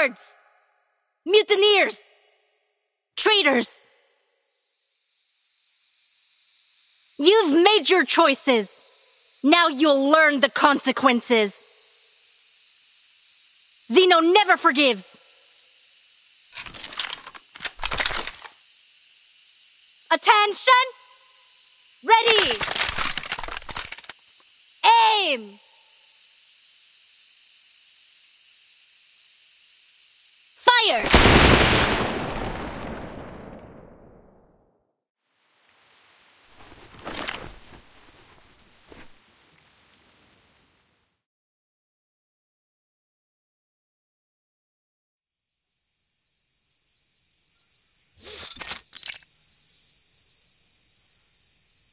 Cowards! Mutineers! Traitors! You've made your choices. Now you'll learn the consequences. Zeno never forgives. Attention! Ready! Aim! Fire!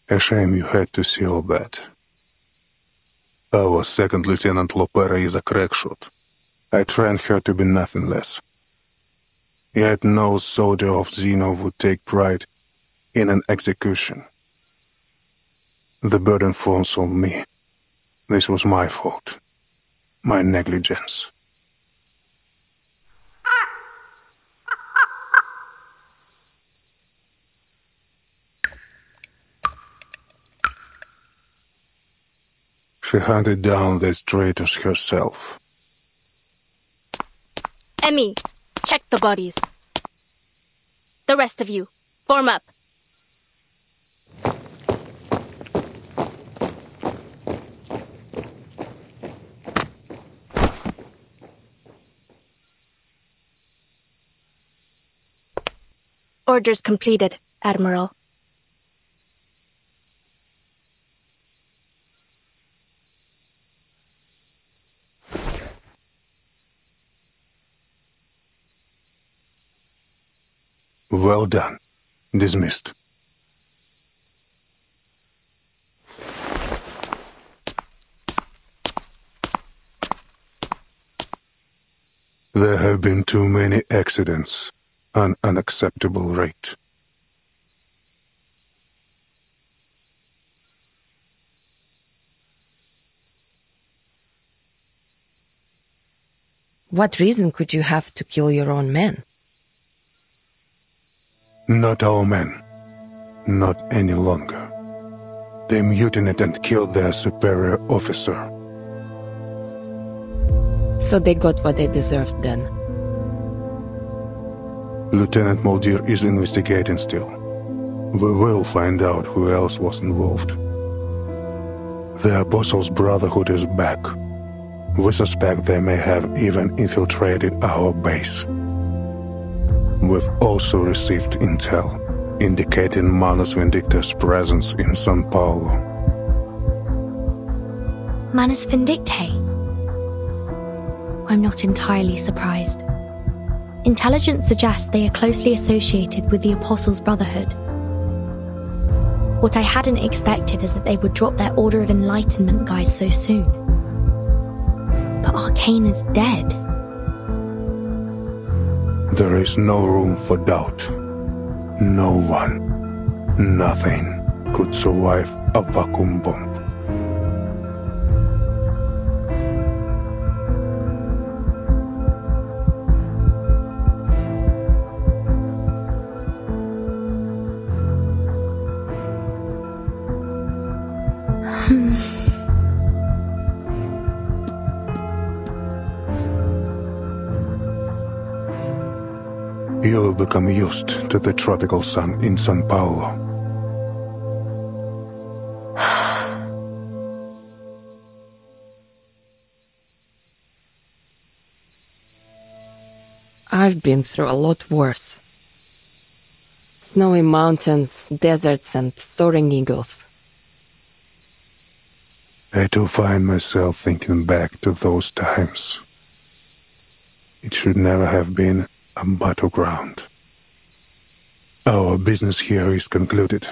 A shame you had to see all that. Our second Lieutenant Lopera is a crackshot. I trained her to be nothing less. Yet no soldier of Zeno would take pride in an execution. The burden falls on me. This was my fault. My negligence. She hunted down these traitors herself. Emmy, check the bodies. The rest of you, form up. Orders completed, Admiral. Well done. Dismissed. There have been too many accidents, an unacceptable rate. What reason could you have to kill your own men? Not our men. Not any longer. They mutinied and killed their superior officer. So they got what they deserved then. Lieutenant Muldir is investigating still. We will find out who else was involved. The Apostles' Brotherhood is back. We suspect they may have even infiltrated our base. We've also received intel indicating Manus Vindicta's presence in Sao Paulo. Manus Vindictae? I'm not entirely surprised. Intelligence suggests they are closely associated with the Apostles' Brotherhood. What I hadn't expected is that they would drop their Order of Enlightenment guys so soon. But Arcane is dead. There is no room for doubt. No one, nothing could survive a vacuum bomb. You will become used to the tropical sun in Sao Paulo. I've been through a lot worse. Snowy mountains, deserts, and soaring eagles. I do find myself thinking back to those times. It should never have been a battleground. Our business here is concluded.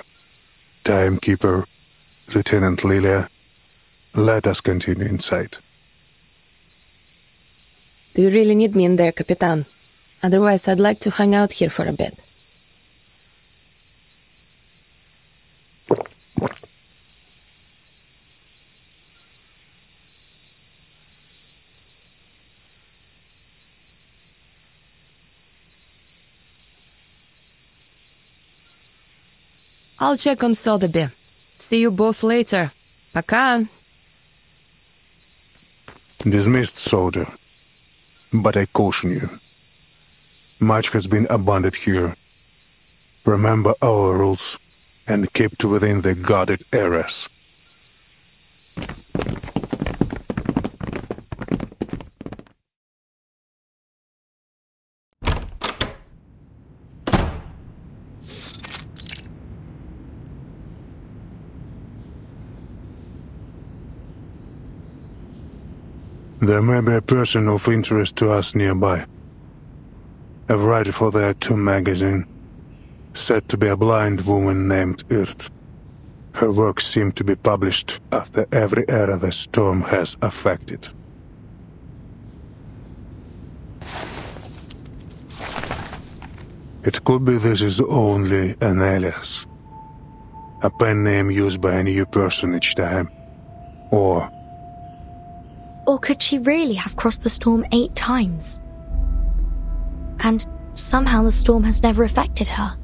Timekeeper, Lieutenant Lilia, let us continue inside. Do you really need me in there, Capitan? Otherwise, I'd like to hang out here for a bit. I'll check on Sotheby. See you both later. Пока. Dismissed, soldier. But I caution you. Much has been abandoned here. Remember our rules and keep to within the guarded areas. There may be a person of interest to us nearby. A writer for the Two magazine, said to be a blind woman named Irt. Her works seem to be published after every era the storm has affected. It could be this is only an alias. A pen name used by a new person each time. Or could she really have crossed the storm 8 times? And somehow the storm has never affected her.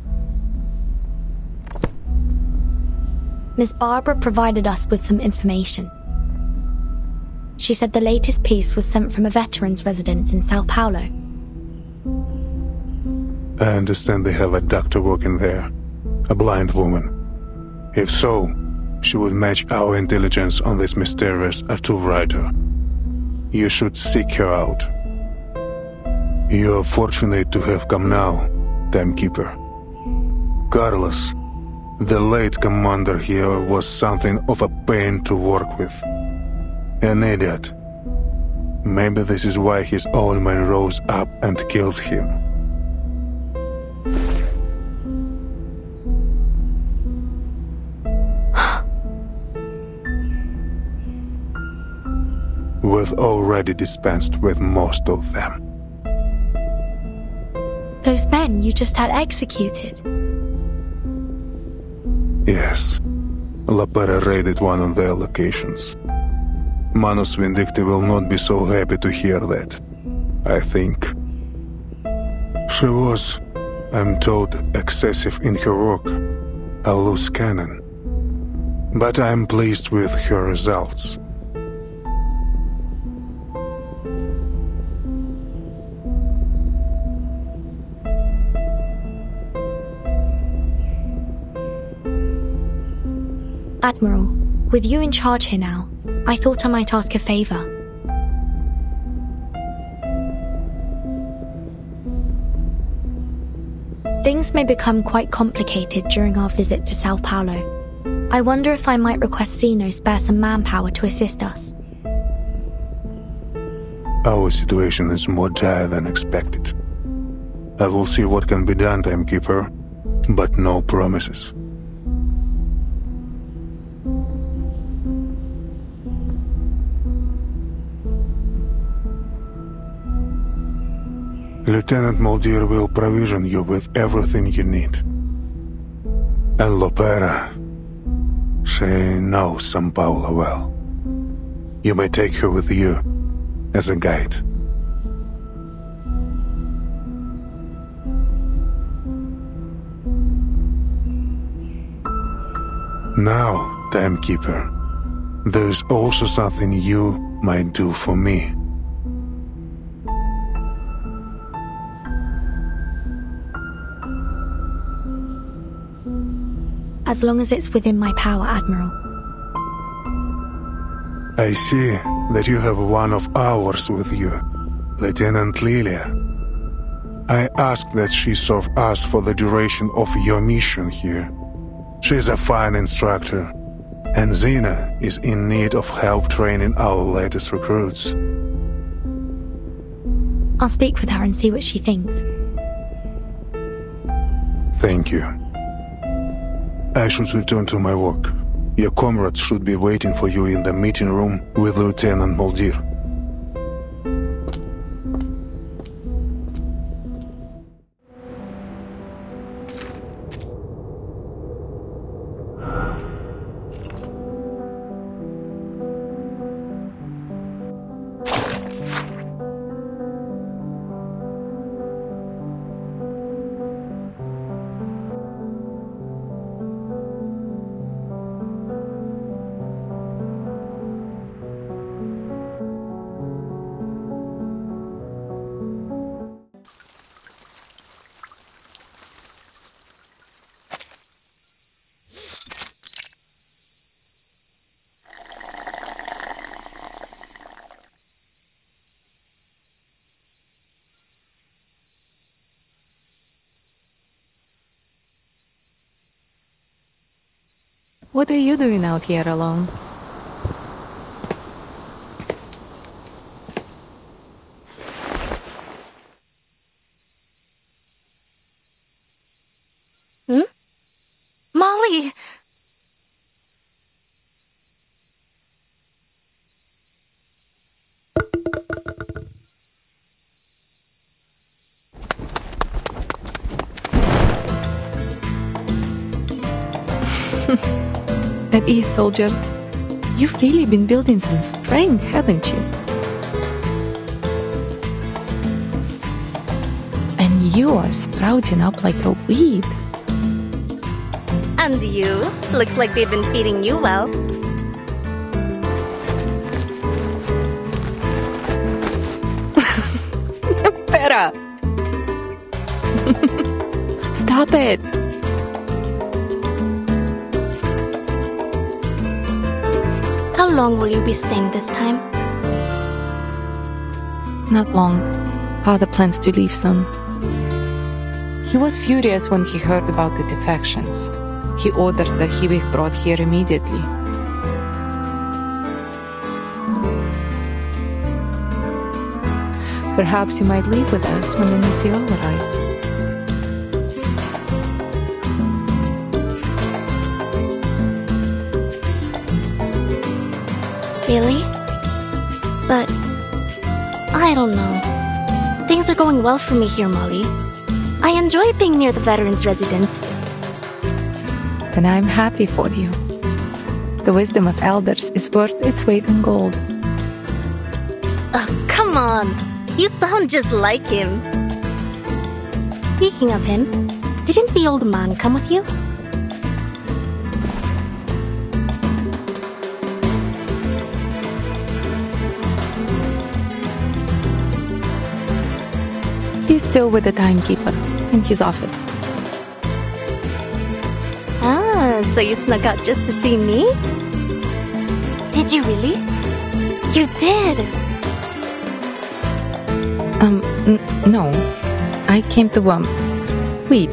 Miss Barbara provided us with some information. She said the latest piece was sent from a veteran's residence in Sao Paulo. I understand they have a doctor working there, a blind woman. If so, she would match our intelligence on this mysterious tattoo writer. You should seek her out. You are fortunate to have come now, Timekeeper. Carlos, the late commander here, was something of a pain to work with. An idiot. Maybe this is why his old man rose up and killed him. We've already dispensed with most of them. Those men you just had executed? Yes. La Pera raided one of their locations. Manus Vindicti will not be so happy to hear that, I think. She was, I'm told, excessive in her work, a loose cannon. But I'm pleased with her results. Admiral, with you in charge here now, I thought I might ask a favor. Things may become quite complicated during our visit to Sao Paulo. I wonder if I might request Zeno spare some manpower to assist us. Our situation is more dire than expected. I will see what can be done, Timekeeper, but no promises. Lieutenant Muldir will provision you with everything you need. And La Pera, she knows Sao Paulo well. You may take her with you as a guide. Now, Timekeeper, there is also something you might do for me. As long as it's within my power, Admiral. I see that you have one of ours with you, Lieutenant Lilia. I ask that she serve us for the duration of your mission here. She's a fine instructor, and Zena is in need of help training our latest recruits. I'll speak with her and see what she thinks. Thank you. I should return to my work. Your comrades should be waiting for you in the meeting room with Lieutenant Muldir. What are you doing out here alone? Molly! At ease, soldier. You've really been building some strength, haven't you? And you are sprouting up like a weed. And you? Looks like they've been feeding you well. Pera! Stop it! How long will you be staying this time? Not long. Father plans to leave soon. He was furious when he heard about the defections. He ordered that he be brought here immediately. Perhaps you might leave with us when the new CO arrives. Really? But I don't know. Things are going well for me here, Molly. I enjoy being near the veterans' residence. Then I'm happy for you. The wisdom of elders is worth its weight in gold. Oh, come on. You sound just like him. Speaking of him, didn't the old man come with you? He's still with the timekeeper in his office. Ah, so you snuck out just to see me? Did you really? You did! No. I came to, weed.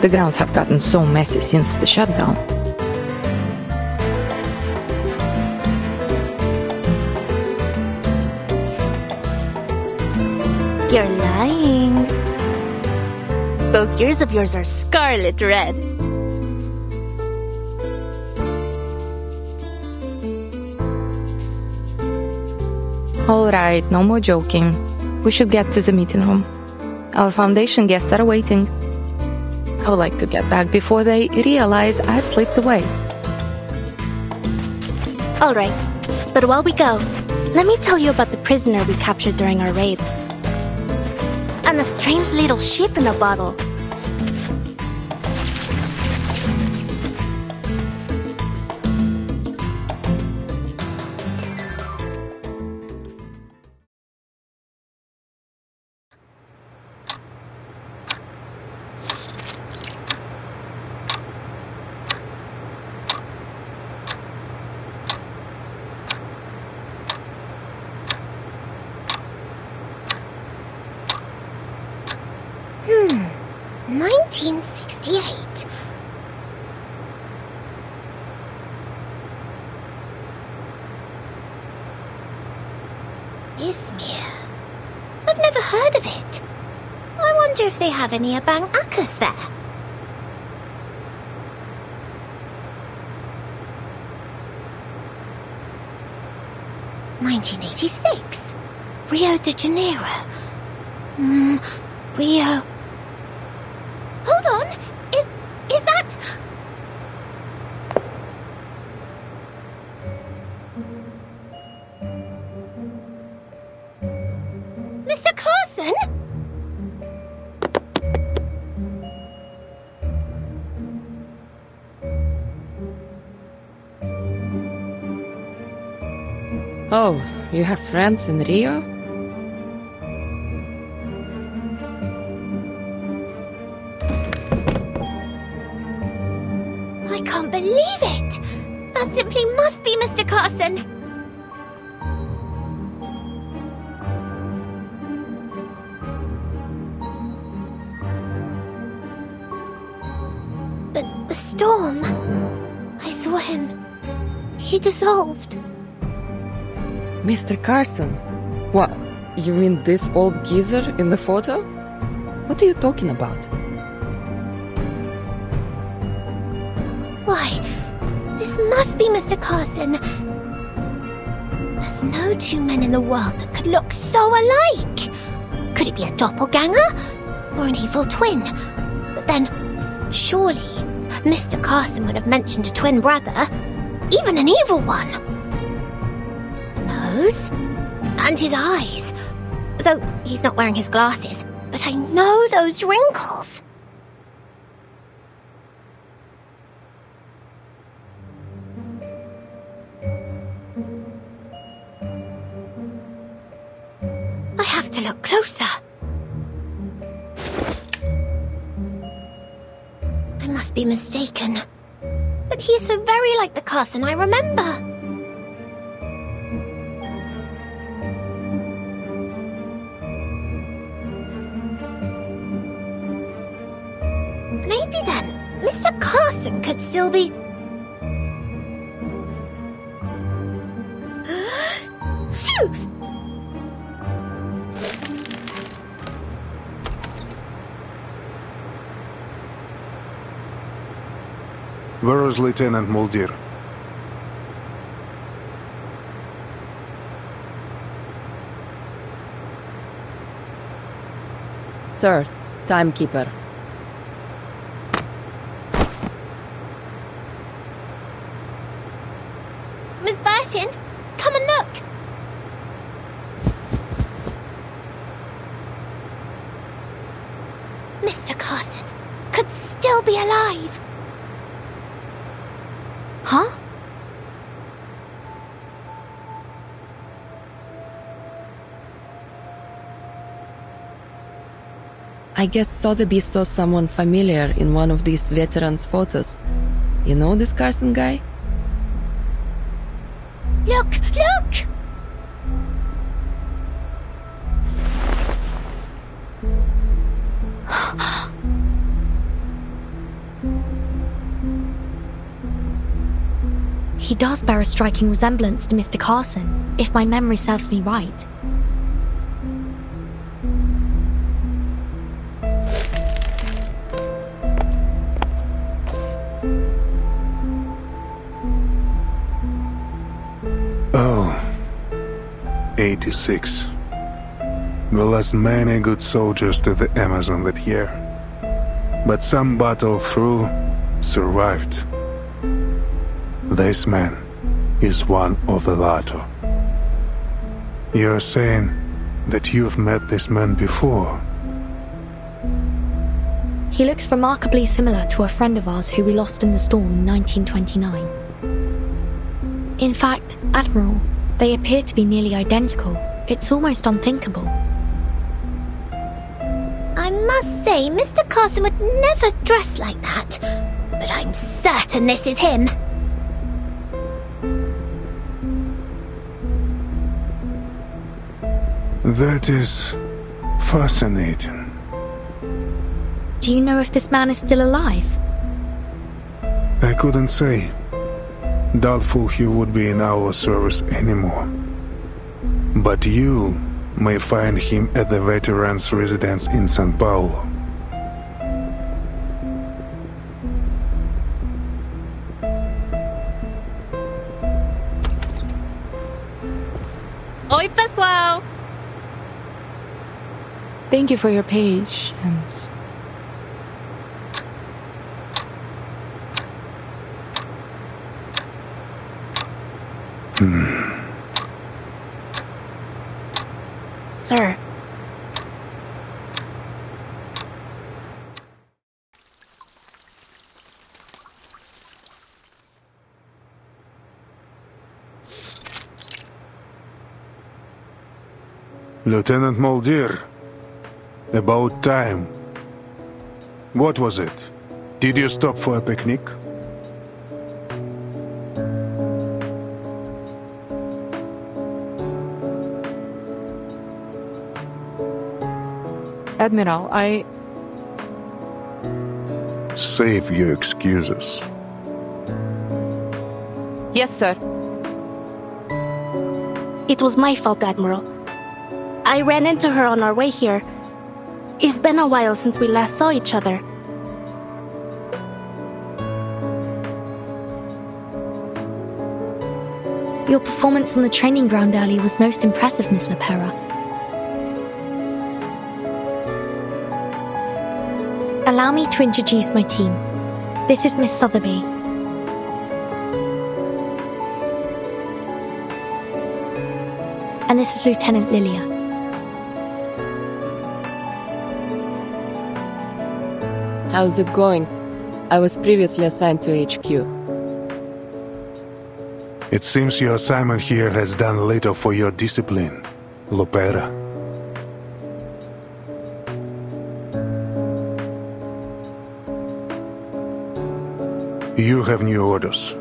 The grounds have gotten so messy since the shutdown. You're lying. Those ears of yours are scarlet red. All right, no more joking. We should get to the meeting room. Our Foundation guests are waiting. I would like to get back before they realize I've slipped away. All right, but while we go, let me tell you about the prisoner we captured during our raid. And a strange little sheep in a bottle. Hmm, 1968. Izmir. I've never heard of it. I wonder if they have any Abang Akas there. (1986) Rio de Janeiro. Rio. Hold on! Is that... Mr. Carson? Oh, you have friends in Rio? I can't believe it! That simply must be Mr. Carson! The storm... I saw him. He dissolved. Mr. Carson? What? You mean this old geezer in the photo? What are you talking about? Why, this must be Mr. Carson. There's no two men in the world that could look so alike. Could it be a doppelganger? Or an evil twin? But then, surely, Mr. Carson would have mentioned a twin brother. Even an evil one. Nose? And his eyes. Though he's not wearing his glasses. But I know those wrinkles. I have to look closer. I must be mistaken. But he is so very like the Carson I remember. Maybe then, Mr. Carson could still be... Phew! Where is Lieutenant Muldir? Sir, timekeeper. Miss Burton, come and look! Mr. Carson could still be alive. Huh? I guess Sotheby saw someone familiar in one of these veterans' photos. You know this Carson guy? Look, look! He does bear a striking resemblance to Mr. Carson, if my memory serves me right. Oh, 86. We lost many good soldiers to the Amazon that year. But some battled through, survived. This man is one of the latter. You're saying that you've met this man before? He looks remarkably similar to a friend of ours who we lost in the storm in 1929. In fact, Admiral, they appear to be nearly identical. It's almost unthinkable. I must say, Mr. Carson would never dress like that. But I'm certain this is him. That is fascinating. Do you know if this man is still alive? I couldn't say. Doubtful he would be in our service anymore. But you may find him at the veterans' residence in Sao Paulo. Oi, pessoal! Thank you for your patience. Sir. Lieutenant Muldir, about time. What was it? Did you stop for a picnic? Admiral, Save your excuses. Yes, sir. It was my fault, Admiral. I ran into her on our way here. It's been a while since we last saw each other. Your performance on the training ground earlier was most impressive, Miss Lepera. Allow me to introduce my team. This is Miss Sotheby. And this is Lieutenant Lilia. How's it going? I was previously assigned to HQ. It seems your assignment here has done little for your discipline, Lopera. You have new orders.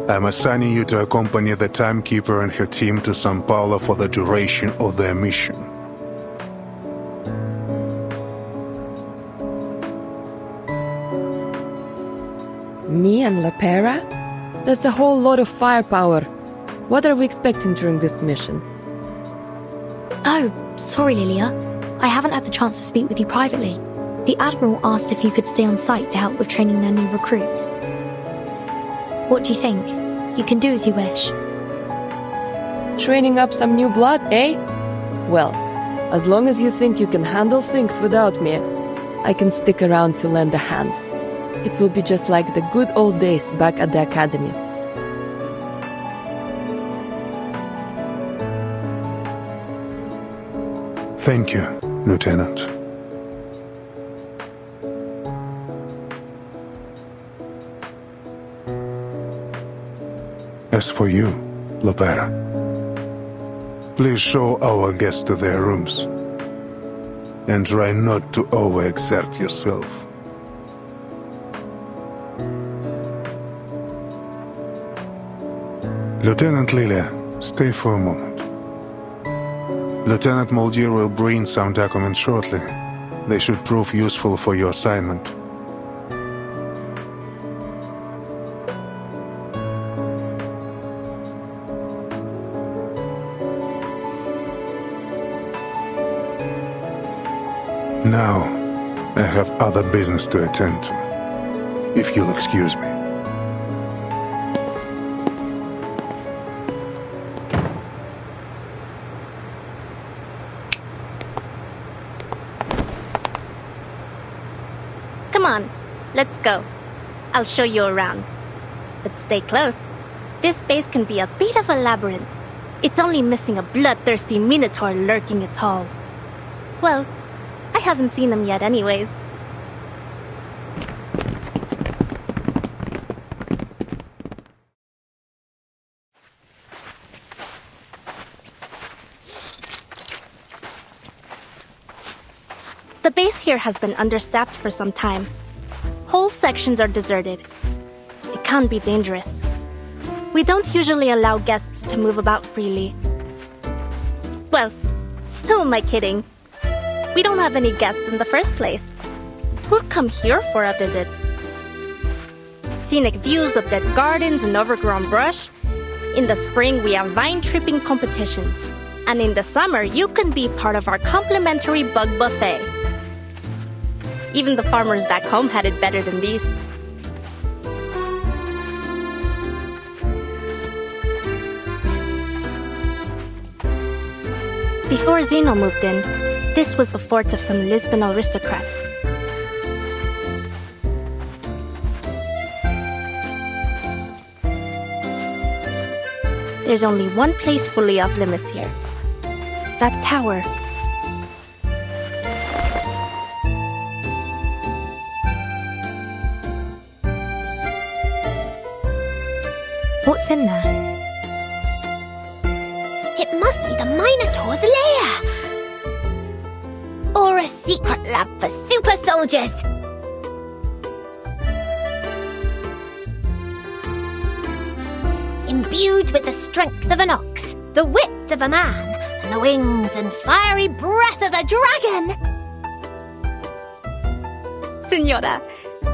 I'm assigning you to accompany the Timekeeper and her team to Sao Paulo for the duration of their mission. Me and Lepera? That's a whole lot of firepower. What are we expecting during this mission? Oh, sorry, Lilia. I haven't had the chance to speak with you privately. The Admiral asked if you could stay on site to help with training their new recruits. What do you think? You can do as you wish. Training up some new blood, eh? Well, as long as you think you can handle things without me, I can stick around to lend a hand. It will be just like the good old days back at the academy. Thank you, Lieutenant. As for you, Lopera, please show our guests to their rooms. And try not to overexert yourself. Lieutenant Lilia, stay for a moment. Lieutenant Muldir will bring some documents shortly. They should prove useful for your assignment. Now, I have other business to attend to, if you'll excuse me. Come on, let's go. I'll show you around. But stay close. This base can be a bit of a labyrinth. It's only missing a bloodthirsty Minotaur lurking its halls. Well, I haven't seen him yet anyways. The base here has been understaffed for some time. Whole sections are deserted. It can be dangerous. We don't usually allow guests to move about freely. Well, who am I kidding? We don't have any guests in the first place. Who'd come here for a visit? Scenic views of dead gardens and overgrown brush. In the spring, we have vine-tripping competitions. And in the summer, you can be part of our complimentary bug buffet. Even the farmers back home had it better than these. Before Zeno moved in, this was the fort of some Lisbon aristocrat. There's only one place fully off limits here. That tower. What's in there? It must be the Minotaur's lair! Or a secret lab for super soldiers! Imbued with the strength of an ox, the wits of a man, and the wings and fiery breath of a dragon! Senora,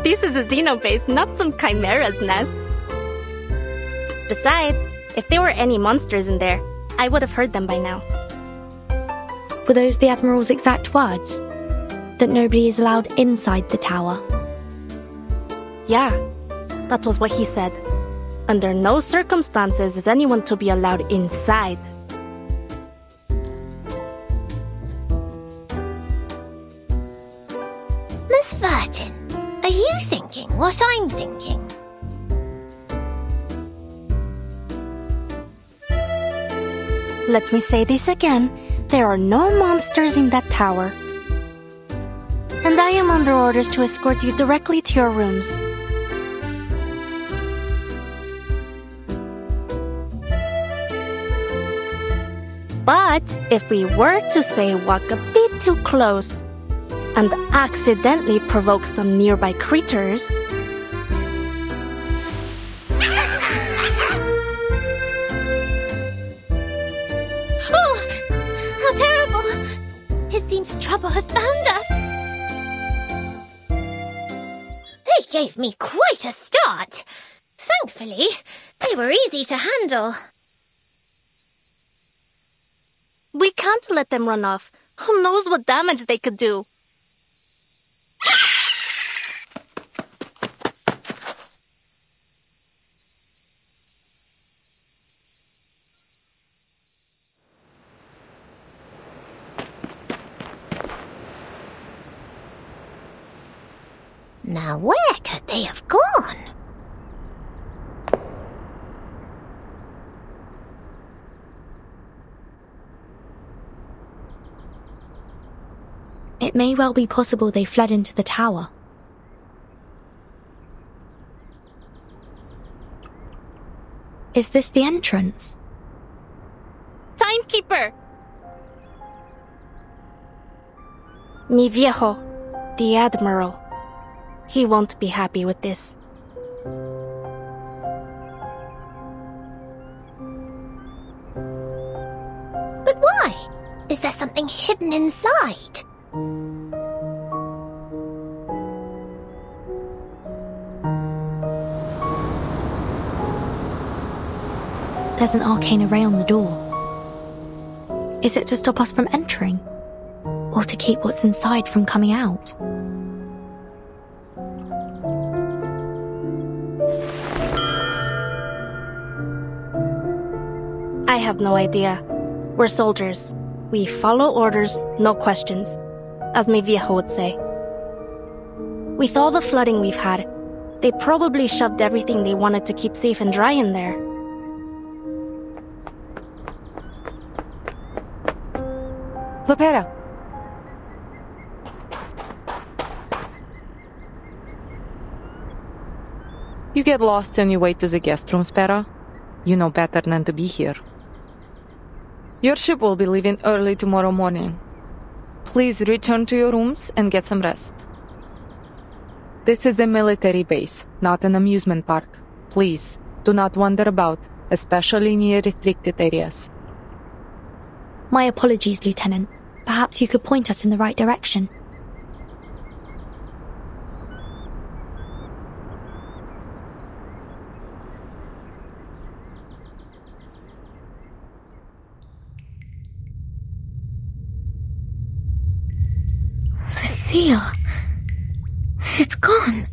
this is a Xeno base, not some chimera's nest. Besides, if there were any monsters in there, I would have heard them by now. Were those the Admiral's exact words? That nobody is allowed inside the tower? Yeah, that was what he said. Under no circumstances is anyone to be allowed inside. Miss Vertin, are you thinking what I'm thinking? Let me say this again. There are no monsters in that tower. And I am under orders to escort you directly to your rooms. But if we were to say walk a bit too close and accidentally provoke some nearby creatures... Oh, how terrible! It seems trouble has found us. They gave me quite a start. Thankfully, they were easy to handle. We can't let them run off. Who knows what damage they could do? Now where could they have gone? It may well be possible they fled into the tower. Is this the entrance? Timekeeper! Mi viejo, the Admiral. He won't be happy with this. But why? Is there something hidden inside? There's an arcane array on the door. Is it to stop us from entering? Or to keep what's inside from coming out? I have no idea. We're soldiers. We follow orders, no questions. As mi viejo would say. With all the flooding we've had, they probably shoved everything they wanted to keep safe and dry in there. Lopera! You get lost on your way to the guest room, Spera. You know better than to be here. Your ship will be leaving early tomorrow morning. Please return to your rooms and get some rest. This is a military base, not an amusement park. Please, do not wander about, especially near restricted areas. My apologies, Lieutenant. Perhaps you could point us in the right direction. The seal. It's gone.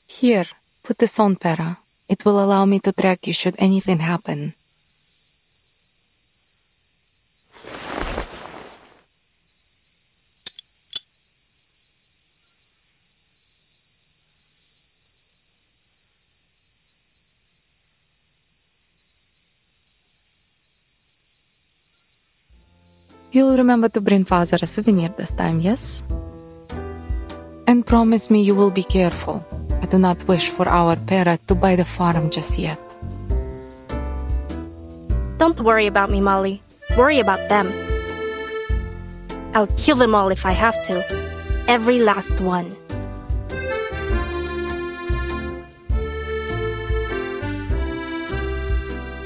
Here, put this on, Pera. It will allow me to track you should anything happen. You'll remember to bring father a souvenir this time, yes? And promise me you will be careful. I do not wish for our parrot to buy the farm just yet. Don't worry about me, Molly. Worry about them. I'll kill them all if I have to. Every last one.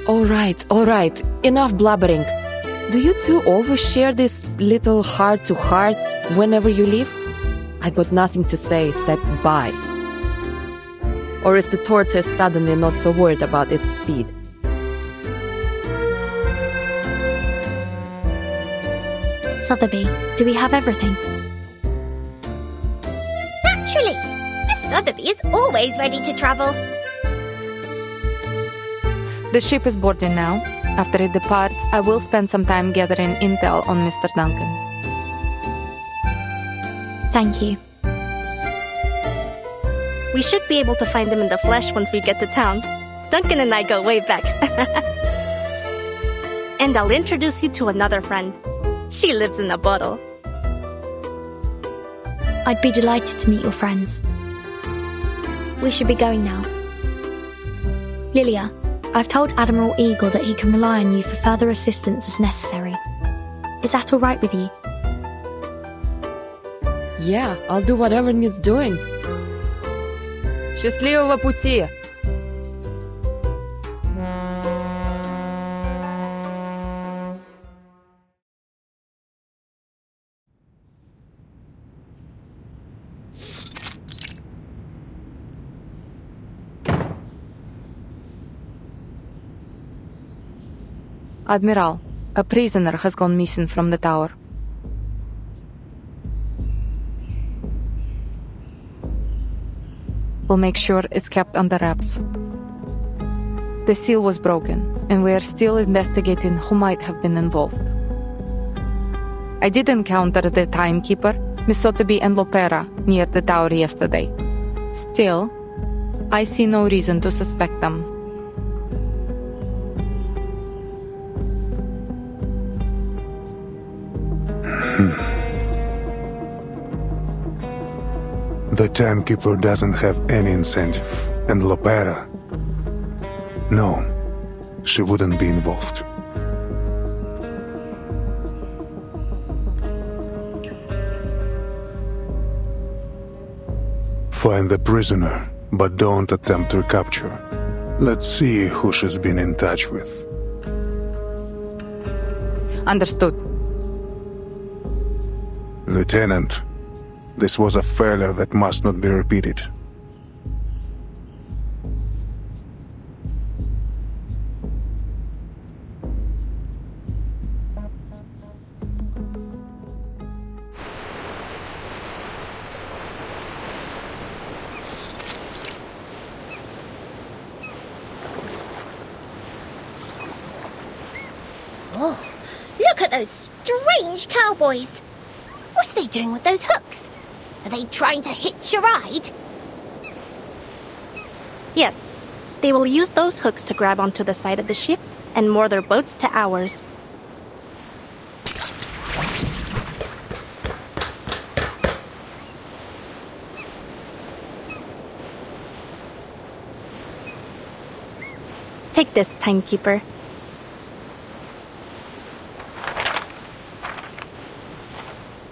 All right. Enough blabbering. Do you two always share these little heart-to-hearts whenever you leave? I got nothing to say except bye. Or is the tortoise suddenly not so worried about its speed? Sotheby, do we have everything? Naturally! Miss Sotheby is always ready to travel. The ship is boarding now. After it departs, I will spend some time gathering intel on Mr. Duncan. Thank you. We should be able to find him in the flesh once we get to town. Duncan and I go way back. And I'll introduce you to another friend. She lives in a bottle. I'd be delighted to meet your friends. We should be going now. Lilia, I've told Admiral Eagle that he can rely on you for further assistance as necessary. Is that all right with you? Yeah, I'll do whatever needs doing. Счастливого пути! Admiral, a prisoner has gone missing from the tower. We'll make sure it's kept under wraps. The seal was broken, and we are still investigating who might have been involved. I did encounter the timekeeper, Miss Sotheby and Lopera, near the tower yesterday. Still, I see no reason to suspect them. The timekeeper doesn't have any incentive, and Lopera... No, she wouldn't be involved. Find the prisoner, but don't attempt recapture. Let's see who she's been in touch with. Understood. Lieutenant, this was a failure that must not be repeated. Oh, look at those strange cowboys! What are they doing with those hooks? Are they trying to hitch a ride? Yes, they will use those hooks to grab onto the side of the ship and moor their boats to ours. Take this, timekeeper.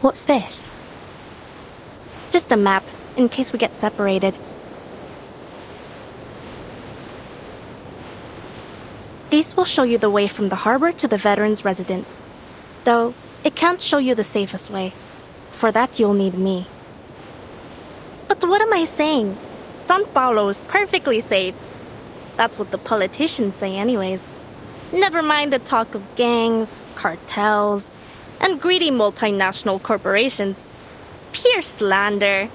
What's this? Just a map, in case we get separated. These will show you the way from the harbor to the veterans' residence. Though, it can't show you the safest way. For that, you'll need me. But what am I saying? Sao Paulo is perfectly safe. That's what the politicians say anyways. Never mind the talk of gangs, cartels, and greedy multinational corporations. Pure slander.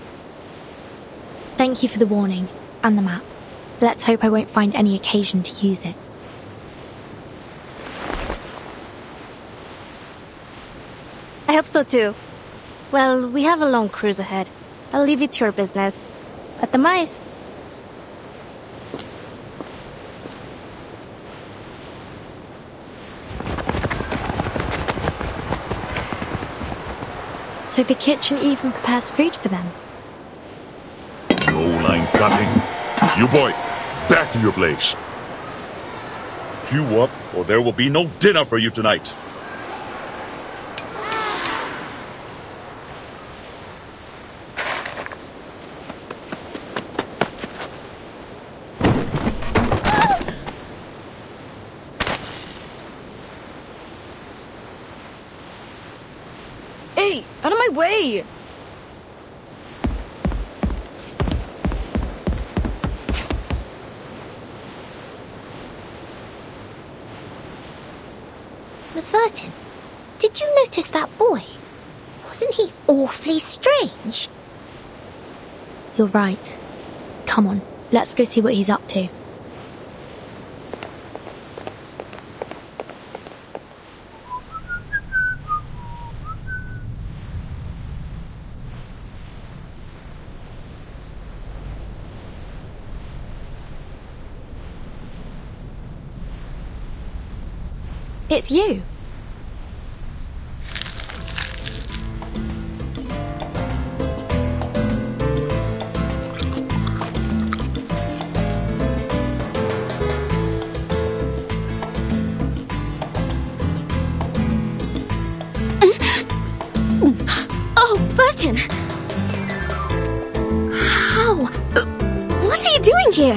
Thank you for the warning, and the map. Let's hope I won't find any occasion to use it. I hope so too. Well, we have a long cruise ahead. I'll leave you to your business. At the mice. So the kitchen even prepares food for them? No line cutting. You boy, back to your place. Queue up, or there will be no dinner for you tonight. Hey, out of my way! Miss Verton, did you notice that boy? Wasn't he awfully strange? You're right. Come on, let's go see what he's up to. It's you. Oh, Burton! How? What are you doing here?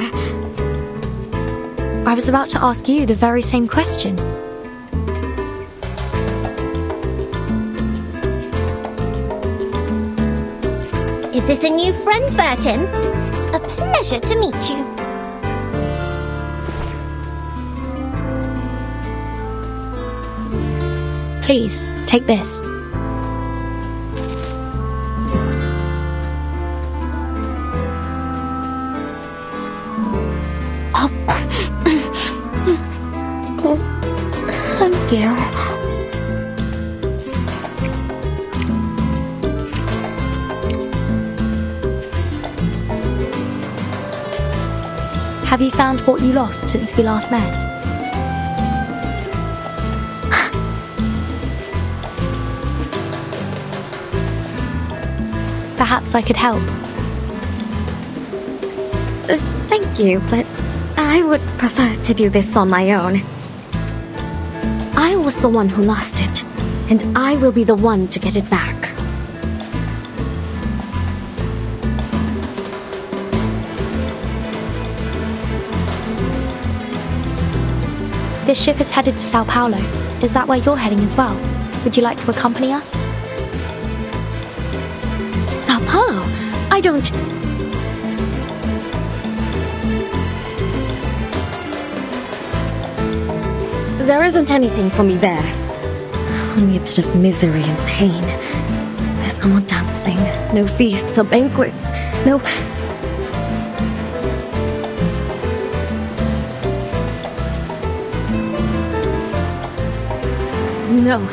I was about to ask you the very same question. Is this a new friend, Burton? A pleasure to meet you. Please, take this. Thank you. Have you found what you lost since we last met? Perhaps I could help. Thank you, but I would prefer to do this on my own. I was the one who lost it, and I will be the one to get it back. This ship is headed to Sao Paulo. Is that where you're heading as well? Would you like to accompany us? Sao Paulo? I don't... There isn't anything for me there. Only a bit of misery and pain. There's no more dancing, no feasts or banquets, no... No.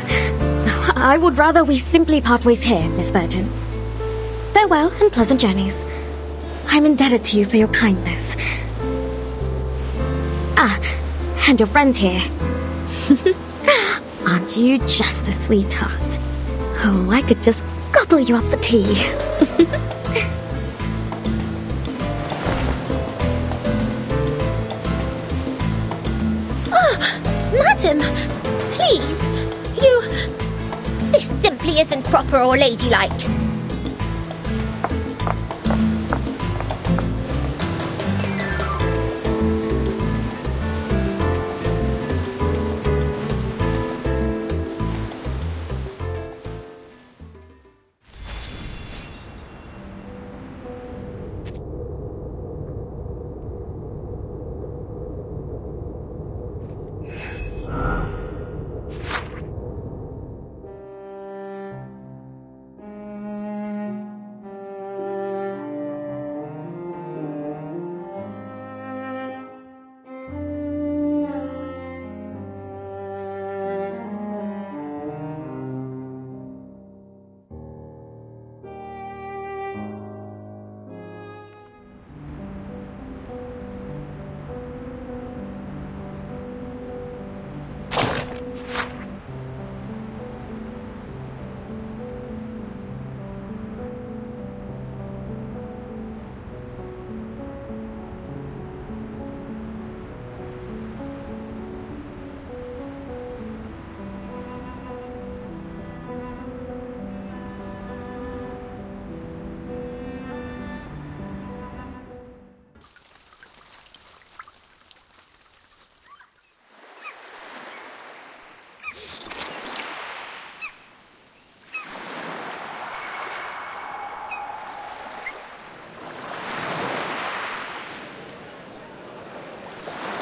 I would rather we simply part ways here, Miss Burton. Farewell and pleasant journeys. I'm indebted to you for your kindness. Ah, and your friend here. Aren't you just a sweetheart? Oh, I could just gobble you up for tea. Madam, please, this simply isn't proper or ladylike.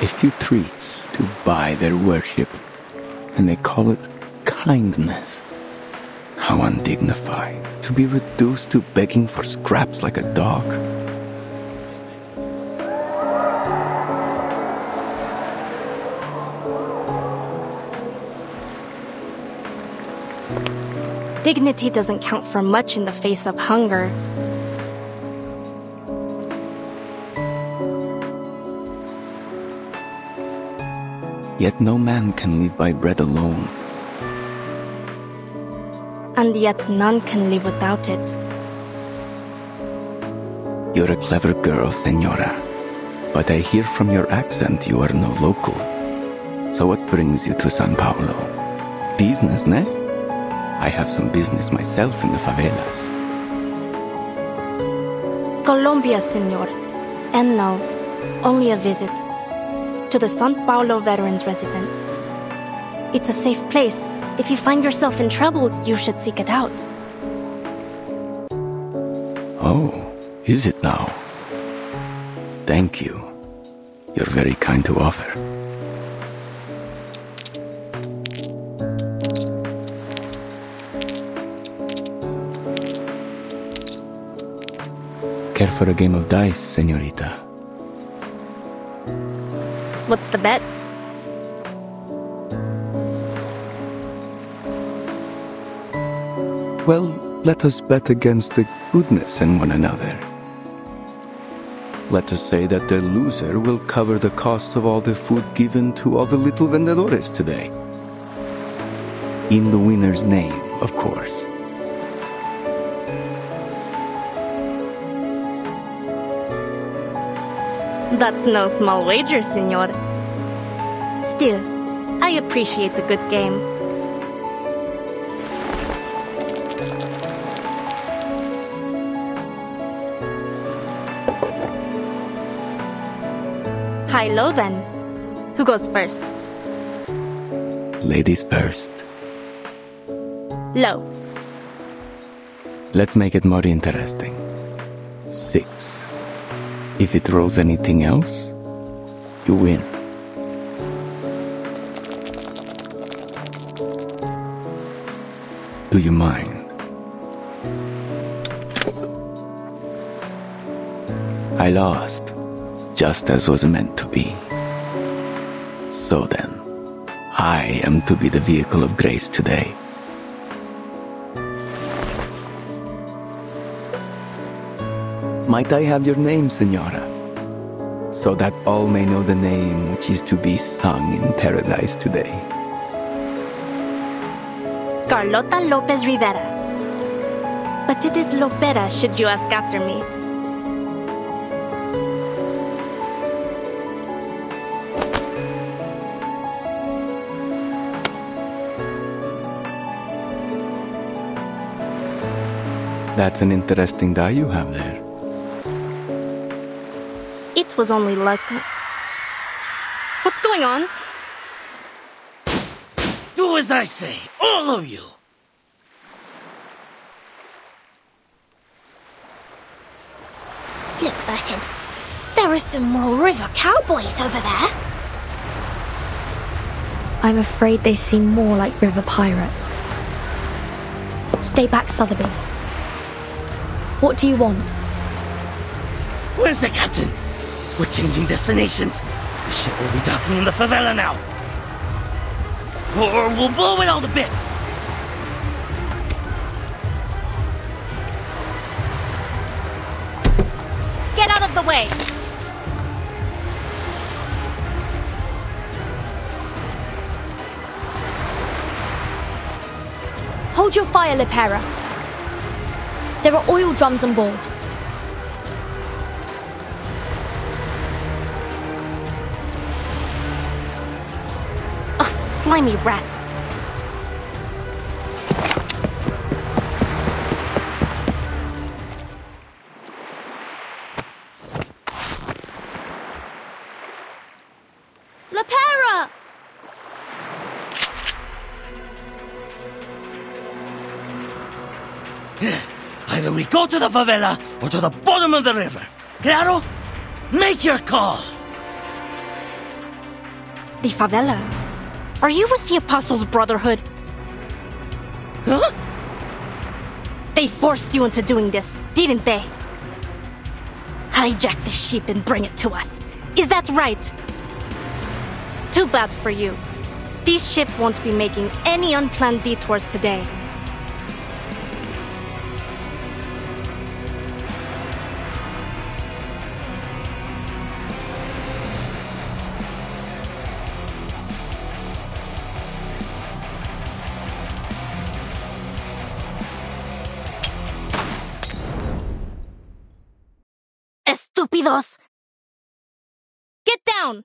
a few treats to buy their worship, and they call it kindness. How undignified to be reduced to begging for scraps like a dog. Dignity doesn't count for much in the face of hunger. Yet no man can live by bread alone. And yet none can live without it. You're a clever girl, Senora. But I hear from your accent you are no local. So what brings you to Sao Paulo? Business, ne? I have some business myself in the favelas. Colombia, senor. And no, only a visit. To the Sao Paulo Veterans Residence. It's a safe place. If you find yourself in trouble, you should seek it out. Oh, is it now? Thank you. You're very kind to offer. Care for a game of dice, señorita? What's the bet? Well, let us bet against the goodness in one another. Let us say that the loser will cover the cost of all the food given to all the little vendedores today. In the winner's name, of course. That's no small wager, senor. Still, I appreciate the good game. High-low then. Who goes first? Ladies first. Low. Let's make it more interesting. 6. If it rolls anything else, you win. Do you mind? I lost, just as was meant to be. So then, I am to be the vehicle of grace today. Might I have your name, Senora? So that all may know the name which is to be sung in paradise today. Carlota Lopez Rivera. But it is Lopera, should you ask after me. That's an interesting die you have there. It was only luck. What's going on? Do as I say, all of you! Look, Vertin. There are some more river cowboys over there. I'm afraid they seem more like river pirates. Stay back, Sotheby. What do you want? Where's the captain? We're changing destinations. The ship will be docking in the favela now. Or we'll blow it all to bits. Get out of the way! Hold your fire, Lipera. There are oil drums on board. Slimy rats. Lipera! Either we go to the favela or to the bottom of the river. Claro? Make your call! The favela? Are you with the Apostles' Brotherhood? Huh? They forced you into doing this, didn't they? Hijack the ship and bring it to us. Is that right? Too bad for you. This ship won't be making any unplanned detours today. Estúpidos! Get down!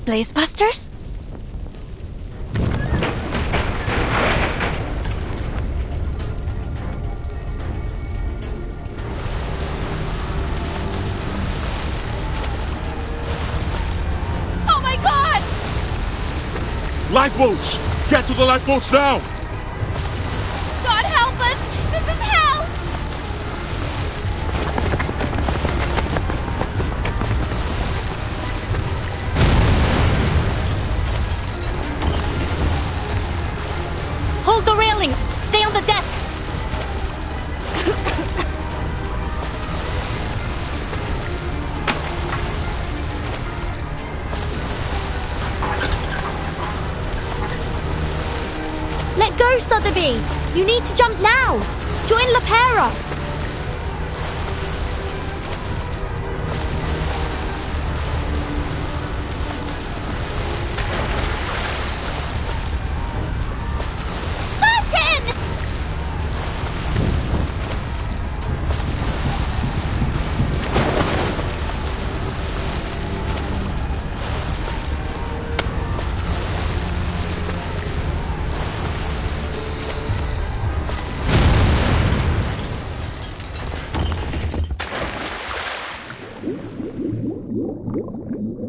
Blazebusters? Oh my god! Lifeboats! Get to the lifeboats now! God help us! This is hell! Hold the railings! Stay on the deck! Let go, Sotheby! You need to jump now! Join La Pera! Martin!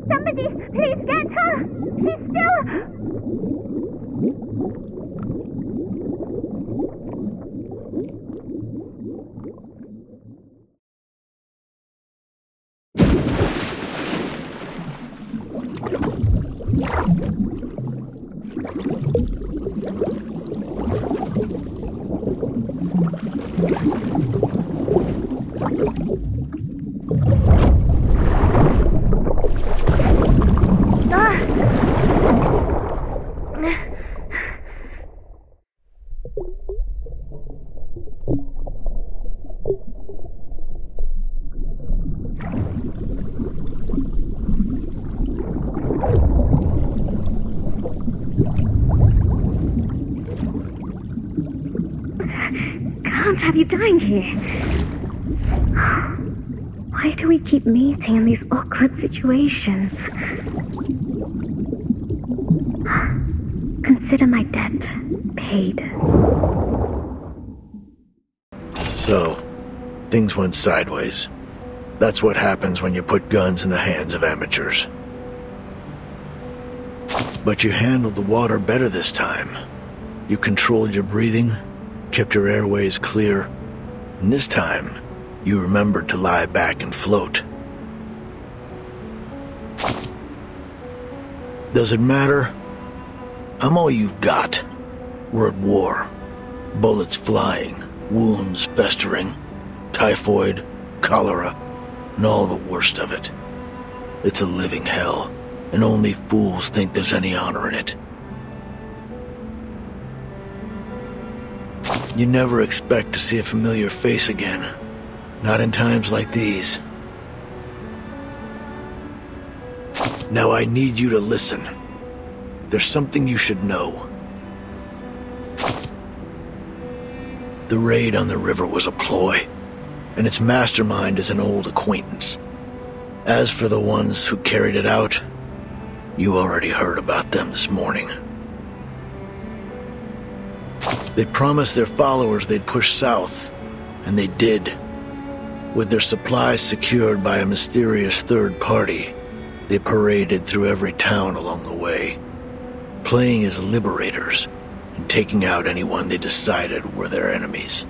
Somebody, please get her! She's still... Can't have you dying here. Why do we keep meeting in these awkward situations? Consider my debt paid. So, things went sideways. That's what happens when you put guns in the hands of amateurs. But you handled the water better this time. You controlled your breathing, kept your airways clear, and this time, you remembered to lie back and float. Does it matter? I'm all you've got. We're at war. Bullets flying, wounds festering, typhoid, cholera, and all the worst of it. It's a living hell, and only fools think there's any honor in it. You never expect to see a familiar face again. Not in times like these. Now I need you to listen. There's something you should know. The raid on the river was a ploy, and its mastermind is an old acquaintance. As for the ones who carried it out, you already heard about them this morning. They promised their followers they'd push south, and they did. With their supplies secured by a mysterious third party, they paraded through every town along the way, playing as liberators and taking out anyone they decided were their enemies.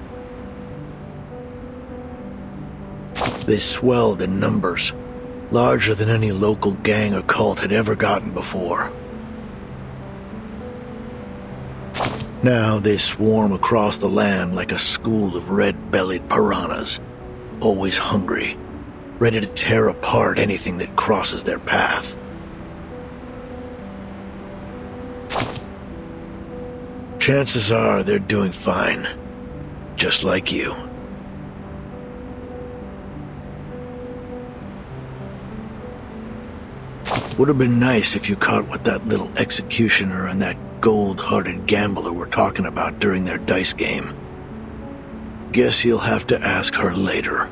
They swelled in numbers, larger than any local gang or cult had ever gotten before. Now they swarm across the land like a school of red-bellied piranhas, always hungry, ready to tear apart anything that crosses their path. Chances are they're doing fine, just like you. Would have been nice if you caught what that little executioner and that gold-hearted gambler were talking about during their dice game. Guess you'll have to ask her later.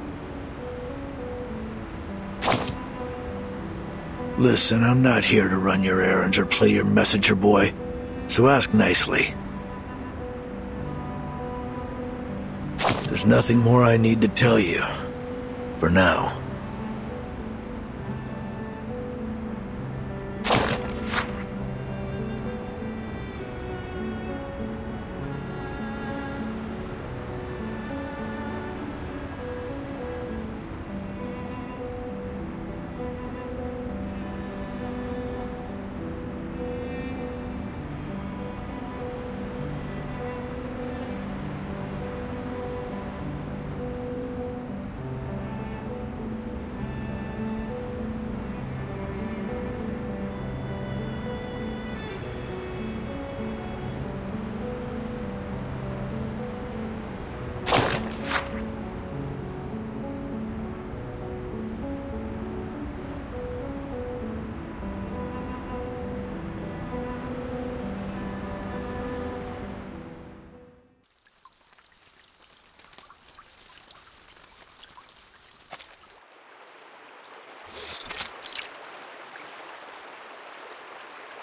Listen, I'm not here to run your errands or play your messenger boy, so ask nicely. There's nothing more I need to tell you, for now.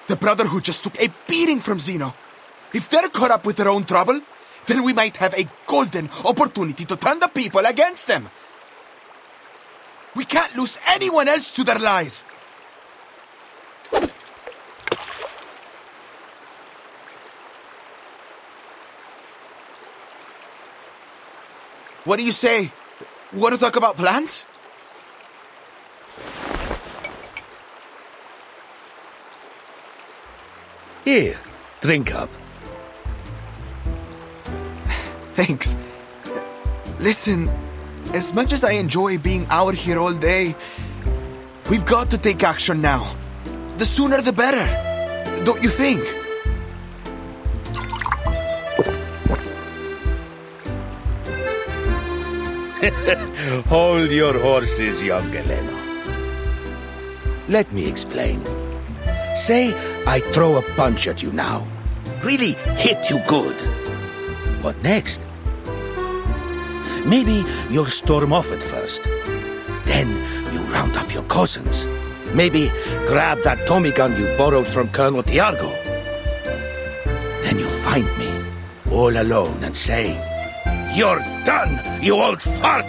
The Brotherhood just took a beating from Zeno. If they're caught up with their own trouble, then we might have a golden opportunity to turn the people against them. We can't lose anyone else to their lies. What do you say? Want to talk about plans? Here, drink up. Thanks. Listen, as much as I enjoy being out here all day, we've got to take action now. The sooner the better, don't you think? Hold your horses, young Elena. Let me explain. Say I throw a punch at you now. Really hit you good. What next? Maybe you'll storm off at first. Then you round up your cousins. Maybe grab that Tommy gun you borrowed from Colonel Tiago. Then you'll find me, all alone, and say, "You're done, you old fart!"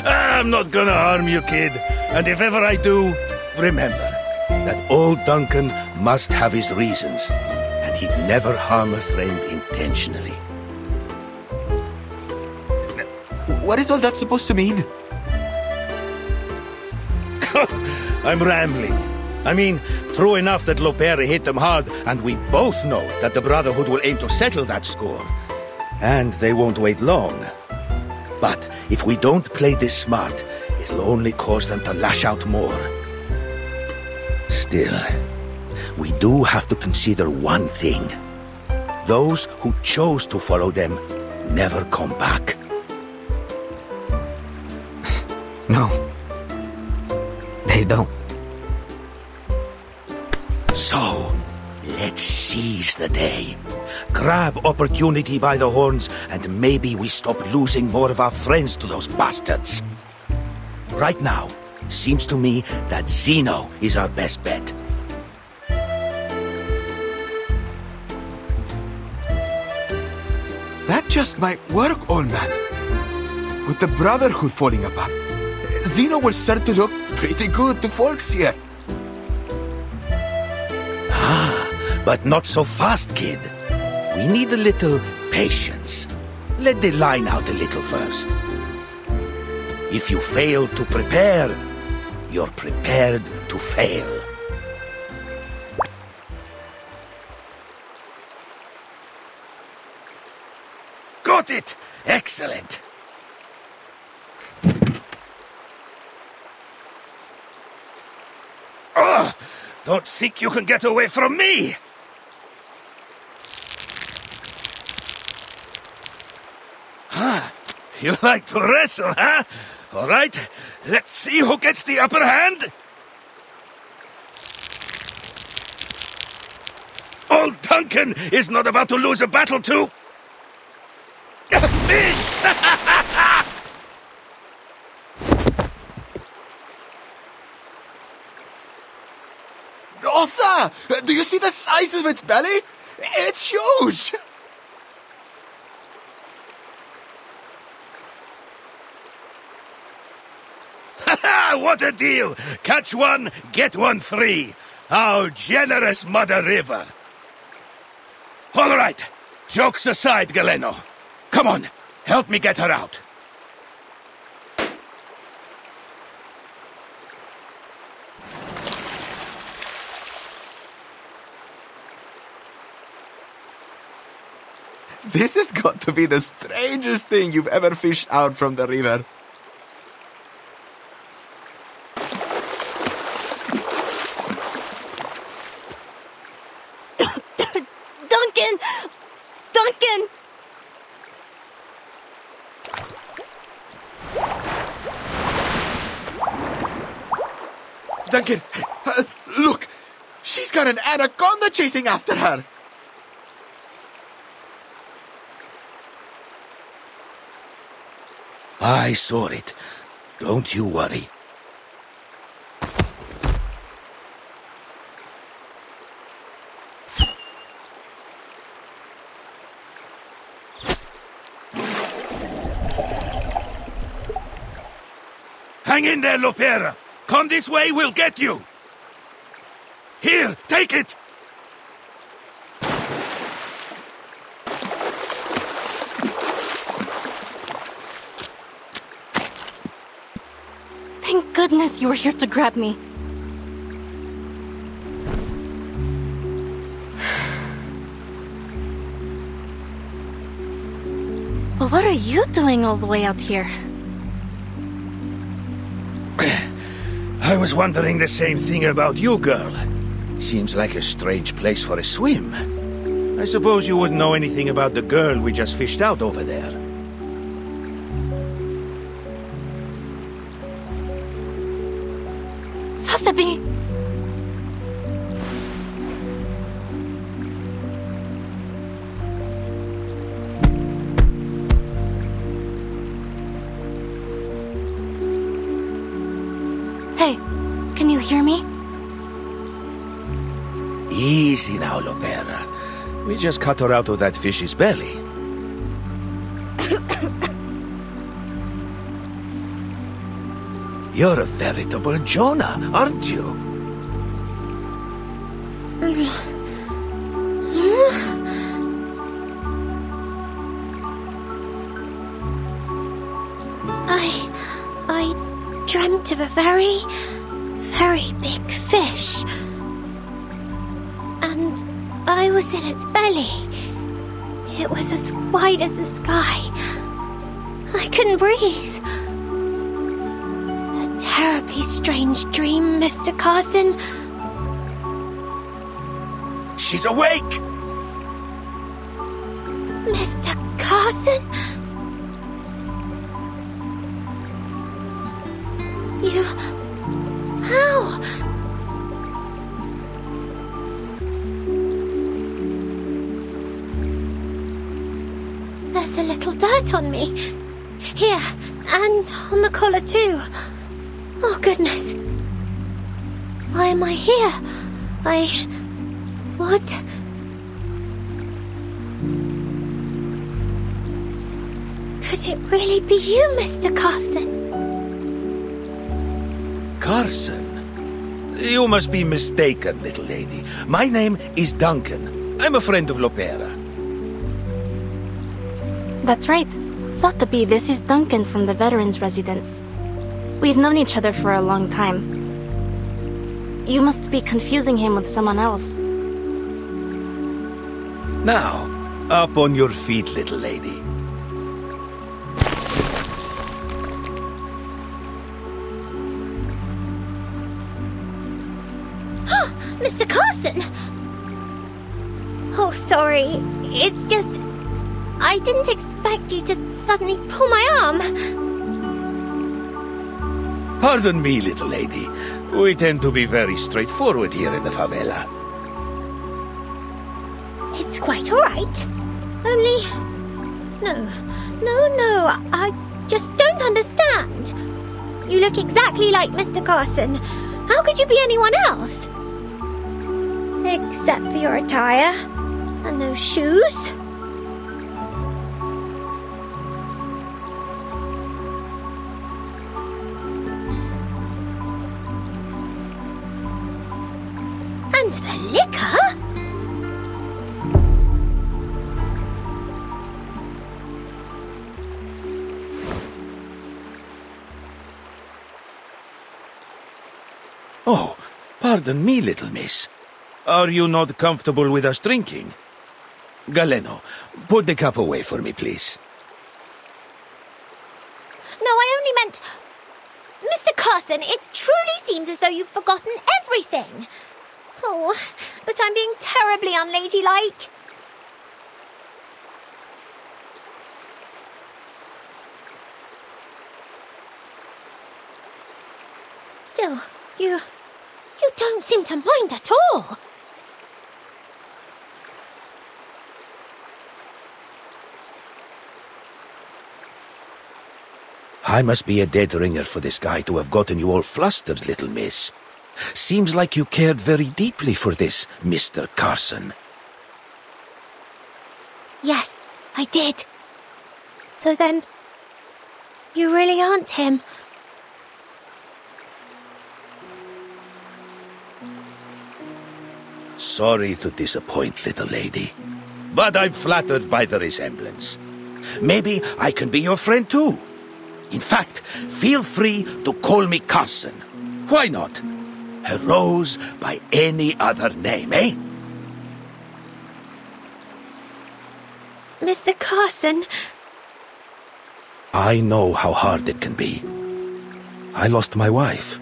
I'm not gonna harm you, kid. And if ever I do, remember that old Duncan must have his reasons, and he'd never harm a friend intentionally. What is all that supposed to mean? I'm rambling. I mean, true enough that Lopere hit them hard, and we both know that the Brotherhood will aim to settle that score. And they won't wait long. But if we don't play this smart, it'll only cause them to lash out more. Still, we do have to consider one thing. Those who chose to follow them never come back. No. They don't. So, let's seize the day. Grab opportunity by the horns, and maybe we stop losing more of our friends to those bastards. Right now, seems to me that Zeno is our best bet. That just might work, old man. with the Brotherhood falling apart, Zeno will start to look pretty good to folks here. But not so fast, kid. We need a little patience. Let the line out a little first. If you fail to prepare, you're prepared to fail. Got it! Excellent! Oh, don't think you can get away from me! You like to wrestle, huh? All right, let's see who gets the upper hand. Old Duncan is not about to lose a battle to... a fish! Osa! Do you see the size of its belly? It's huge! What a deal! Catch one, get one free. How generous, Mother River. All right, jokes aside, Galeno. Come on, help me get her out. This has got to be the strangest thing you've ever fished out from the river. Duncan! Duncan, look! She's got an anaconda chasing after her! I saw it. Don't you worry. Hang in there, Lopera. Come this way, we'll get you. Here, take it. Thank goodness you were here to grab me. But what are you doing all the way out here? I was wondering the same thing about you, girl. Seems like a strange place for a swim. I suppose you wouldn't know anything about the girl we just fished out over there. Sotheby! Hey, can you hear me? Easy now, Lopera. We just cut her out of that fish's belly. You're a veritable Jonah, aren't you? I dreamt of a very, very big fish. And I was in its belly. It was as wide as the sky. I couldn't breathe. A terribly strange dream, Mr. Carson. She's awake! Mr. Carson? You... How? There's a little dirt on me. Here, and on the collar too. Oh, goodness. Why am I here? What? Could it really be you, Mr. Carson? Carson? You must be mistaken, little lady. My name is Duncan. I'm a friend of Lopera. That's right. Sotheby, this is Duncan from the Veterans Residence. We've known each other for a long time. You must be confusing him with someone else. Now, up on your feet, little lady. Mr. Carson! Oh, sorry. It's just... I didn't expect you to suddenly pull my arm. Pardon me, little lady. We tend to be very straightforward here in the favela. It's quite all right. Only... No, I just don't understand. You look exactly like Mr. Carson. How could you be anyone else? Except for your attire and those shoes. And the liquor? Oh, pardon me, little miss. Are you not comfortable with us drinking? Galeno, put the cup away for me, please. No, I only meant... Mr. Carson, it truly seems as though you've forgotten everything. Oh, but I'm being terribly unladylike. Still, you don't seem to mind at all. I must be a dead ringer for this guy to have gotten you all flustered, little miss. Seems like you cared very deeply for this, Mr. Carson. Yes, I did. So then, you really aren't him. Sorry to disappoint, little lady, but I'm flattered by the resemblance. Maybe I can be your friend too. In fact, feel free to call me Carson. Why not? A rose by any other name, eh? Mr. Carson... I know how hard it can be. I lost my wife,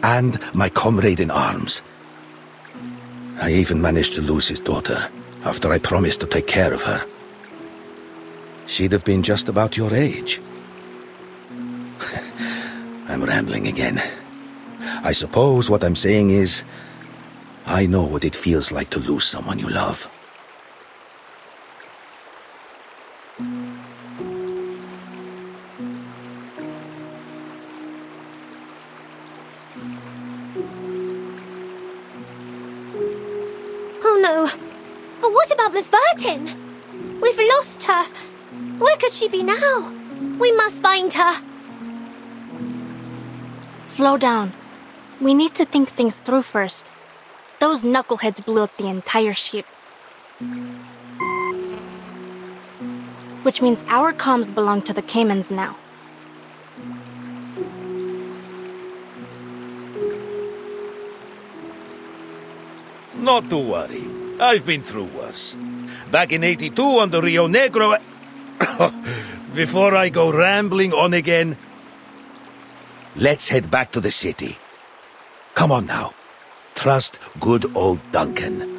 and my comrade in arms. I even managed to lose his daughter, after I promised to take care of her. She'd have been just about your age. I'm rambling again. I suppose what I'm saying is, I know what it feels like to lose someone you love. Oh no, but what about Miss Burton? We've lost her. Where could she be now? We must find her. Slow down. We need to think things through first. Those knuckleheads blew up the entire ship. Which means our comms belong to the Caymans now. Not to worry. I've been through worse. Back in '82 on the Rio Negro... Before I go rambling on again, let's head back to the city. Come on now. Trust good old Duncan.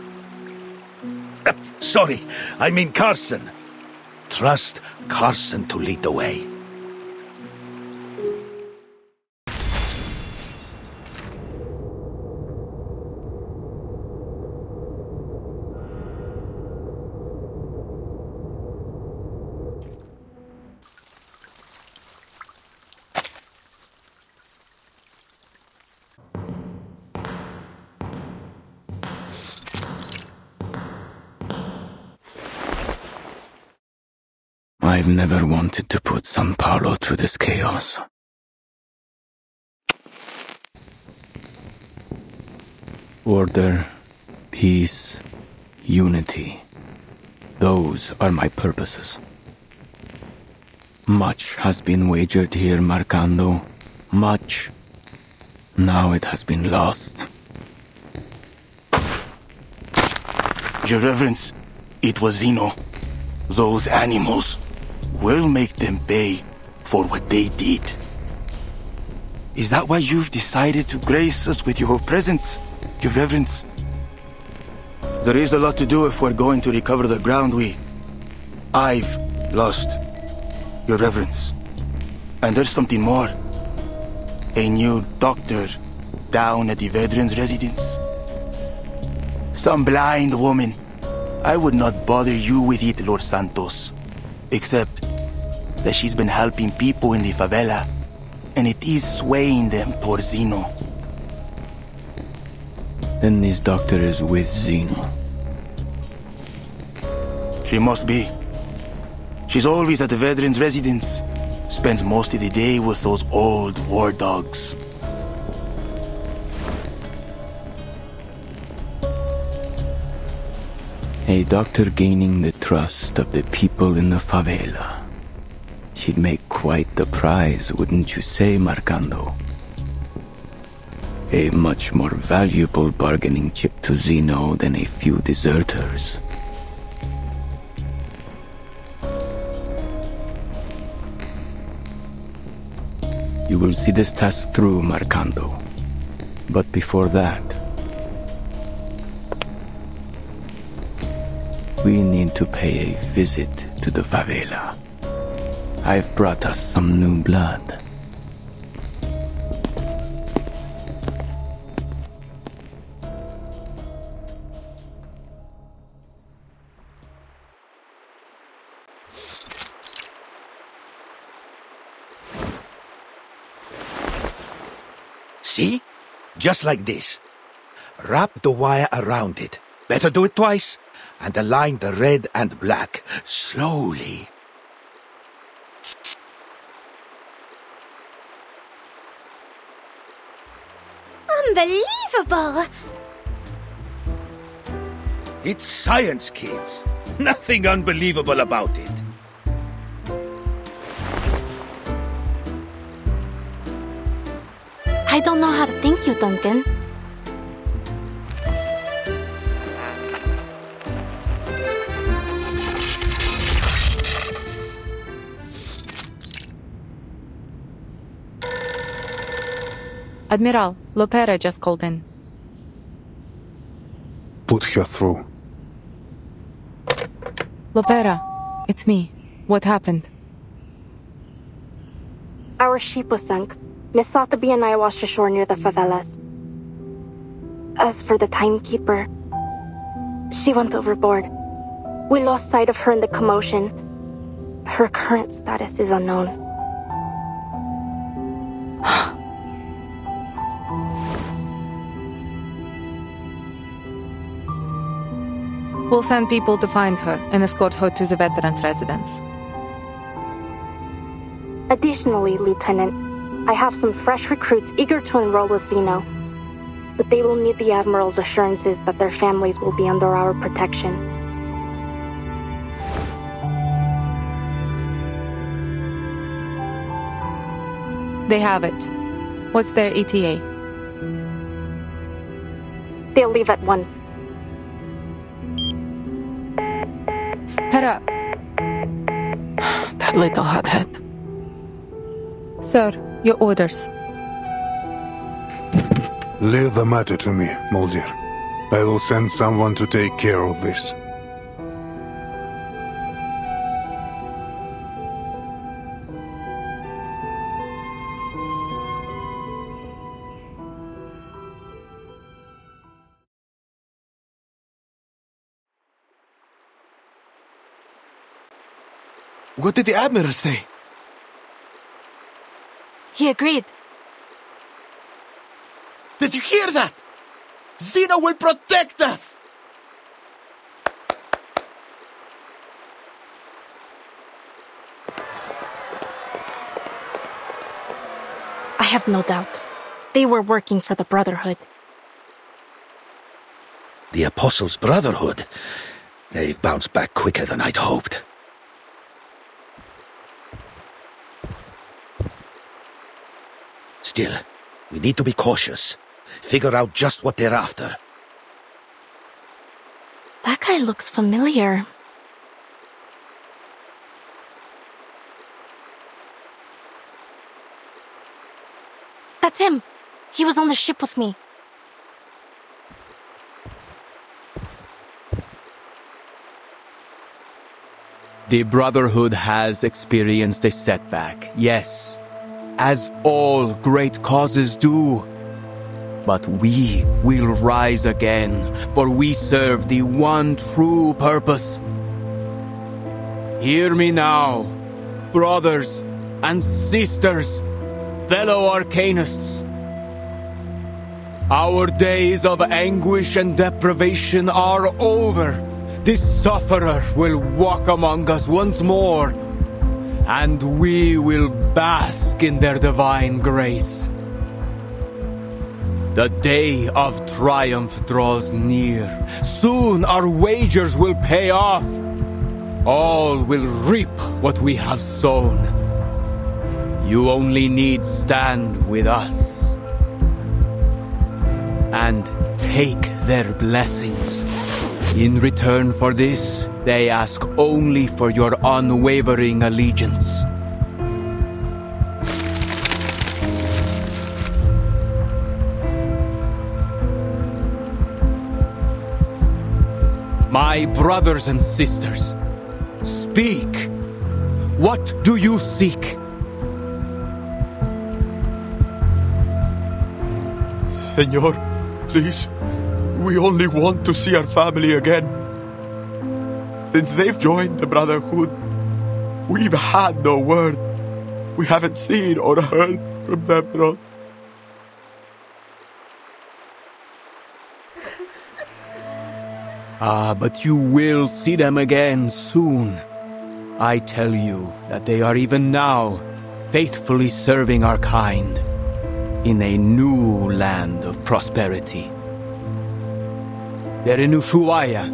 Sorry, I mean Carson. Trust Carson to lead the way. I've never wanted to put Sao Paulo through this chaos. Order, peace, unity. Those are my purposes. Much has been wagered here, Marcando. Much. Now it has been lost. Your Reverence, it was Zeno. Those animals. We'll make them pay for what they did. Is that why you've decided to grace us with your presence, Your Reverence? There is a lot to do if we're going to recover the ground I've lost, Your Reverence. And there's something more. A new doctor down at the veterans' residence. Some blind woman. I would not bother you with it, Lord Santos. Except that she's been helping people in the favela, and it is swaying them towards Zeno. Then this doctor is with Zeno. She must be. She's always at the veterans' residence. Spends most of the day with those old war dogs. A doctor gaining the trust of the people in the favela. She'd make quite the prize, wouldn't you say, Marcando? A much more valuable bargaining chip to Zeno than a few deserters. You will see this task through, Marcando. But before that, we need to pay a visit to the favela. I've brought us some new blood. See? Just like this. Wrap the wire around it. Better do it twice. And align the red and black. Slowly. Unbelievable! It's science, kids. Nothing unbelievable about it. I don't know how to thank you, Duncan. Admiral, Lopera just called in. Put her through. Lopera, it's me. What happened? Our ship was sunk. Miss Sotheby and I washed ashore near the favelas. As for the timekeeper, she went overboard. We lost sight of her in the commotion. Her current status is unknown. We'll send people to find her and escort her to the veterans' residence. Additionally, Lieutenant, I have some fresh recruits eager to enroll with Zeno. But they will need the Admiral's assurances that their families will be under our protection. They have it. What's their ETA? They'll leave at once. Hera! That little hothead. Sir, your orders. Leave the matter to me, Mulder. I will send someone to take care of this. What did the Admiral say? He agreed. Did you hear that? Zeno will protect us! have no doubt. They were working for the Brotherhood. The Apostles' Brotherhood? They've bounced back quicker than I'd hoped. Still, we need to be cautious. Figure out just what they're after. That guy looks familiar. That's him! He was on the ship with me. The Brotherhood has experienced a setback, yes, as all great causes do. But we will rise again, for we serve the one true purpose. Hear me now, brothers and sisters, fellow Arcanists. Our days of anguish and deprivation are over. The Sufferer will walk among us once more, and we will bask in their divine grace. The day of triumph draws near. Soon our wagers will pay off. All will reap what we have sown. You only need stand with us and take their blessings. In return for this, they ask only for your unwavering allegiance. My brothers and sisters, speak. What do you seek? Senor, please. We only want to see our family again. Since they've joined the Brotherhood, we've had no word. We haven't seen or heard from them at all. But you will see them again soon. I tell you that they are even now faithfully serving our kind in a new land of prosperity. They're in Ushuaia,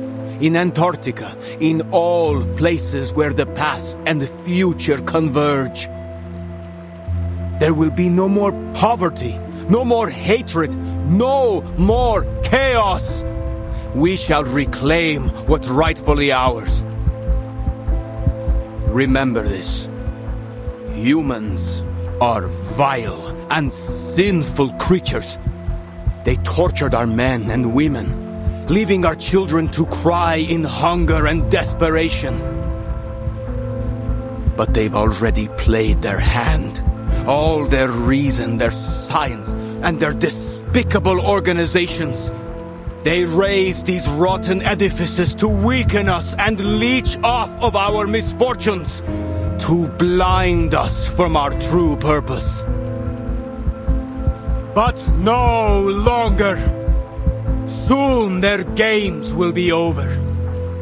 in Antarctica, in all places where the past and the future converge. There will be no more poverty, no more hatred, no more chaos. We shall reclaim what's rightfully ours. Remember this. Humans are vile and sinful creatures. They tortured our men and women, leaving our children to cry in hunger and desperation. But they've already played their hand. All their reason, their science, and their despicable organizations. They raise these rotten edifices to weaken us and leech off of our misfortunes, to blind us from our true purpose. But no longer. Soon their games will be over,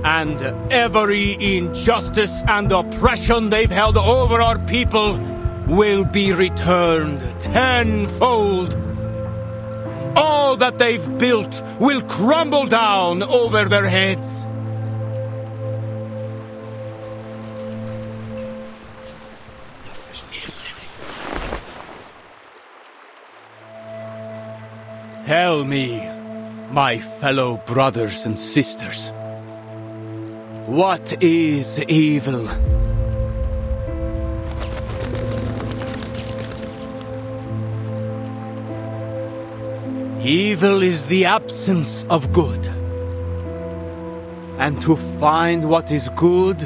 and every injustice and oppression they've held over our people will be returned tenfold. All that they've built will crumble down over their heads. Tell me, my fellow brothers and sisters, what is evil? Evil is the absence of good. And to find what is good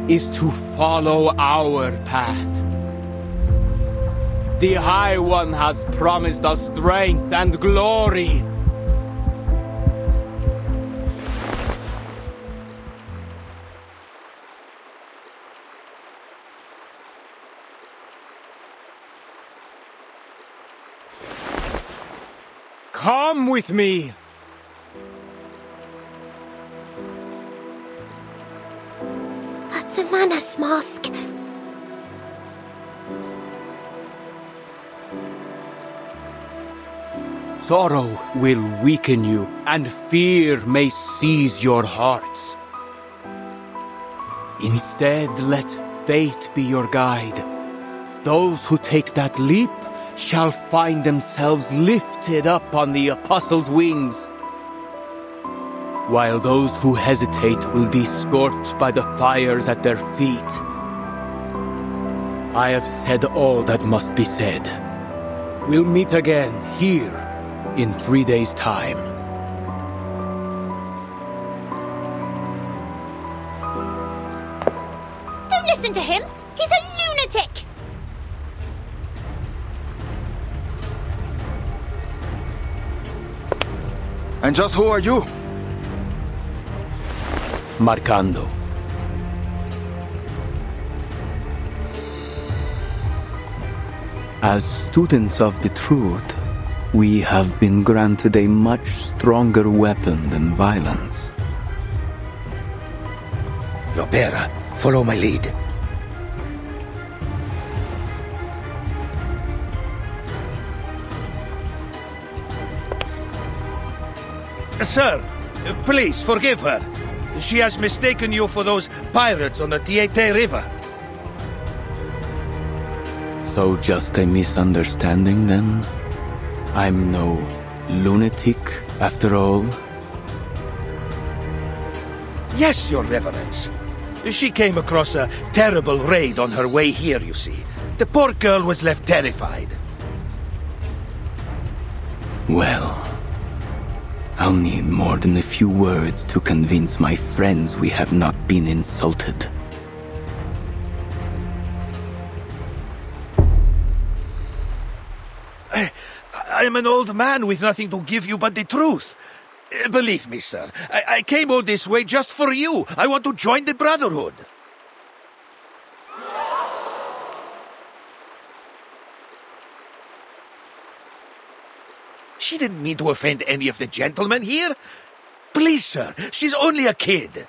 is to follow our path. The High One has promised us strength and glory. Come with me! That's a Manus mask. sorrow will weaken you, and fear may seize your hearts. Instead, let faith be your guide. Those who take that leap shall find themselves lifted up on the apostles' wings, while those who hesitate will be scorched by the fires at their feet. I have said all that must be said. We'll meet again here in 3 days' time. Don't listen to him! He's a lunatic! And just who are you? Marcando. As students of the truth, we have been granted a much stronger weapon than violence. Lopera, follow my lead. Sir, please forgive her. She has mistaken you for those pirates on the Tietê River. So just a misunderstanding, then? I'm no lunatic, after all? Yes, Your Reverence. She came across a terrible raid on her way here, you see. The poor girl was left terrified. Well, I'll need more than a few words to convince my friends we have not been insulted. I'm an old man with nothing to give you but the truth. Believe me, sir, I came all this way just for you. I want to join the Brotherhood. She didn't mean to offend any of the gentlemen here. Please, sir, she's only a kid.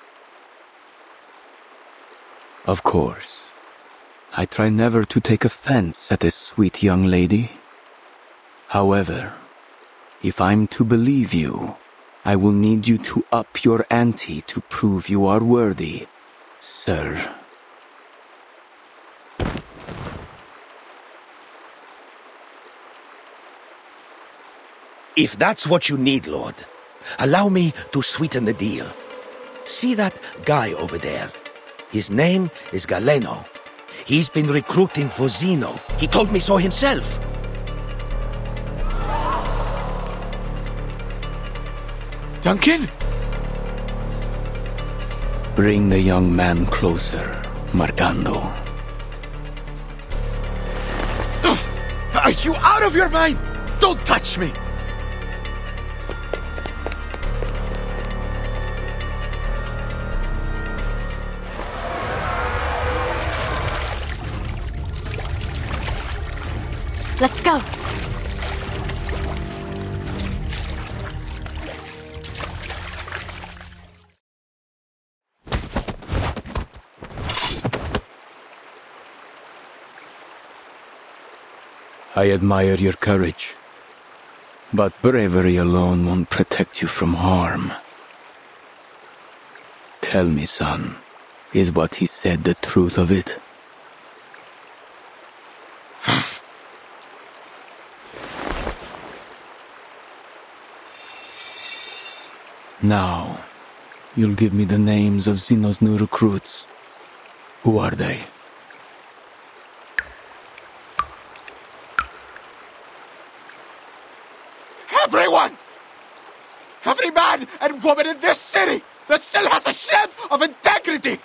Of course. I try never to take offense at a sweet young lady. However, if I'm to believe you, I will need you to up your ante to prove you are worthy, sir. If that's what you need, Lord, allow me to sweeten the deal. See that guy over there? His name is Galeno. He's been recruiting for Zeno. He told me so himself. Duncan? Bring the young man closer, Marcando. Are you out of your mind? Don't touch me! Let's go. I admire your courage, but bravery alone won't protect you from harm. Tell me, son, is what he said the truth of it? Now, you'll give me the names of Zeno's new recruits. Who are they? Everyone! Every man and woman in this city that still has a shred of integrity!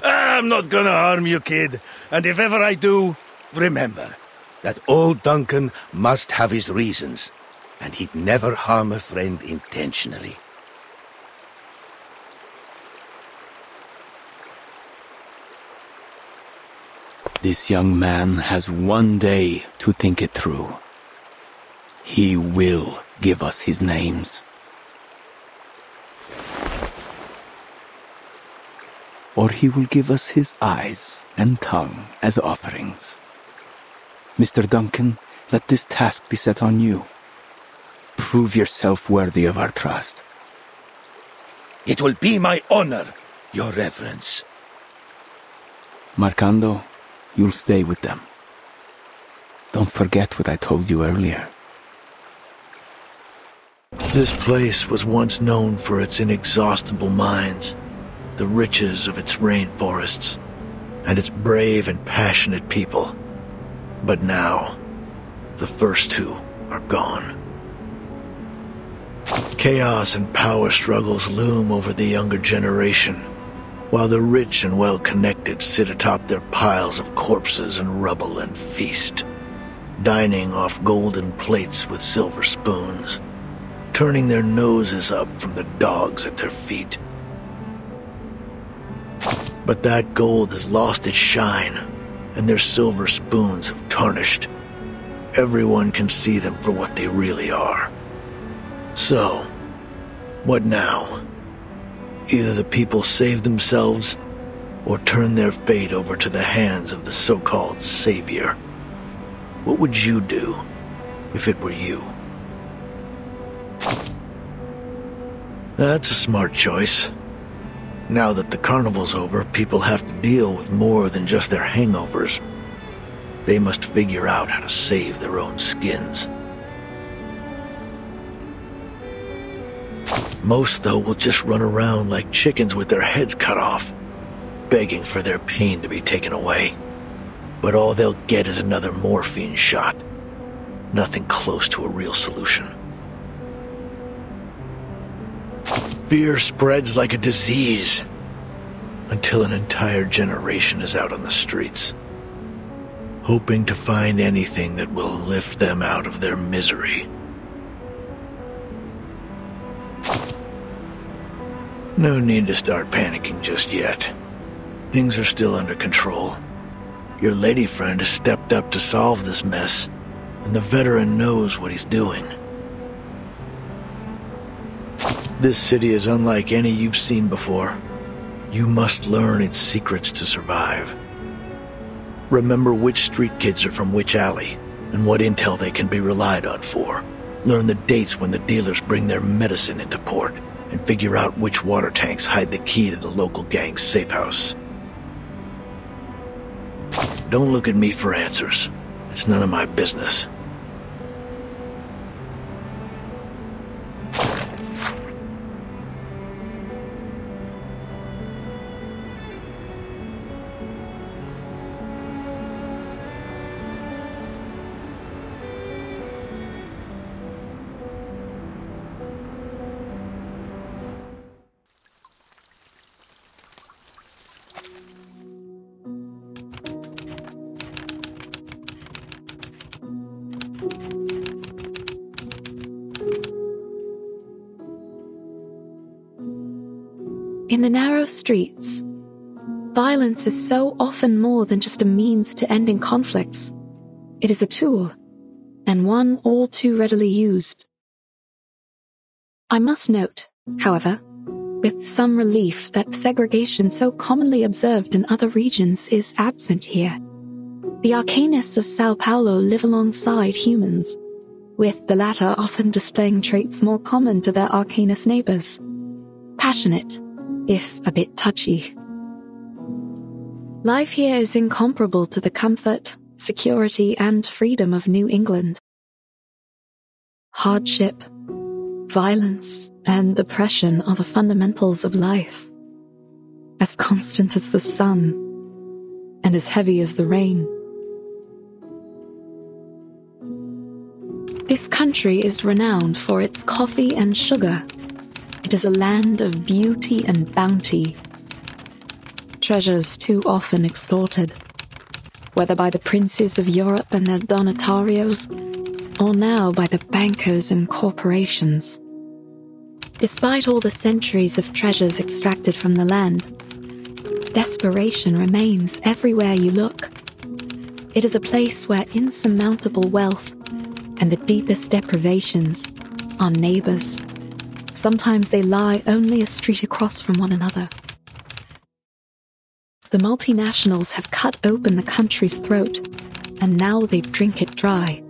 I'm not gonna harm you, kid. And if ever I do, remember that old Duncan must have his reasons, and he'd never harm a friend intentionally. This young man has one day to think it through. He will give us his names. or he will give us his eyes and tongue as offerings. Mr. Duncan, let this task be set on you. Prove yourself worthy of our trust. It will be my honor, Your Reverence. Marcando, you'll stay with them. Don't forget what I told you earlier. This place was once known for its inexhaustible mines, the riches of its rainforests, and its brave and passionate people. But now, the first two are gone. Chaos and power struggles loom over the younger generation, while the rich and well-connected sit atop their piles of corpses and rubble and feast, dining off golden plates with silver spoons, turning their noses up from the dogs at their feet. But that gold has lost its shine, and their silver spoons have tarnished. Everyone can see them for what they really are. So, what now? Either the people save themselves, or turn their fate over to the hands of the so-called savior. What would you do, if it were you? That's a smart choice. Now that the carnival's over, people have to deal with more than just their hangovers. They must figure out how to save their own skins. Most, though, will just run around like chickens with their heads cut off, begging for their pain to be taken away. But all they'll get is another morphine shot. Nothing close to a real solution. Fear spreads like a disease, until an entire generation is out on the streets, hoping to find anything that will lift them out of their misery. No need to start panicking just yet. Things are still under control. Your lady friend has stepped up to solve this mess, and the veteran knows what he's doing. This city is unlike any you've seen before. You must learn its secrets to survive. Remember which street kids are from which alley, and what intel they can be relied on for. Learn the dates when the dealers bring their medicine into port, and figure out which water tanks hide the key to the local gang's safe house. Don't look at me for answers. It's none of my business. In the narrow streets, violence is so often more than just a means to ending conflicts. It is a tool, and one all too readily used. I must note, however, with some relief that segregation so commonly observed in other regions is absent here. The arcanists of Sao Paulo live alongside humans, with the latter often displaying traits more common to their arcanist neighbors. Passionate, if a bit touchy. Life here is incomparable to the comfort, security, and freedom of New England. Hardship, violence, and oppression are the fundamentals of life, as constant as the sun, and as heavy as the rain. This country is renowned for its coffee and sugar. It is a land of beauty and bounty. Treasures too often extorted, whether by the princes of Europe and their donatarios, or now by the bankers and corporations. Despite all the centuries of treasures extracted from the land, desperation remains everywhere you look. It is a place where insurmountable wealth and the deepest deprivations are neighbors. Sometimes they lie only a street across from one another. The multinationals have cut open the country's throat, and now they drink it dry,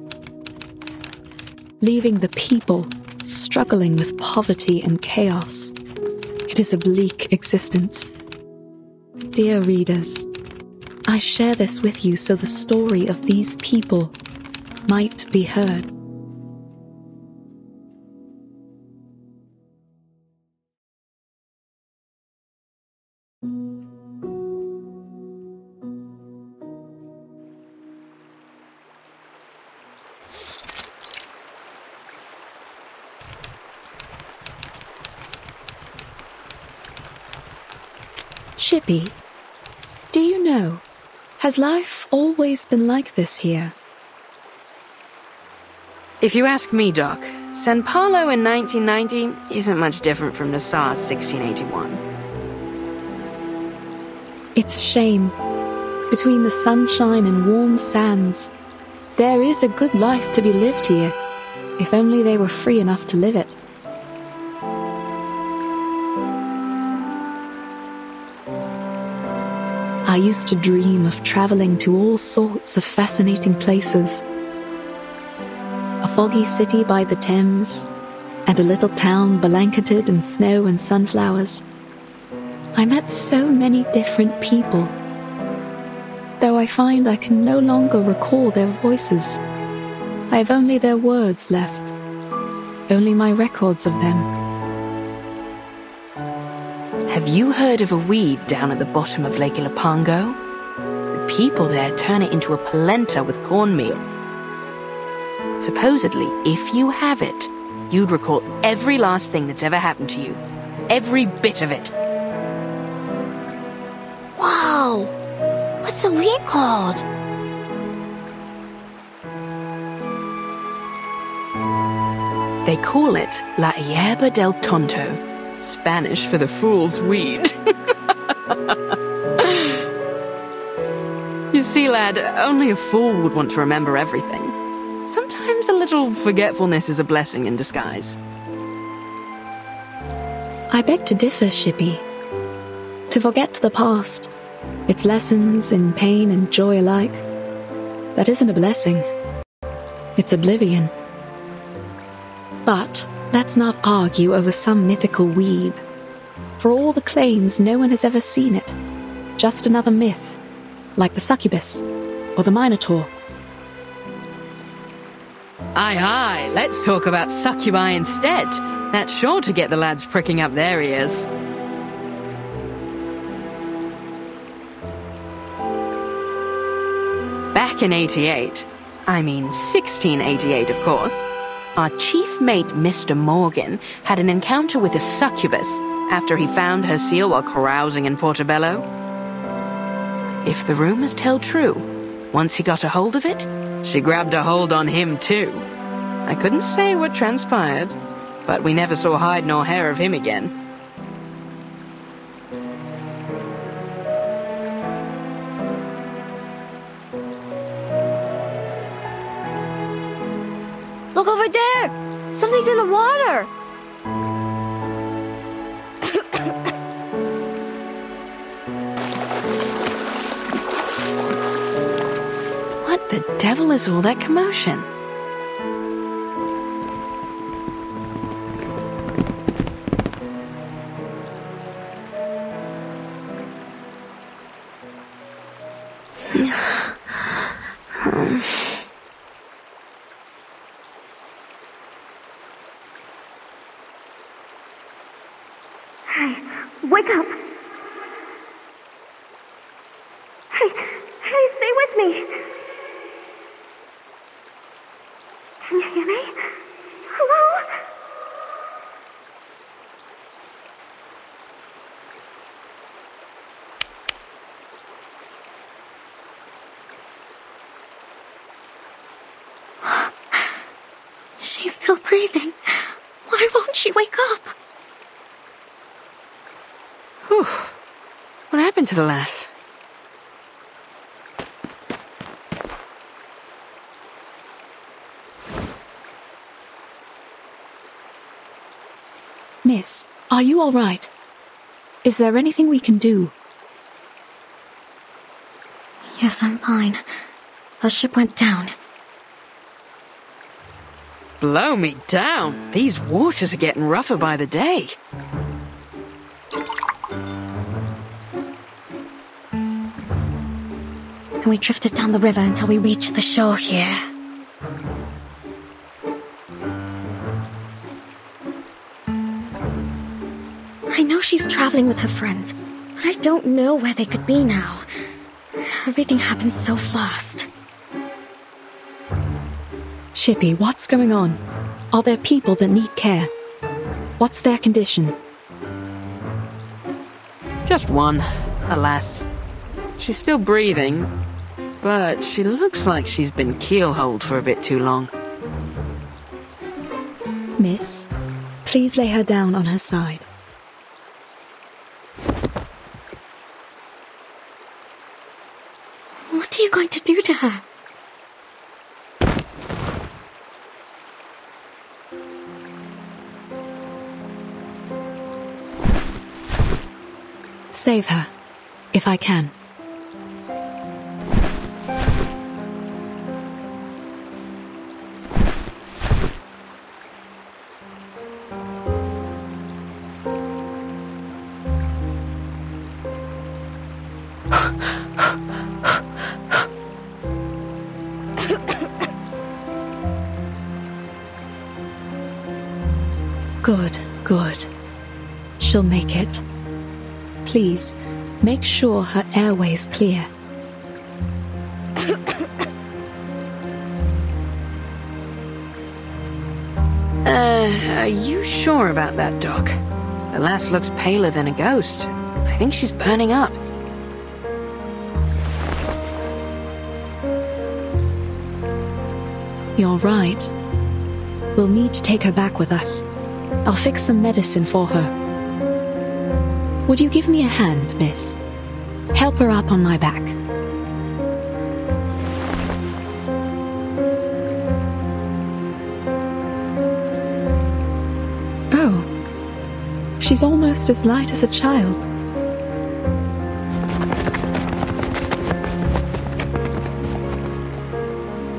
leaving the people struggling with poverty and chaos. It is a bleak existence. Dear readers, I share this with you so the story of these people might be heard. Shippy, do you know, has life always been like this here? If you ask me, Doc, Sao Paulo in 1990 isn't much different from Nassau 1681. It's a shame. Between the sunshine and warm sands, there is a good life to be lived here, if only they were free enough to live it. I used to dream of traveling to all sorts of fascinating places. A foggy city by the Thames, and a little town blanketed in snow and sunflowers. I met so many different people, though I find I can no longer recall their voices. I have only their words left, only my records of them. Have you heard of a weed down at the bottom of Lake Ilopango? The people there turn it into a polenta with cornmeal. Supposedly, if you have it, you'd recall every last thing that's ever happened to you. Every bit of it. Whoa! What's the weed called? They call it La Hierba del Tonto, Spanish for the fool's weed. You see, lad, only a fool would want to remember everything. Sometimes a little forgetfulness is a blessing in disguise. I beg to differ, Shippy. To forget the past, its lessons in pain and joy alike, that isn't a blessing. It's oblivion. But let's not argue over some mythical weed. For all the claims, no one has ever seen it. Just another myth, like the succubus or the Minotaur. Aye, aye, let's talk about succubi instead. That's sure to get the lads pricking up their ears. Back in 88, I mean 1688 of course, our chief mate Mr. Morgan had an encounter with a succubus after he found her seal while carousing in Portobello. If the rumors tell true, once he got a hold of it, she grabbed a hold on him too. I couldn't say what transpired, but we never saw hide nor hair of him again. Look over there! Something's in the water! What the devil is all that commotion? Hey, wake up! Hey, stay with me! Can you hear me? Hello? She's still breathing. Why won't she wake up? Whew. What happened to the lass? Miss, are you all right? Is there anything we can do? Yes, I'm fine. Our ship went down. Blow me down. These waters are getting rougher by the day. And we drifted down the river until we reached the shore here. I know she's traveling with her friends, but I don't know where they could be now. Everything happened so fast. Shippy, what's going on? Are there people that need care? What's their condition? Just one, alas. She's still breathing, but she looks like she's been keelholed for a bit too long. Miss, please lay her down on her side. What are you going to do to her? Save her, if I can. Good, good. She'll make it. Please, make sure her airway's clear. Are you sure about that, Doc? The lass looks paler than a ghost. I think she's burning up. You're right. We'll need to take her back with us. I'll fix some medicine for her. Would you give me a hand, miss? Help her up on my back. Oh, she's almost as light as a child.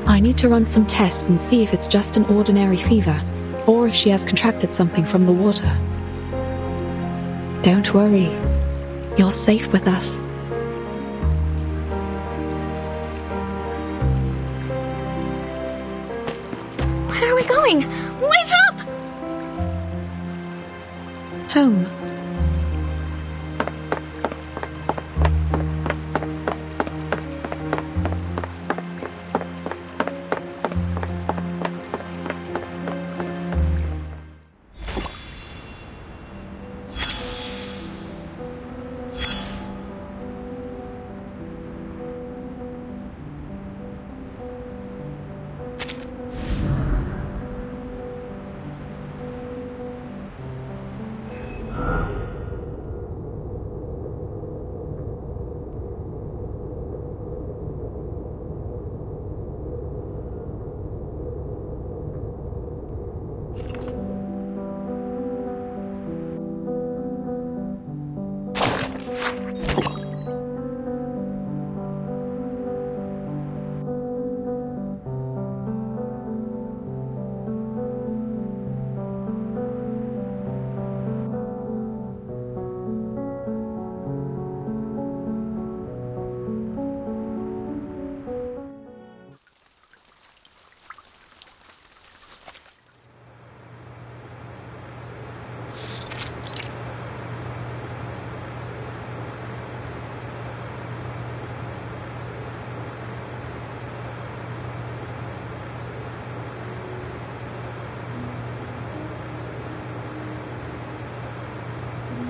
I need to run some tests and see if it's just an ordinary fever, or if she has contracted something from the water. Don't worry. You're safe with us. Where are we going? Wait up! Home.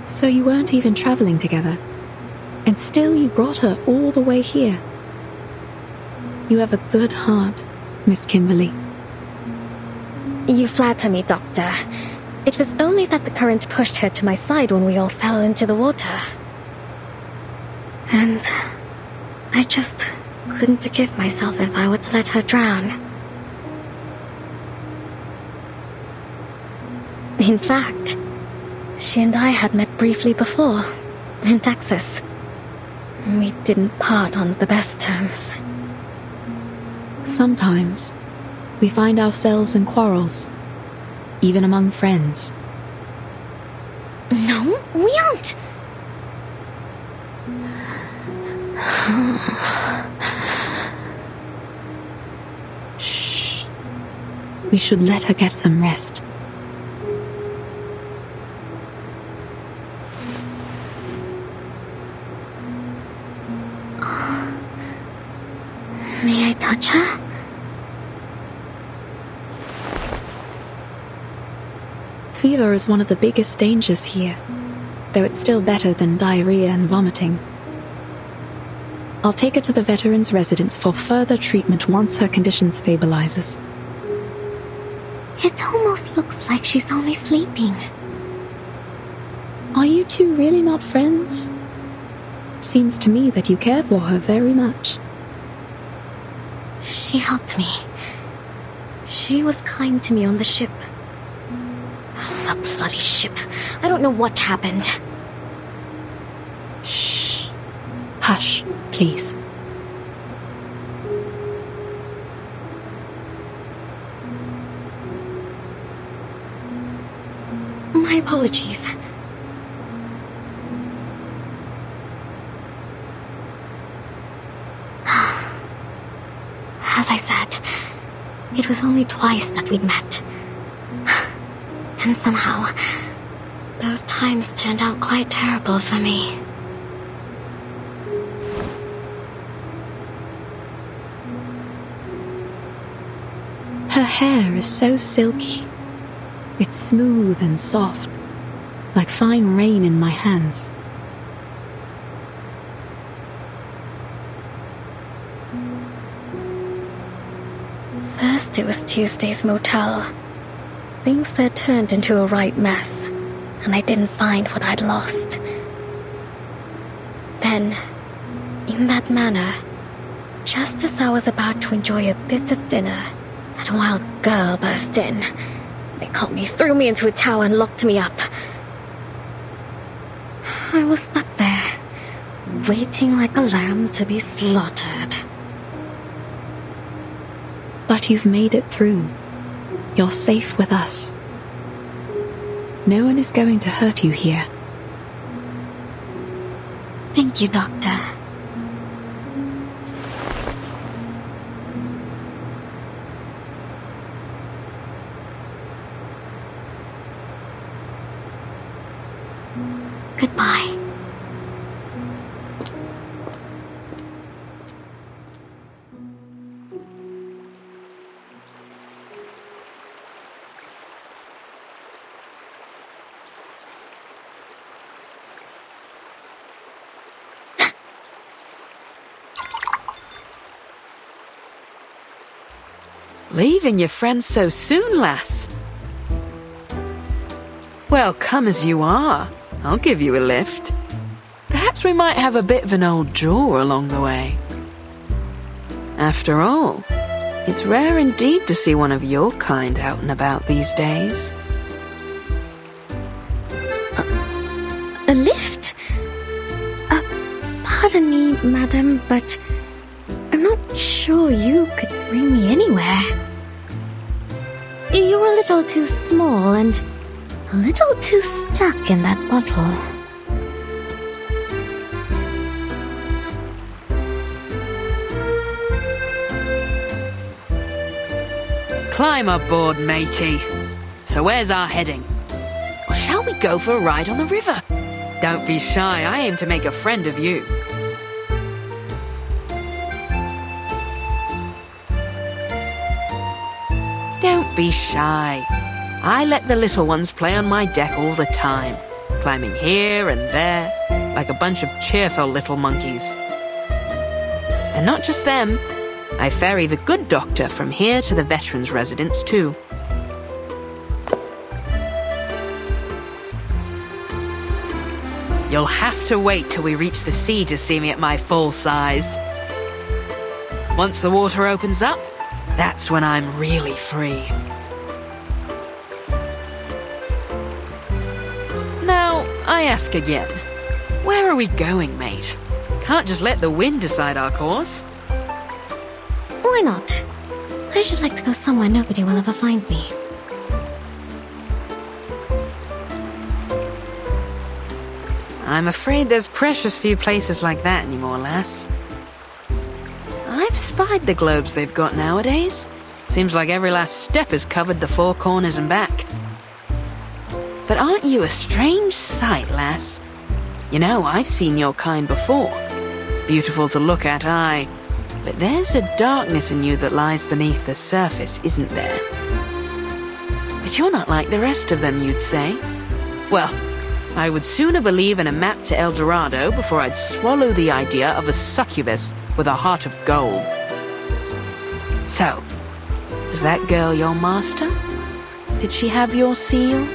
So you weren't even traveling together, and still you brought her all the way here. You have a good heart, Miss Kimberly. You flatter me, Doctor. It was only that the current pushed her to my side when we all fell into the water. And I just couldn't forgive myself if I were to let her drown. In fact, she and I had met briefly before, in Texas. We didn't part on the best terms. Sometimes, we find ourselves in quarrels, even among friends. No, we aren't. Shh. We should let her get some rest. May I touch her? Fever is one of the biggest dangers here, though it's still better than diarrhea and vomiting. I'll take her to the veterans' residence for further treatment once her condition stabilizes. It almost looks like she's only sleeping. Are you two really not friends? Seems to me that you care for her very much. She helped me. She was kind to me on the ship. The bloody ship. I don't know what happened. Shh. Hush, please. My apologies. As I said, it was only twice that we'd met. And somehow, both times turned out quite terrible for me. Her hair is so silky. It's smooth and soft, like fine rain in my hands. First it was Tuesday's motel. Things there turned into a right mess, and I didn't find what I'd lost. Then, in that manner, just as I was about to enjoy a bit of dinner, that wild girl burst in. They caught me, threw me into a tower, and locked me up. I was stuck there, waiting like a lamb to be slaughtered. But you've made it through. You're safe with us. No one is going to hurt you here. Thank you, Doctor. Goodbye. Leaving your friends so soon, lass? Well, come as you are. I'll give you a lift. Perhaps we might have a bit of an old jaw along the way. After all, it's rare indeed to see one of your kind out and about these days. A lift? Pardon me, madam, but I'm not sure you could bring me anywhere. You're a little too small and a little too stuck in that bottle. Climb aboard, matey. So where's our heading? Or shall we go for a ride on the river? Don't be shy, I aim to make a friend of you. Don't be shy. I let the little ones play on my deck all the time, climbing here and there, like a bunch of cheerful little monkeys. And not just them, I ferry the good doctor from here to the veterans' residence too. You'll have to wait till we reach the sea to see me at my full size. Once the water opens up, that's when I'm really free. Now, I ask again, where are we going, mate? Can't just let the wind decide our course. Why not? I should like to go somewhere nobody will ever find me. I'm afraid there's precious few places like that anymore, lass. I've spied the globes they've got nowadays. Seems like every last step has covered the four corners and back. But aren't you a strange sight, lass? You know, I've seen your kind before. Beautiful to look at, aye. But there's a darkness in you that lies beneath the surface, isn't there? But you're not like the rest of them, you'd say. Well, I would sooner believe in a map to El Dorado before I'd swallow the idea of a succubus with a heart of gold. So, is that girl your master? Did she have your seal?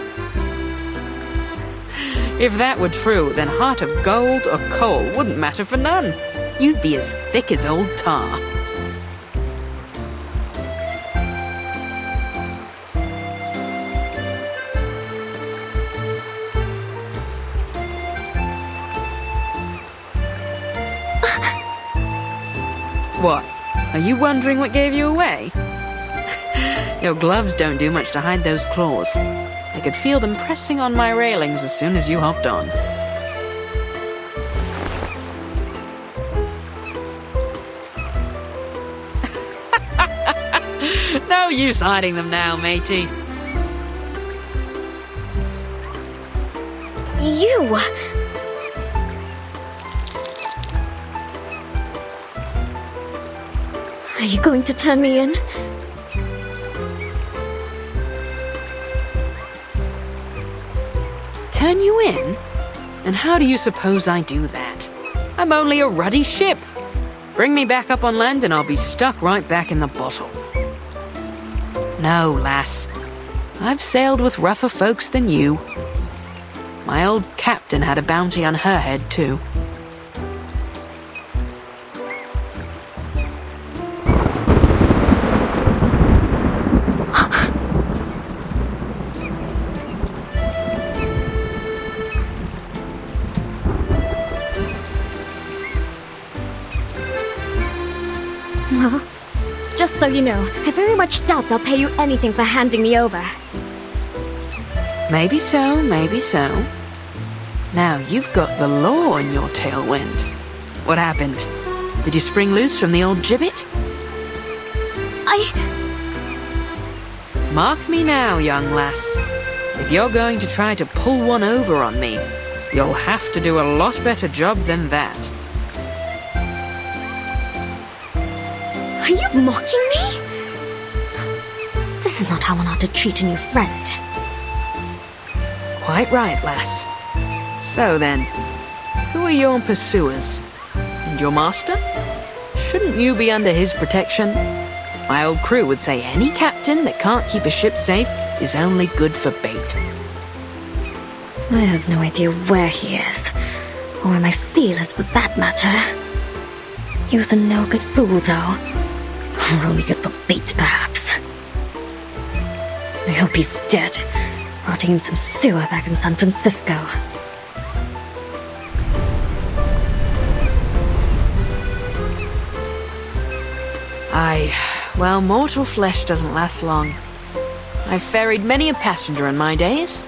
If that were true, then heart of gold or coal wouldn't matter for none. You'd be as thick as old tar. What? Are you wondering what gave you away? Your gloves don't do much to hide those claws. I could feel them pressing on my railings as soon as you hopped on. No use hiding them now, matey. You! Are you going to turn me in? Turn you in? And how do you suppose I do that? I'm only a ruddy ship. Bring me back up on land and I'll be stuck right back in the bottle. No, lass. I've sailed with rougher folks than you. My old captain had a bounty on her head, too. Well, just so you know, I very much doubt they'll pay you anything for handing me over. Maybe so, maybe so. Now you've got the law in your tailwind. What happened? Did you spring loose from the old gibbet? Mark me now, young lass. If you're going to try to pull one over on me, you'll have to do a lot better job than that. Are you mocking me? This is not how one ought to treat a new friend. Quite right, lass. So then, who are your pursuers? And your master? Shouldn't you be under his protection? My old crew would say any captain that can't keep a ship safe is only good for bait. I have no idea where he is, or where my seal is for that matter. He was a no-good fool, though. Or only good for bait, perhaps. I hope he's dead, rotting in some sewer back in San Francisco. Well, mortal flesh doesn't last long. I've ferried many a passenger in my days,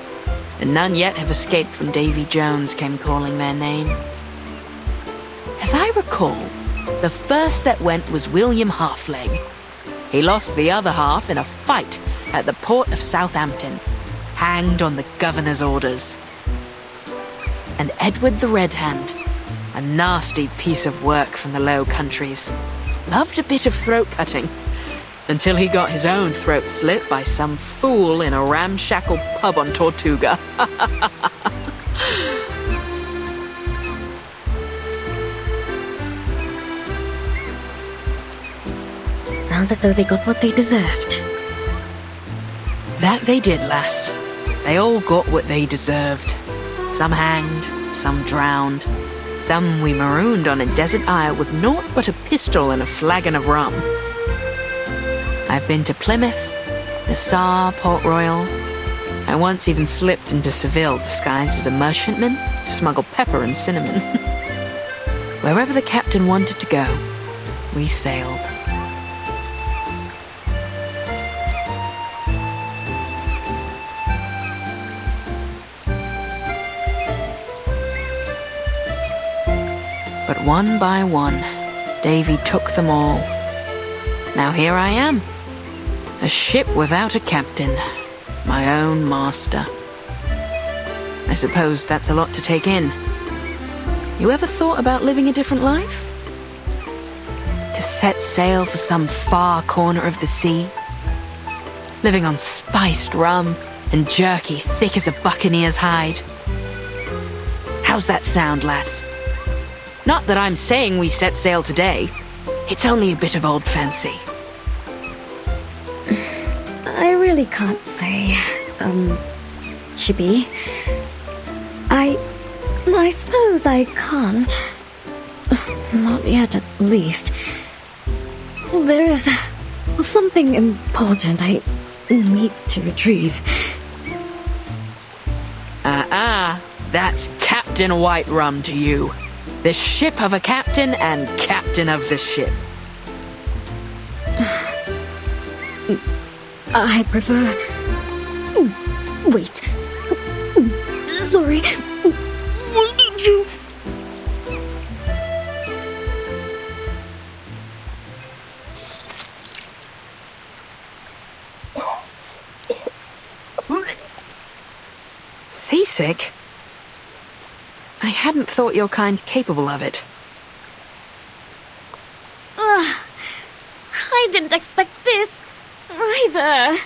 and none yet have escaped when Davy Jones came calling their name. As I recall, the first that went was William Halfleg. He lost the other half in a fight at the port of Southampton, hanged on the governor's orders. And Edward the Red Hand, a nasty piece of work from the Low Countries, loved a bit of throat-cutting, until he got his own throat slit by some fool in a ramshackle pub on Tortuga. Sounds as though they got what they deserved. That they did, lass. They all got what they deserved. Some hanged, some drowned, some we marooned on a desert isle with naught but a pistol and a flagon of rum. I've been to Plymouth, Nassau, Port Royal. I once even slipped into Seville disguised as a merchantman to smuggle pepper and cinnamon. Wherever the captain wanted to go, we sailed. But one by one, Davy took them all. Now here I am, a ship without a captain, my own master. I suppose that's a lot to take in. You ever thought about living a different life? To set sail for some far corner of the sea? Living on spiced rum and jerky thick as a buccaneer's hide? How's that sound, lass? Not that I'm saying we set sail today. It's only a bit of old fancy. I really can't say, Chippy. I suppose I can't. Not yet, at least. There is something important I need to retrieve. That's Captain White Rum to you. The ship of a captain and captain of the ship. I prefer... Wait. Sorry. What did you... Seasick? I hadn't thought your kind capable of it. I didn't expect this, either.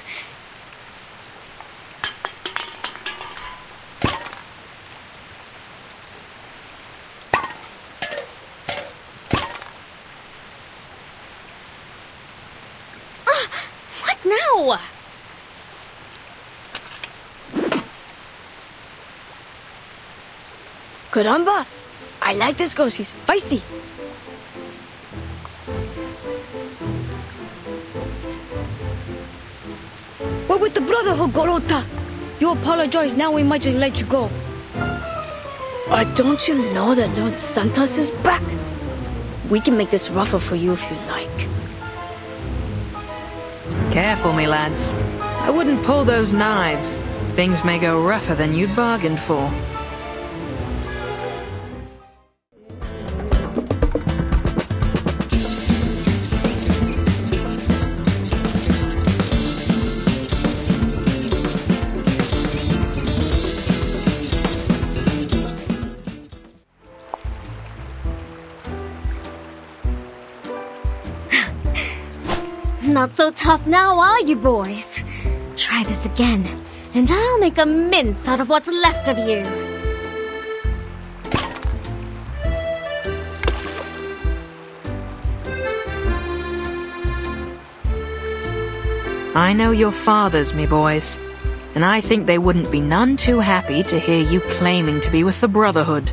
What now? Caramba! I like this girl, she's feisty. We're with the Brotherhood, Gorota. You apologize, now we might just let you go. Don't you know that Lord Santos is back? We can make this rougher for you if you like. Careful, me lads. I wouldn't pull those knives. Things may go rougher than you'd bargained for. Not so tough now, are you, boys? Try this again, and I'll make a mince out of what's left of you. I know your fathers, me boys, and I think they wouldn't be none too happy to hear you claiming to be with the Brotherhood.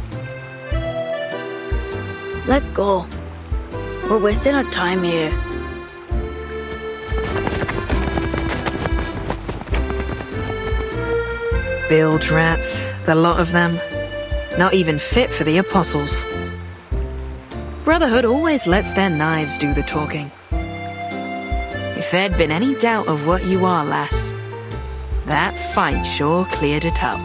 Let go. We're wasting our time here. Bilge rats, the lot of them. Not even fit for the apostles. Brotherhood always lets their knives do the talking. If there'd been any doubt of what you are, lass, that fight sure cleared it up.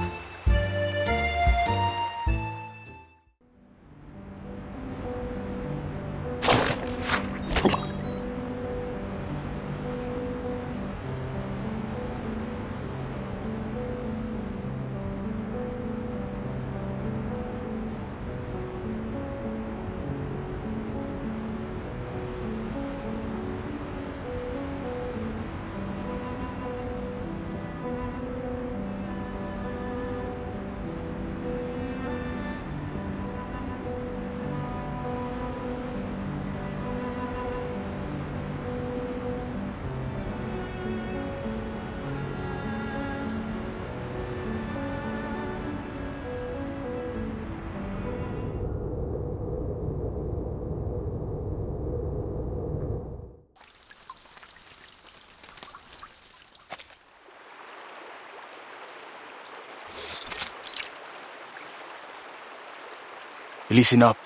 Listen up.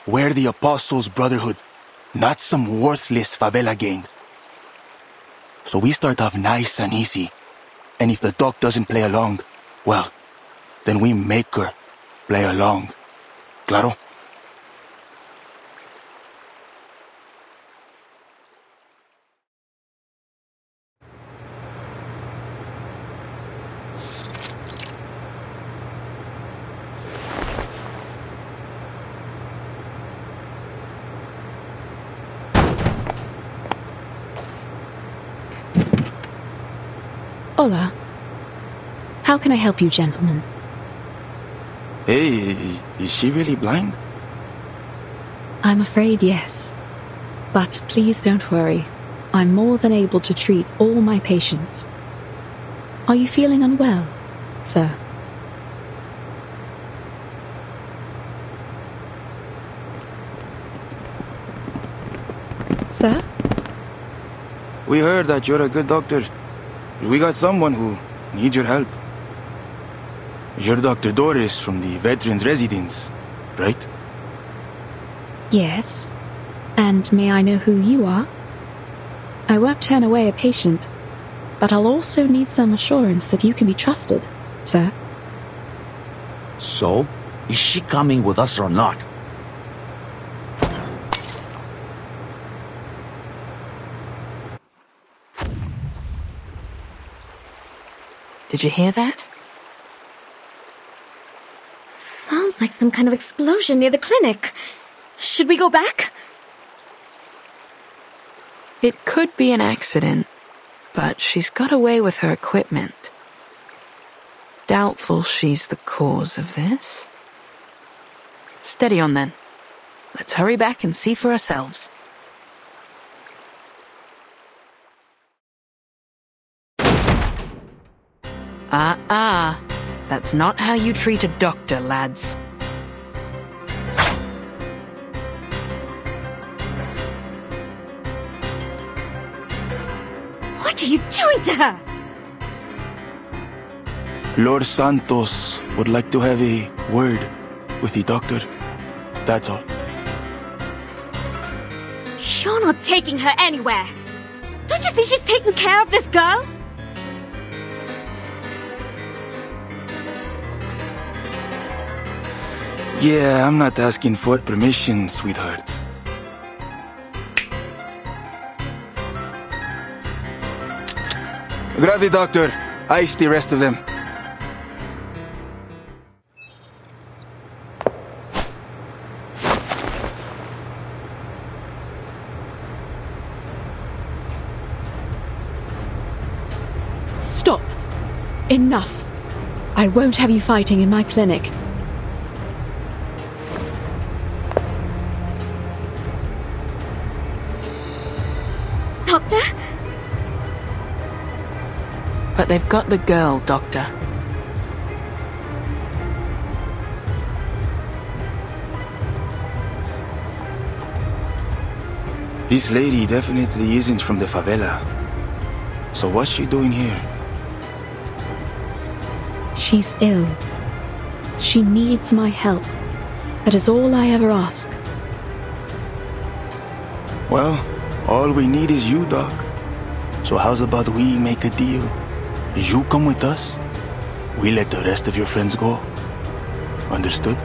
We're the Apostles' Brotherhood, not some worthless favela gang. So we start off nice and easy. And if the doc doesn't play along, well, then we make her play along. Claro? Hola. How can I help you, gentlemen? Hey, is she really blind? I'm afraid yes. But please don't worry. I'm more than able to treat all my patients. Are you feeling unwell, sir? Sir? We heard that you're a good doctor. We got someone who needs your help. You're Dr. Doris from the Veterans Residence, right? Yes. And may I know who you are? I won't turn away a patient, but I'll also need some assurance that you can be trusted, sir. So, is she coming with us or not? Did you hear that? Sounds like some kind of explosion near the clinic. Should we go back? It could be an accident, but she's got away with her equipment. Doubtful she's the cause of this. Steady on then. Let's hurry back and see for ourselves. That's not how you treat a doctor, lads. What are you doing to her? Lord Santos would like to have a word with the doctor. That's all. You're not taking her anywhere. Don't you see she's taking care of this girl? Yeah, I'm not asking for permission, sweetheart. Grab the doctor. Ice the rest of them. Stop! Enough! I won't have you fighting in my clinic. Doctor? But they've got the girl, Doctor. This lady definitely isn't from the favela. So what's she doing here? She's ill. She needs my help. That is all I ever ask. Well, all we need is you, Doc. So how's about we make a deal? You come with us, we let the rest of your friends go. Understood?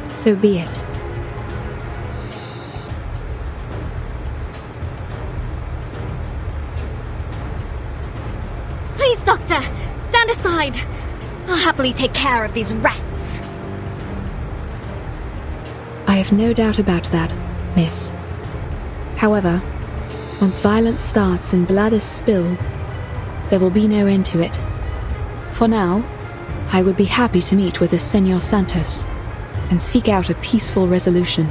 So be it. Please, Doctor, stand aside. I'll happily take care of these rats. I have no doubt about that, miss. However, once violence starts and blood is spilled, there will be no end to it. For now, I would be happy to meet with the Senor Santos and seek out a peaceful resolution.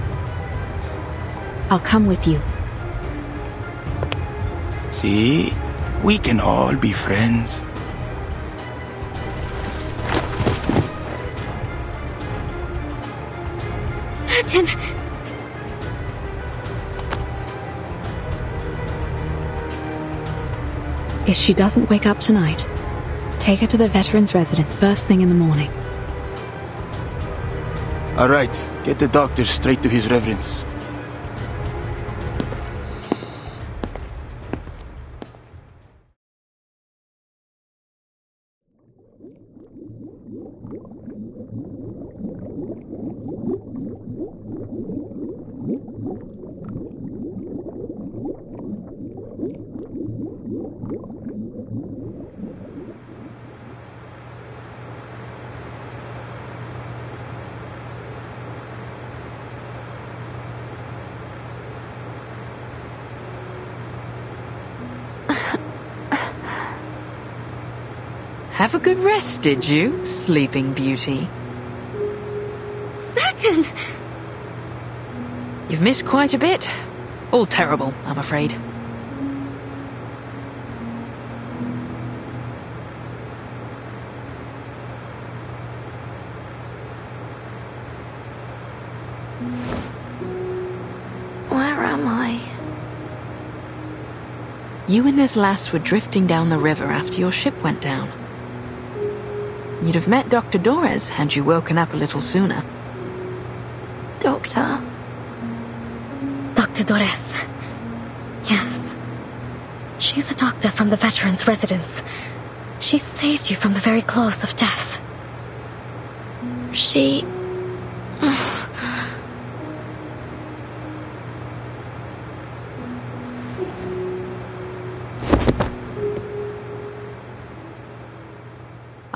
I'll come with you. See? We can all be friends. Martin! If she doesn't wake up tonight, take her to the veterans' residence first thing in the morning. All right, get the doctor straight to his reverence. Have a good rest, did you, Sleeping Beauty? Burton! You've missed quite a bit. All terrible, I'm afraid. Where am I? You and this lass were drifting down the river after your ship went down. You'd have met Dr. Dores had you woken up a little sooner. Doctor? Dr. Dores. Yes. She's a doctor from the veterans' residence. She saved you from the very claws of death. She...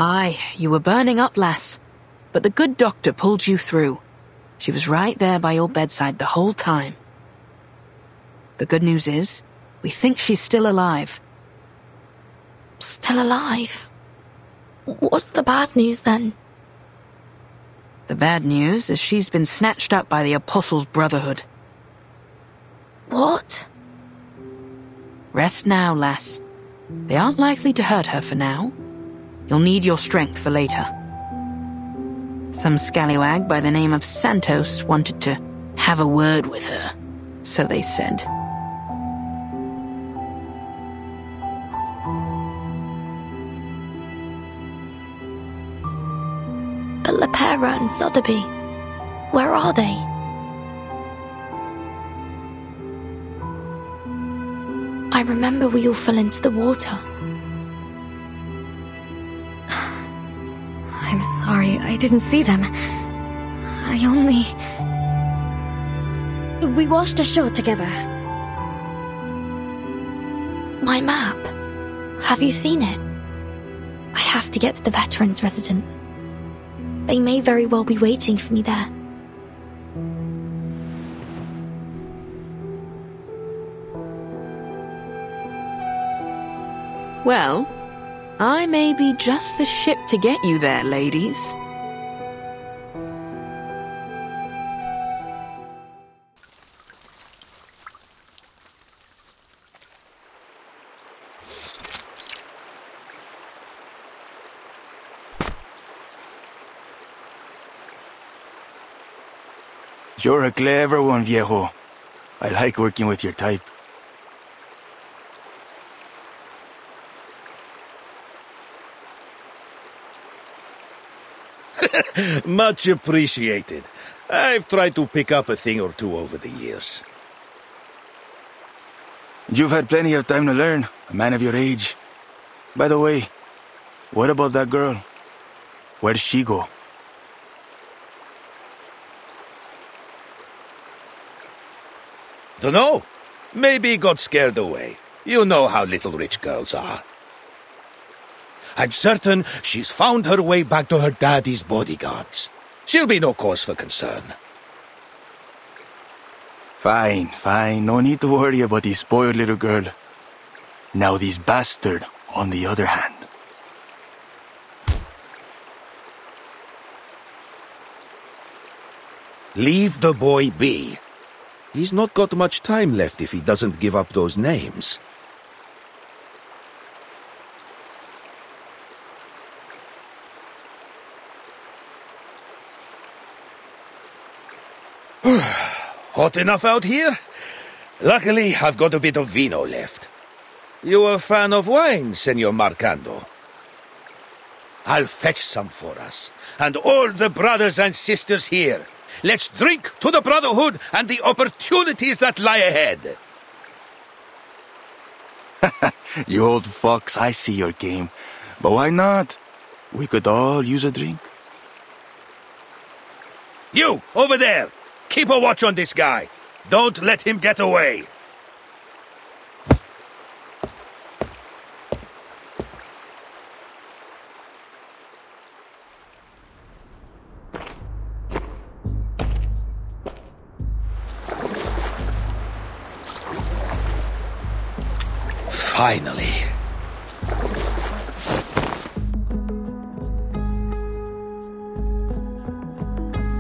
Aye, you were burning up, lass. But the good doctor pulled you through. She was right there by your bedside the whole time. The good news is, we think she's still alive. Still alive? What's the bad news then? The bad news is she's been snatched up by the Apostles' Brotherhood. What? Rest now, lass. They aren't likely to hurt her for now. You'll need your strength for later. Some scallywag by the name of Santos wanted to have a word with her, so they said. But Lepera and Sotheby, where are they? I remember we all fell into the water. I'm sorry, I didn't see them. We washed ashore together. My map. Have you seen it? I have to get to the veterans' residence. They may very well be waiting for me there. Well, I may be just the ship to get you there, ladies. You're a clever one, viejo. I like working with your type. Much appreciated. I've tried to pick up a thing or two over the years. You've had plenty of time to learn, a man of your age. By the way, what about that girl? Where'd she go? Dunno. Maybe got scared away. You know how little rich girls are. I'm certain she's found her way back to her daddy's bodyguards. She'll be no cause for concern. Fine, fine. No need to worry about this spoiled little girl. Now this bastard, on the other hand. Leave the boy be. He's not got much time left if he doesn't give up those names. Hot enough out here? Luckily, I've got a bit of vino left. You a fan of wine, Senor Marcando? I'll fetch some for us, and all the brothers and sisters here. Let's drink to the Brotherhood and the opportunities that lie ahead. You old fox, I see your game. But why not? We could all use a drink. You, over there! Keep a watch on this guy. Don't let him get away. Finally.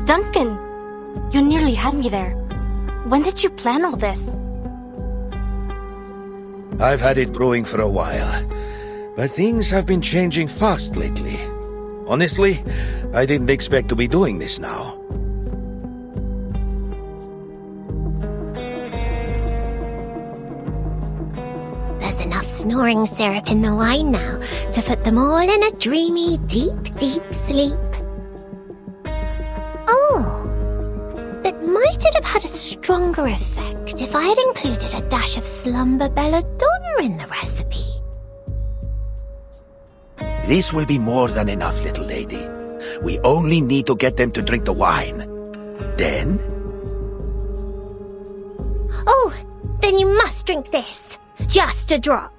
Duncan, you nearly had me there. When did you plan all this? I've had it brewing for a while, but things have been changing fast lately. Honestly, I didn't expect to be doing this now. There's enough snoring syrup in the wine now to put them all in a dreamy, deep, deep sleep. Oh, but might it have had a stronger effect if I had included a dash of slumber belladonna in the recipe? This will be more than enough, little lady. We only need to get them to drink the wine. Then... Oh, then you must drink this. Just a drop.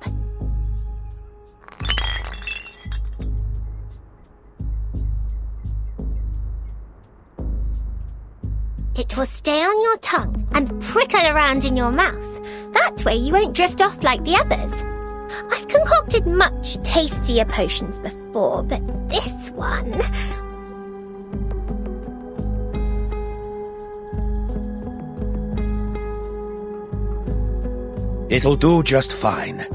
It will stay on your tongue and prickle around in your mouth. That way you won't drift off like the others. I've concocted much tastier potions before, but this one... It'll do just fine.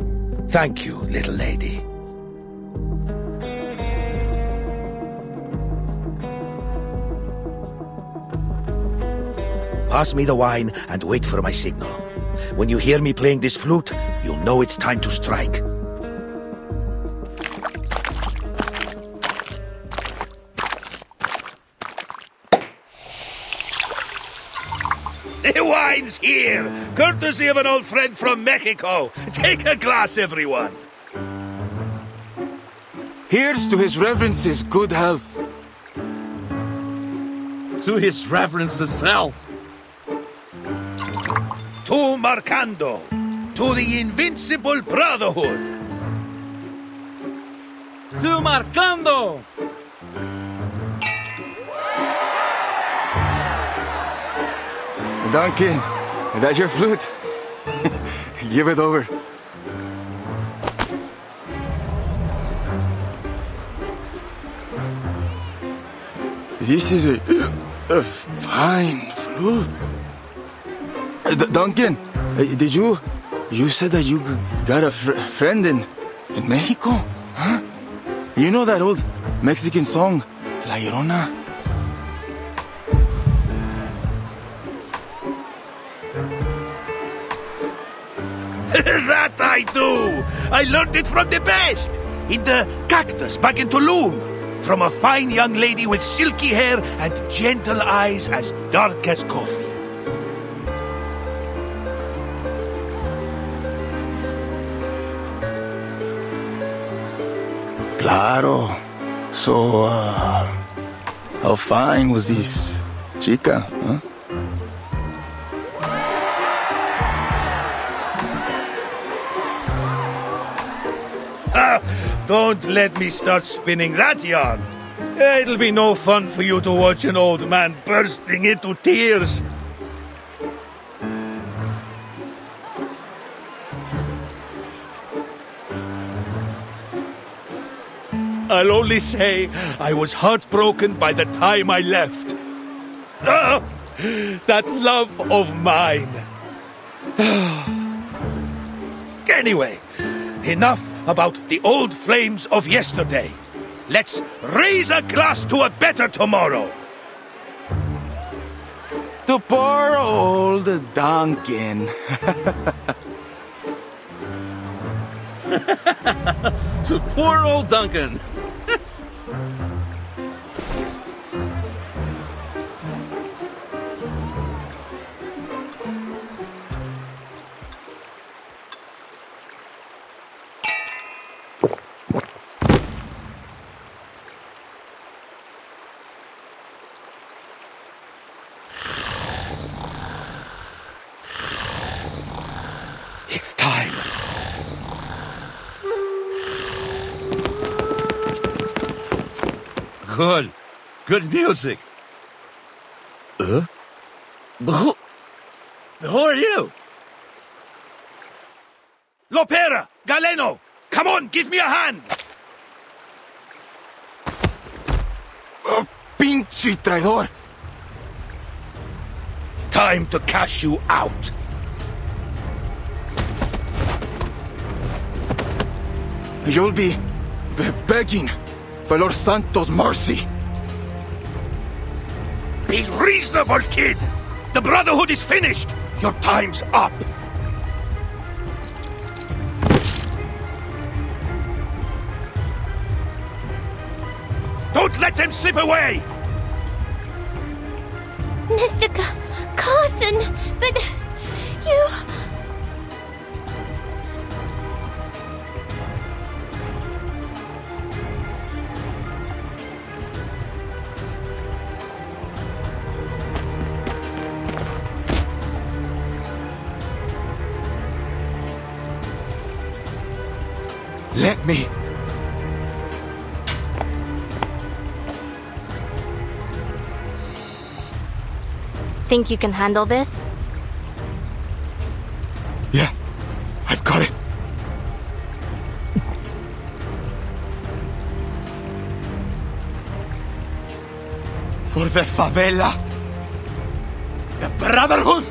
Thank you, little lady. Pass me the wine and wait for my signal. When you hear me playing this flute, you'll know it's time to strike. The wine's here! Courtesy of an old friend from Mexico. Take a glass, everyone. Here's to His Reverence's good health. To His Reverence's health. To Marcando. To the Invincible Brotherhood. To Marcando! Duncan, that's your flute. Give it over. This is a fine flute. Duncan, did you said that you got a friend in Mexico, huh? You know that old Mexican song, La Llorona? That I do! I learned it from the best! In the cactus back in Tulum. From a fine young lady with silky hair and gentle eyes as dark as coffee. Claro. So, how fine was this chica, huh? Don't let me start spinning that yarn. It'll be no fun for you to watch an old man bursting into tears. I'll only say I was heartbroken by the time I left. Ah, that love of mine. Anyway, enough about the old flames of yesterday. Let's raise a glass to a better tomorrow. To poor old Duncan. To poor old Duncan. Good. Good music. Who are you? Lopera! Galeno! Come on, give me a hand! Oh, pinche traidor! Time to cash you out. You'll be begging for Lord Santo's mercy. Be reasonable, kid! The Brotherhood is finished! Your time's up! Don't let them slip away! Mr. Carson, but you... Let me. Think you can handle this? Yeah, I've got it. For the favela, the Brotherhood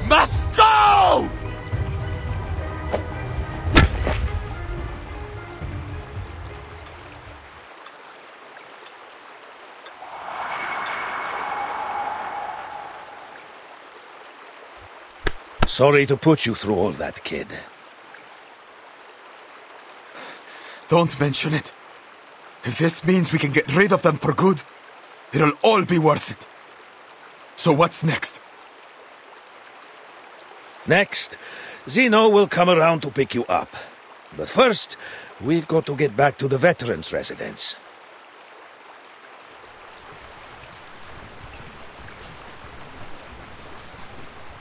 must go! Sorry to put you through all that, kid. Don't mention it. If this means we can get rid of them for good, it'll all be worth it. So what's next? Next, Zeno will come around to pick you up. But first, we've got to get back to the veterans' residence.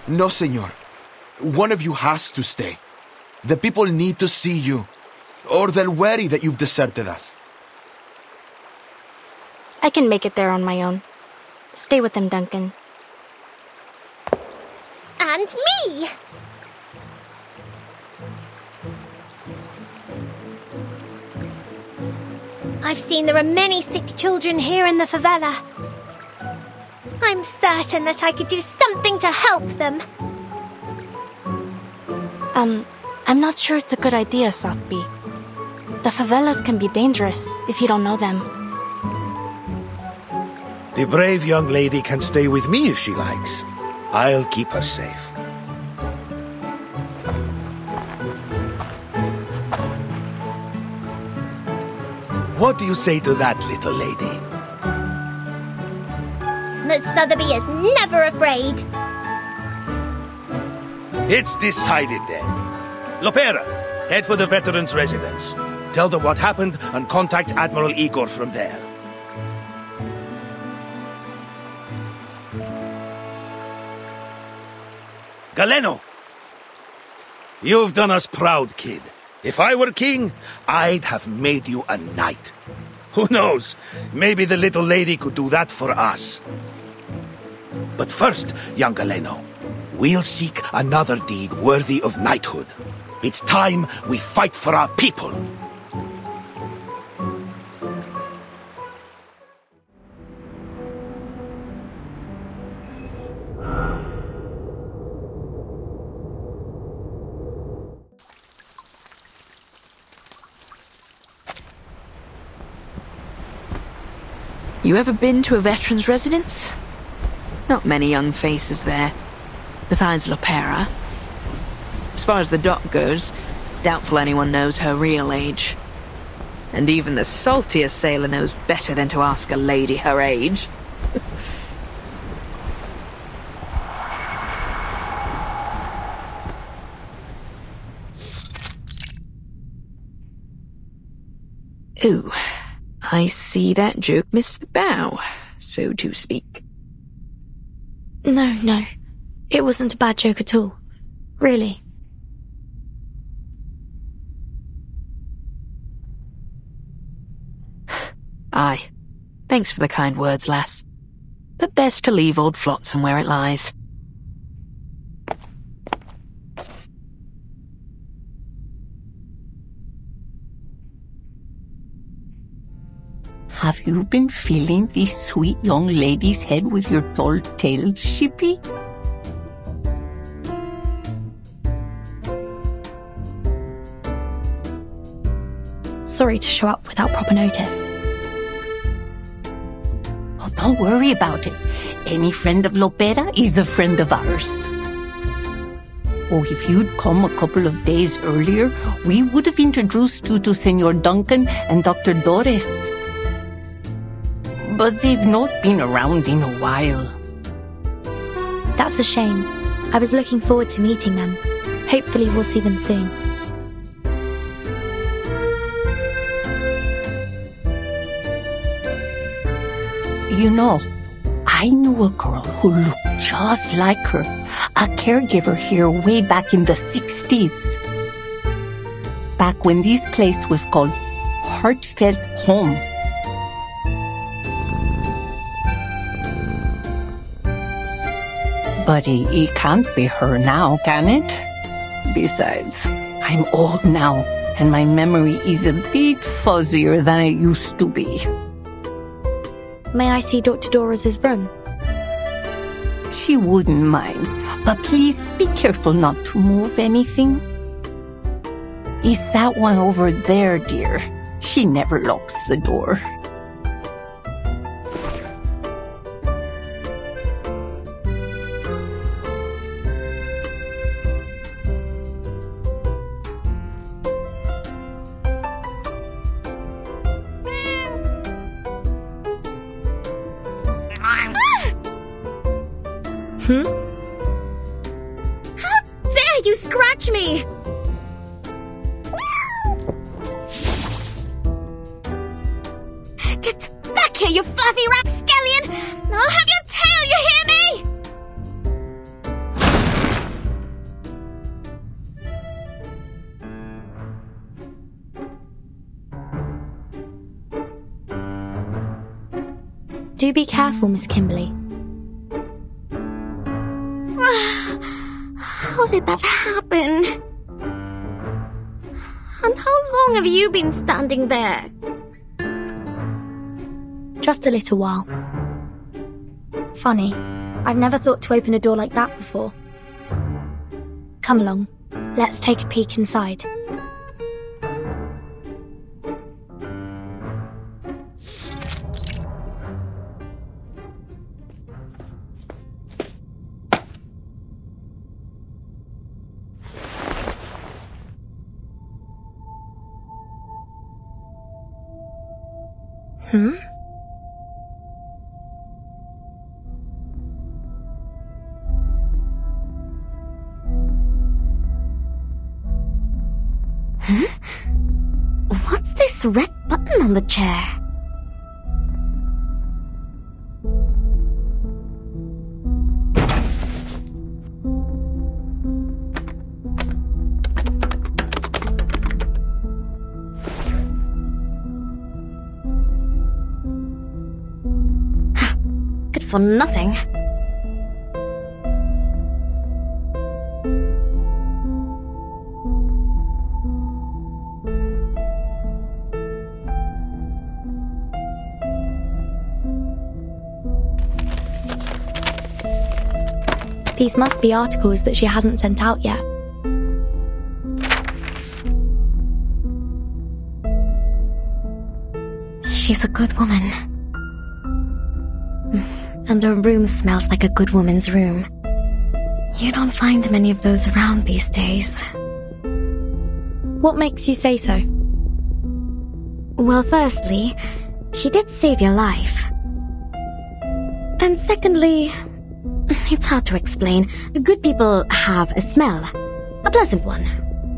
No, senor. One of you has to stay. The people need to see you, or they'll worry that you've deserted us. I can make it there on my own. Stay with him, Duncan. And me! I've seen there are many sick children here in the favela. I'm certain that I could do something to help them. I'm not sure it's a good idea, Sotheby. The favelas can be dangerous if you don't know them. The brave young lady can stay with me if she likes. I'll keep her safe. What do you say to that, little lady? Miss Sotheby is never afraid. It's decided then. Lopera, head for the veterans' residence. Tell them what happened and contact Admiral Igor from there. Galeno! You've done us proud, kid. If I were king, I'd have made you a knight. Who knows? Maybe the little lady could do that for us. But first, young Galeno, we'll seek another deed worthy of knighthood. It's time we fight for our people. You ever been to a veteran's residence? Not many young faces there, besides Lopera. As far as the doc goes, doubtful anyone knows her real age. And even the saltiest sailor knows better than to ask a lady her age. Ooh. I see that joke missed the bow, so to speak. No. It wasn't a bad joke at all. Really. Aye. Thanks for the kind words, lass. But best to leave old Flotsam where it lies. Have you been filling this sweet young lady's head with your tall-tailed shippy? Sorry to show up without proper notice. Oh, don't worry about it. Any friend of Lopera is a friend of ours. Oh, if you'd come a couple of days earlier, we would have introduced you to Senor Duncan and Dr. Doris. But they've not been around in a while. That's a shame. I was looking forward to meeting them. Hopefully we'll see them soon. You know, I knew a girl who looked just like her, a caregiver here way back in the 60s. Back when this place was called Heartfelt Home. But it can't be her now, can it? Besides, I'm old now, and my memory is a bit fuzzier than it used to be. May I see Dr. Doris's room? She wouldn't mind, but please be careful not to move anything. It's that one over there, dear. She never locks the door. How dare you scratch me! Get back here, you fluffy rapscallion! I'll have your tail, you hear me? Do be careful, Miss Kimberly. How did that happen? And how long have you been standing there? Just a little while. Funny, I've never thought to open a door like that before. Come along, let's take a peek inside. What's this red button on the chair? Good for nothing. These must be articles that she hasn't sent out yet. She's a good woman. And her room smells like a good woman's room. You don't find many of those around these days. What makes you say so? Well, firstly, she did save your life. And secondly, it's hard to explain. Good people have a smell. A pleasant one.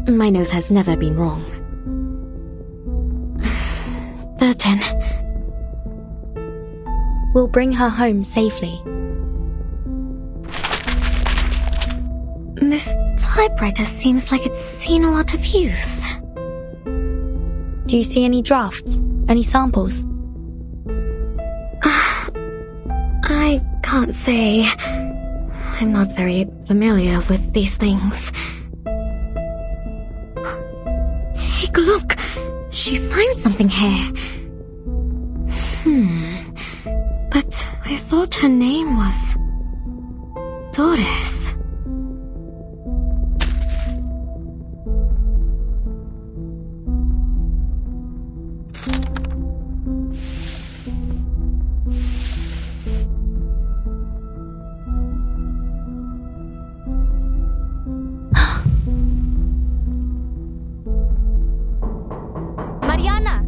My nose has never been wrong. Burton. We'll bring her home safely. This typewriter seems like it's seen a lot of use. Do you see any drafts? Any samples? can't say. I'm not very familiar with these things. Take a look. She signed something here. But I thought her name was Doris. Mariana!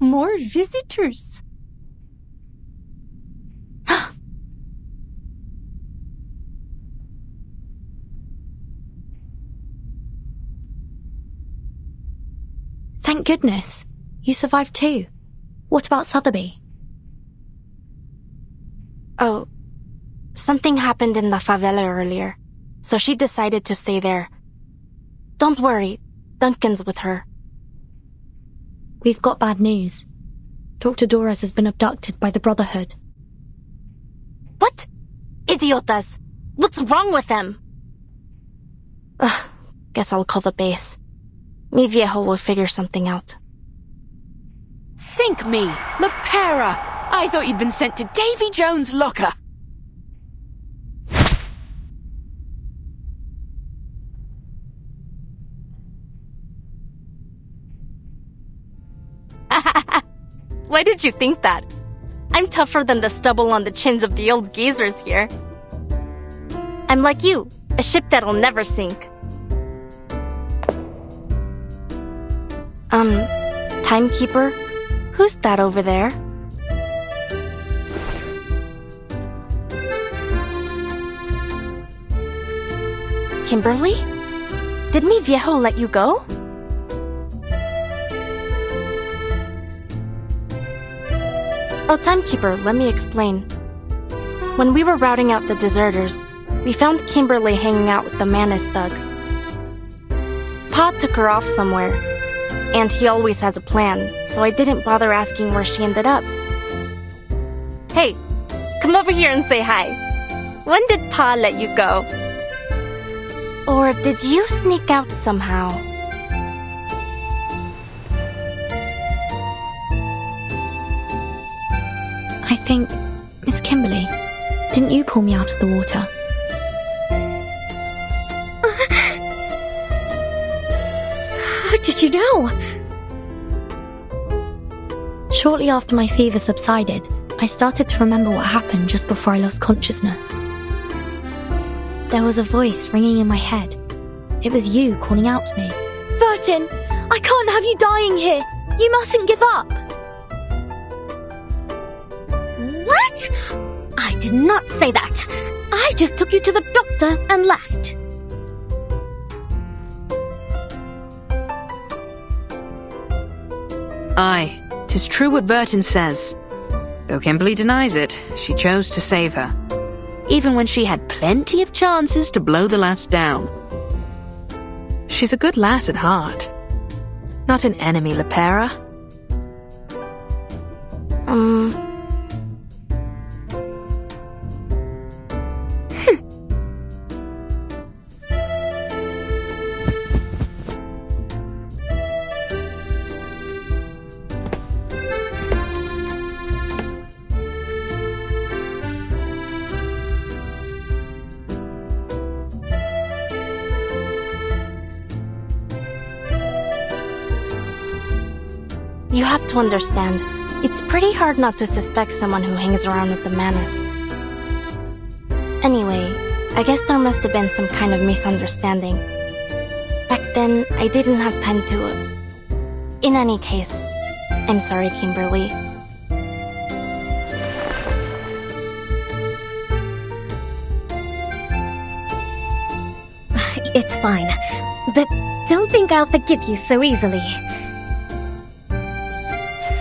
More visitors. Thank goodness. You survived too. What about Sotheby? Oh, something happened in the favela earlier, so she decided to stay there. Don't worry, Duncan's with her. We've got bad news. Dr. Doris has been abducted by the Brotherhood. What? Idiotas! What's wrong with them? Ugh, guess I'll call the base. Mi viejo will figure something out. Sink me! Lepera! I thought you'd been sent to Davy Jones' locker! Why did you think that? I'm tougher than the stubble on the chins of the old geezers here. I'm like you, a ship that'll never sink. Timekeeper? Who's that over there? Kimberly? Did mi viejo let you go? Oh, Timekeeper, let me explain. When we were routing out the deserters, we found Kimberly hanging out with the Manus thugs. Pa took her off somewhere, and he always has a plan, so I didn't bother asking where she ended up. Hey, come over here and say hi. When did Pa let you go? Or did you sneak out somehow? I think, Miss Kimberly, didn't you pull me out of the water? How did you know? Shortly after my fever subsided, I started to remember what happened just before I lost consciousness. There was a voice ringing in my head. It was you calling out to me. Vertin, I can't have you dying here. You mustn't give up. What? I did not say that. I just took you to the doctor and left. Aye, 'tis true what Burton says. Though Kimberly denies it, she chose to save her, even when she had plenty of chances to blow the lass down. She's a good lass at heart. Not an enemy, Lepera. You have to understand, it's pretty hard not to suspect someone who hangs around with the Manus. Anyway, I guess there must have been some kind of misunderstanding. Back then, I didn't have time to... In any case, I'm sorry, Kimberly. It's fine, but don't think I'll forgive you so easily.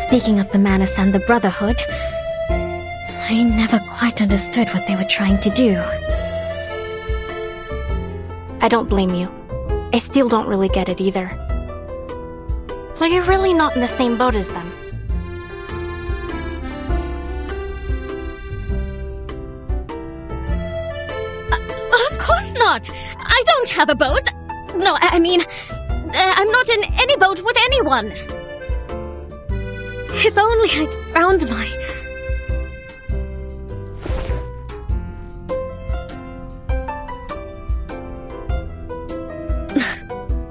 Speaking of the Manus and the Brotherhood, I never quite understood what they were trying to do. I don't blame you. I still don't really get it either. So you're really not in the same boat as them? Of course not! I don't have a boat! No, I mean, I'm not in any boat with anyone! If only I'd found my...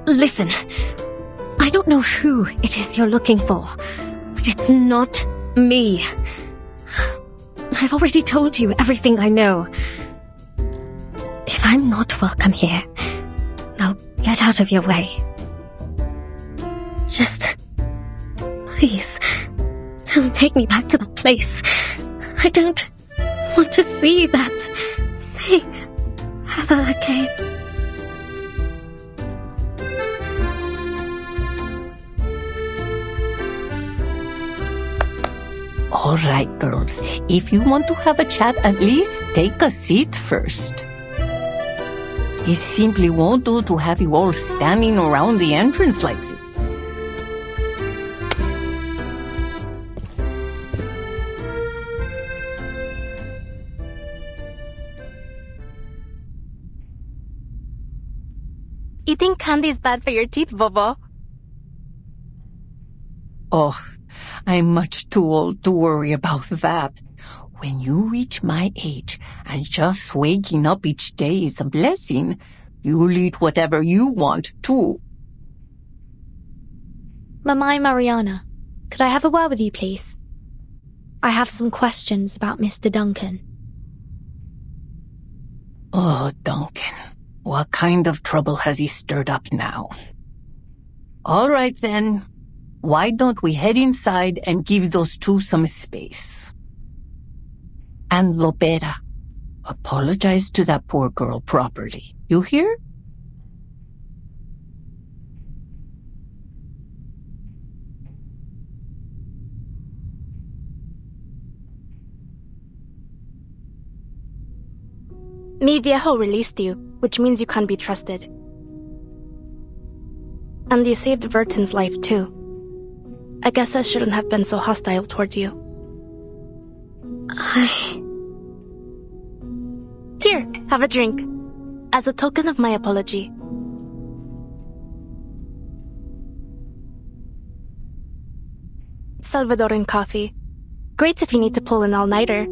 Listen, I don't know who it is you're looking for, but it's not me. I've already told you everything I know. If I'm not welcome here, I'll get out of your way. Just... please, don't take me back to that place. I don't want to see that thing ever again. All right, girls. If you want to have a chat, at least take a seat first. It simply won't do to have you all standing around the entrance like this. Eating candy is bad for your teeth, Bobo. Oh, I'm much too old to worry about that. When you reach my age, and just waking up each day is a blessing, you'll eat whatever you want, too. Mamai Mariana, could I have a word with you, please? I have some questions about Mr. Duncan. Oh, Duncan. What kind of trouble has he stirred up now? All right, then. Why don't we head inside and give those two some space? And Lopera, apologize to that poor girl properly. You hear? Mi Viejo released you, which means you can't be trusted. And you saved Verton's life too. I guess I shouldn't have been so hostile towards you. Here, have a drink. As a token of my apology. Salvadoran coffee. Great if you need to pull an all-nighter.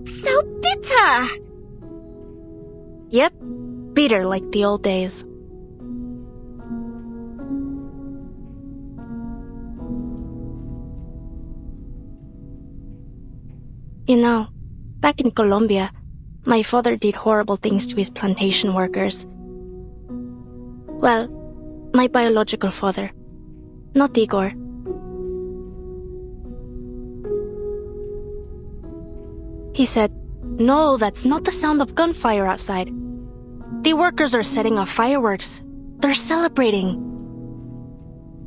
So bitter! Yep, bitter like the old days. You know, back in Colombia, my father did horrible things to his plantation workers. Well, my biological father, not Igor. He said, "No, that's not the sound of gunfire outside. The workers are setting off fireworks. They're celebrating."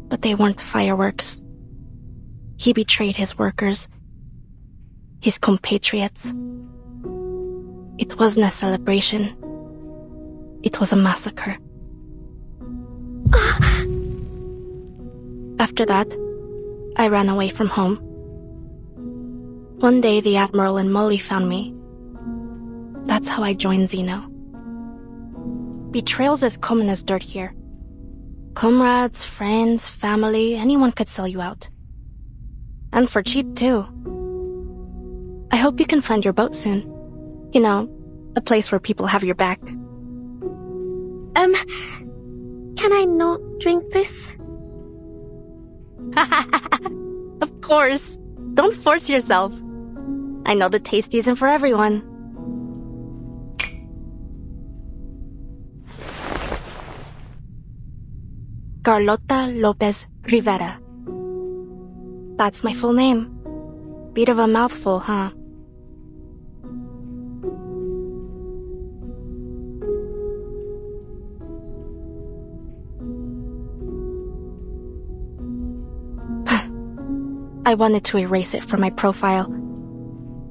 But they weren't fireworks. He betrayed his workers, his compatriots. It wasn't a celebration. It was a massacre. After that, I ran away from home. One day, the Admiral and Molly found me. That's how I joined Zeno. Betrayal's as common as dirt here. Comrades, friends, family, anyone could sell you out. And for cheap, too. I hope you can find your boat soon. You know, A place where people have your back. Can I not drink this? Of course. Don't force yourself. I know the taste isn't for everyone. Carlota Lopez Rivera. That's my full name. Bit of a mouthful, huh? I wanted to erase it from my profile.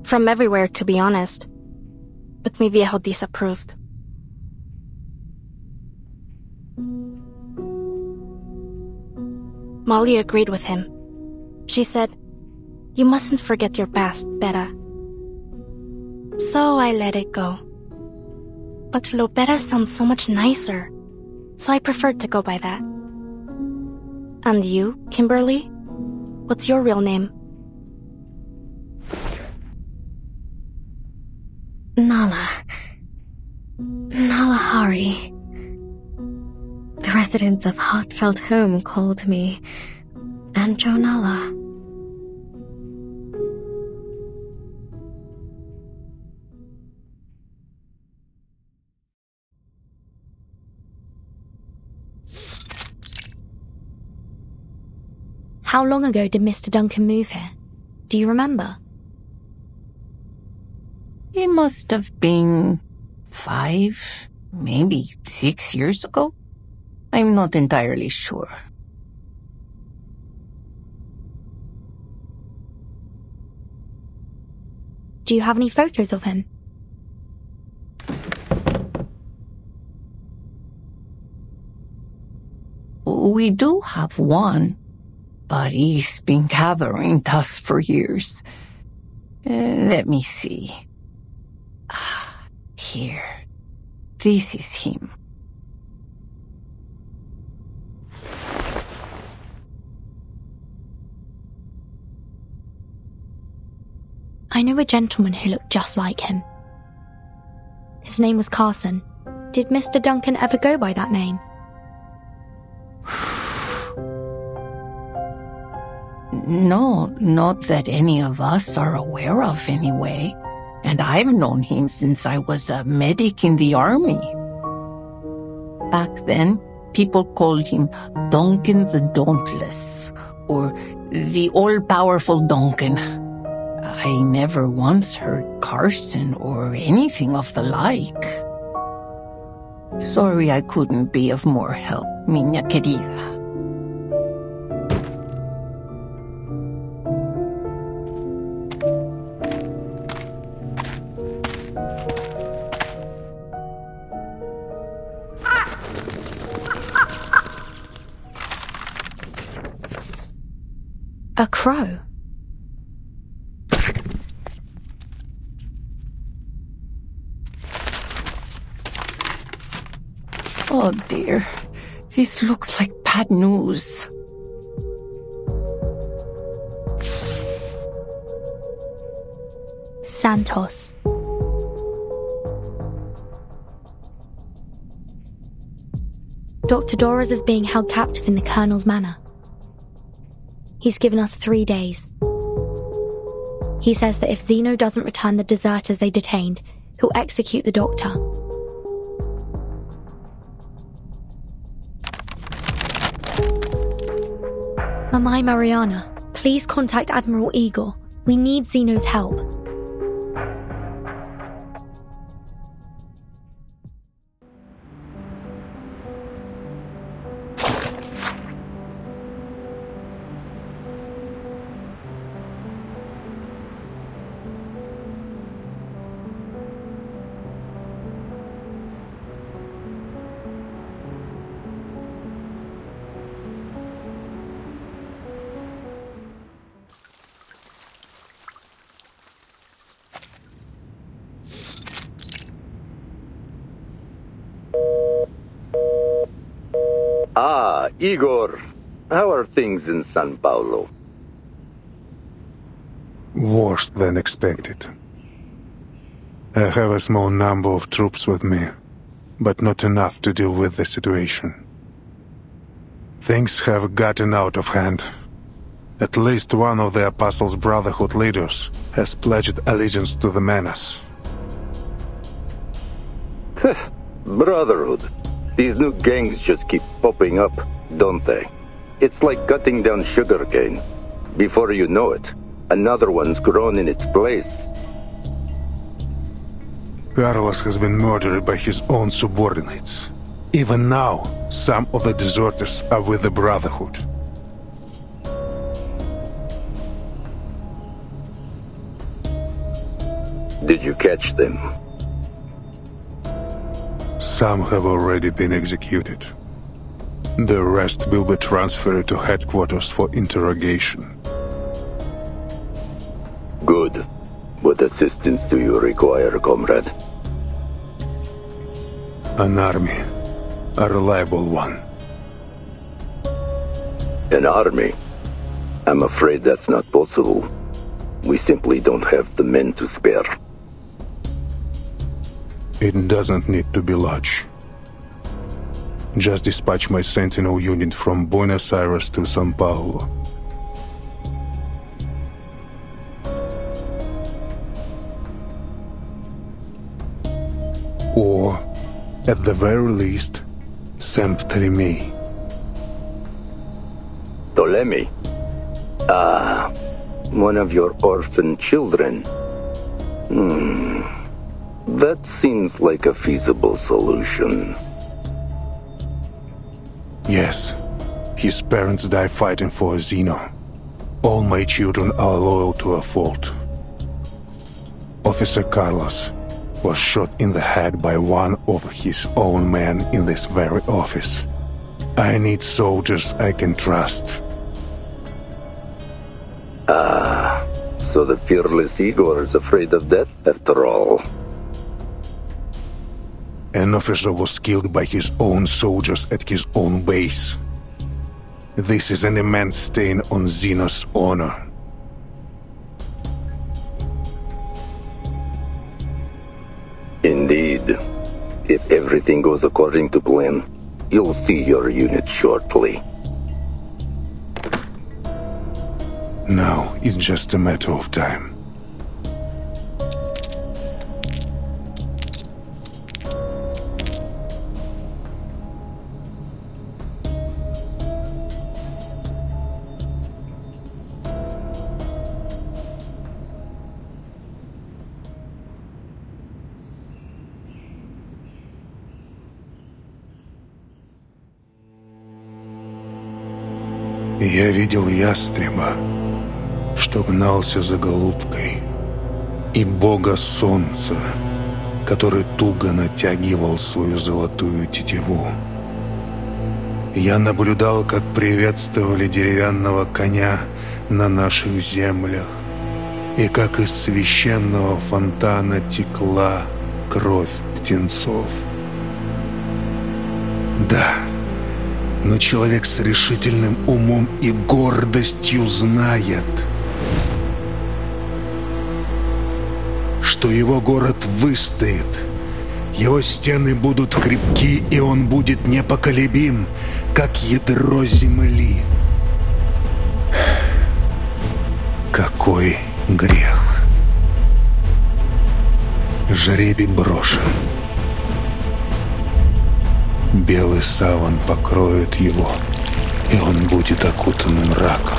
From everywhere, to be honest. But mi viejo disapproved. Molly agreed with him. She said, "You mustn't forget your past, Beta." So I let it go. But Lopera sounds so much nicer, so I preferred to go by that. And you, Kimberly? What's your real name? Nala. Nala Hari. The residents of Heartfelt Home called me Anjo Nala. How long ago did Mr. Duncan move here? Do you remember? It must have been 5, maybe 6 years ago. I'm not entirely sure. Do you have any photos of him? We do have one, but he's been gathering dust for years. Let me see. Here. This is him. I know a gentleman who looked just like him. His name was Carson. Did Mr. Duncan ever go by that name? No, not that any of us are aware of anyway. And I've known him since I was a medic in the army. Back then, people called him Duncan the Dauntless, or the all-powerful Duncan. I never once heard Carson or anything of the like. Sorry I couldn't be of more help, miña querida. A crow? Oh dear, this looks like bad news. Santos. Dr. Doras is being held captive in the Colonel's manor. He's given us 3 days. He says that if Zeno doesn't return the deserters they detained, he'll execute the doctor. Mamai Mariana, please contact Admiral Igor. We need Zeno's help. Ah, Igor. How are things in Sao Paulo? Worse than expected. I have a small number of troops with me, but not enough to deal with the situation. Things have gotten out of hand. At least one of the Apostles' Brotherhood leaders has pledged allegiance to the menace. Brotherhood. These new gangs just keep popping up, don't they? It's like cutting down sugarcane. Before you know it, another one's grown in its place. Carlos has been murdered by his own subordinates. Even now, some of the deserters are with the Brotherhood. Did you catch them? Some have already been executed. The rest will be transferred to headquarters for interrogation. Good. What assistance do you require, comrade? An army. A reliable one. An army? I'm afraid that's not possible. We simply don't have the men to spare. It doesn't need to be large. Just dispatch my sentinel unit from Buenos Aires to Sao Paulo. Or, at the very least, Saint Ptolemy. Ptolemy? Ah, one of your orphan children. That seems like a feasible solution. Yes. His parents died fighting for Zeno. All my children are loyal to a fault. Officer Carlos was shot in the head by one of his own men in this very office. I need soldiers I can trust. Ah, so the fearless Igor is afraid of death after all. An officer was killed by his own soldiers at his own base. This is an immense stain on Zeno's honor. Indeed. If everything goes according to plan, you'll see your unit shortly. Now it's just a matter of time. Я видел ястреба, что гнался за голубкой, и бога солнца, который туго натягивал свою золотую тетиву. Я наблюдал, как приветствовали деревянного коня на наших землях, и как из священного фонтана текла кровь птенцов. Да. Но человек с решительным умом и гордостью знает, что его город выстоит, его стены будут крепки, и он будет непоколебим, как ядро земли. Какой грех! Жребий брошен. Белый саван покроет его, и он будет окутан мраком.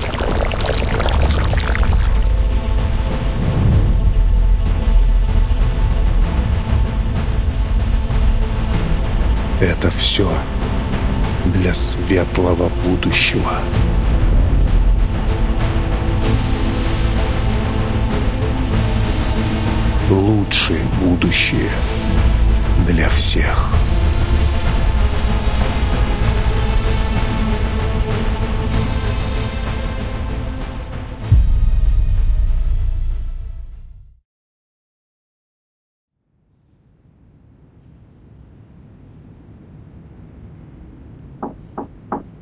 Это все для светлого будущего. Лучшее будущее для всех.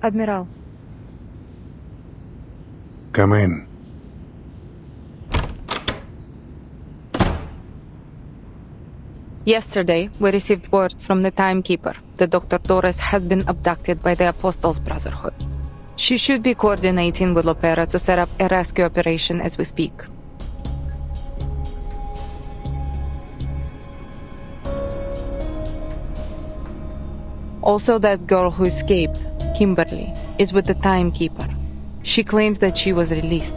Адмирал. Come in. Yesterday, we received word from the timekeeper that Dr. Doris has been abducted by the Apostles' Brotherhood. She should be coordinating with Lopera to set up a rescue operation as we speak. Also, that girl who escaped, Kimberly, is with the timekeeper. She claims that she was released.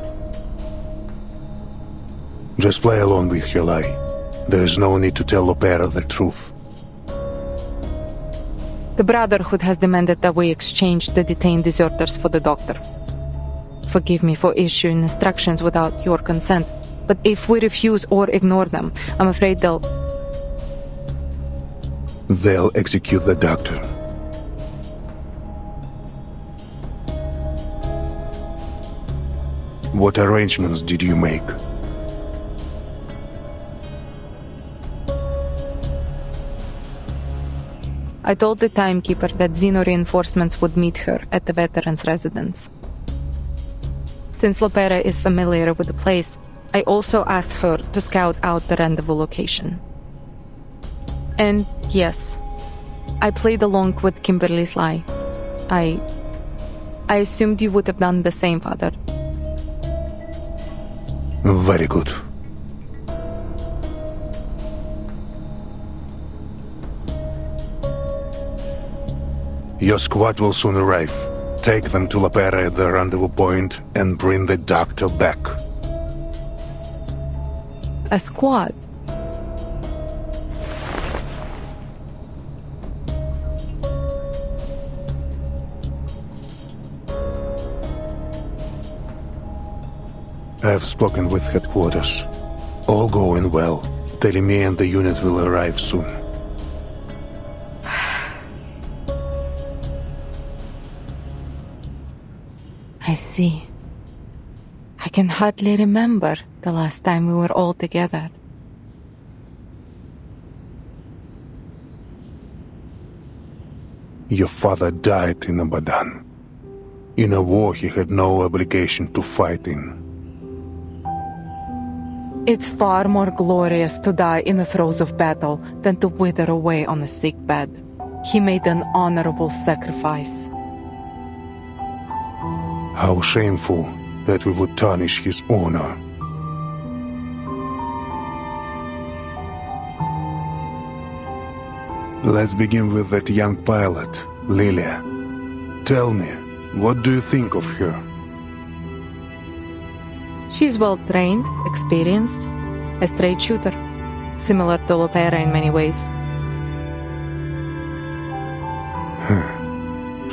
Just play along with her lie. There is no need to tell Lopera the truth. The Brotherhood has demanded that we exchange the detained deserters for the doctor. Forgive me for issuing instructions without your consent, but if we refuse or ignore them, I'm afraid they'll execute the doctor. What arrangements did you make? I told the timekeeper that Xeno reinforcements would meet her at the veteran's residence. Since Lopera is familiar with the place, I also asked her to scout out the rendezvous location. And yes, I played along with Kimberly's lie. I assumed you would have done the same, Father. Very good. Your squad will soon arrive. Take them to Lopera at the rendezvous point and bring the doctor back. A squad? I have spoken with headquarters. All going well. Teleme and the unit will arrive soon. I see. I can hardly remember the last time we were all together. Your father died in Abadan. In a war he had no obligation to fight in. It's far more glorious to die in the throes of battle than to wither away on a sick bed. He made an honorable sacrifice. How shameful that we would tarnish his honor. Let's begin with that young pilot, Lilia. Tell me, what do you think of her? She's well-trained, experienced, a straight shooter, similar to Lopera in many ways.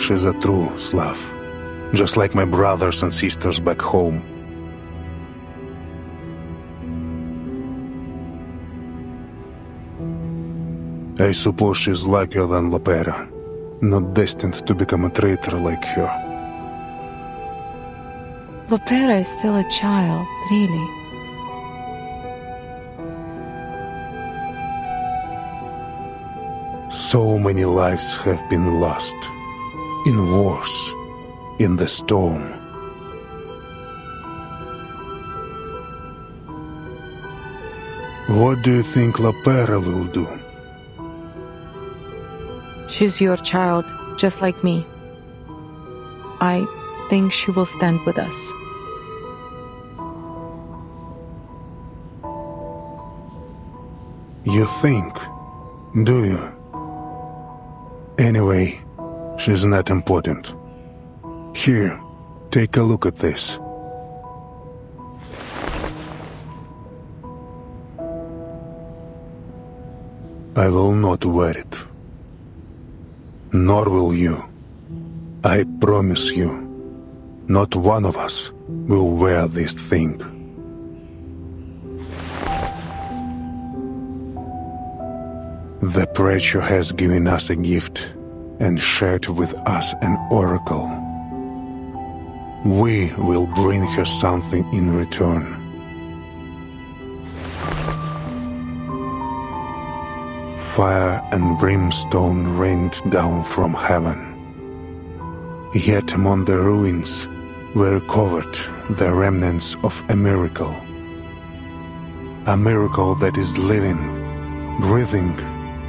She's a true Slav, just like my brothers and sisters back home. I suppose she's luckier than Lopera, not destined to become a traitor like her. Lopera is still a child, really. So many lives have been lost. In wars, in the storm. What do you think Lopera will do? She's your child, just like me. I think she will stand with us. You think? Do you? Anyway, she's not important. Here, take a look at this. I will not wear it. Nor will you. I promise you, not one of us will wear this thing. The preacher has given us a gift and shared with us an oracle. We will bring her something in return. Fire and brimstone rained down from heaven. Yet among the ruins were covered the remnants of a miracle. A miracle that is living, breathing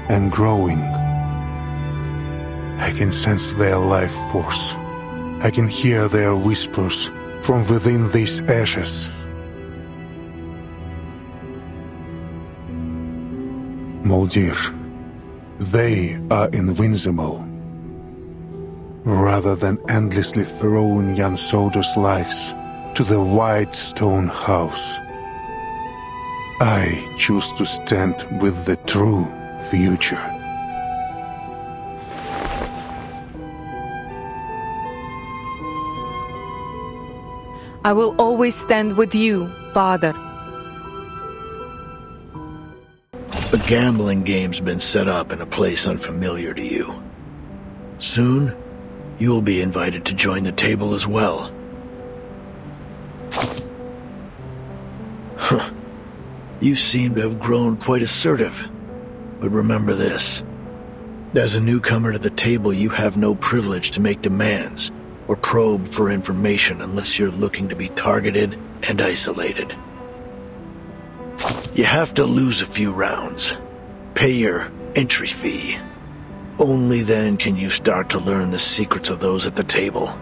and growing. I can sense their life force. I can hear their whispers from within these ashes. Moldir, they are invincible. Rather than endlessly throwing young soldiers' lives to the white stone house, I choose to stand with the true future. I will always stand with you, Father. A gambling game's been set up in a place unfamiliar to you. Soon, you'll be invited to join the table as well. Huh. You seem to have grown quite assertive. But remember this. As a newcomer to the table, you have no privilege to make demands or probe for information unless you're looking to be targeted and isolated. You have to lose a few rounds. Pay your entry fee. Only then can you start to learn the secrets of those at the table.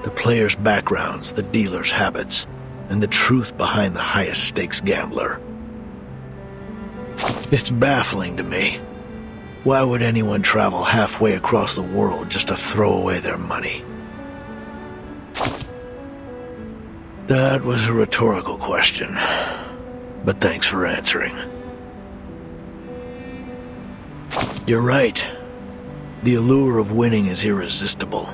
The players' backgrounds, the dealers' habits, and the truth behind the highest stakes gambler. It's baffling to me. Why would anyone travel halfway across the world just to throw away their money? That was a rhetorical question, but thanks for answering. You're right. The allure of winning is irresistible,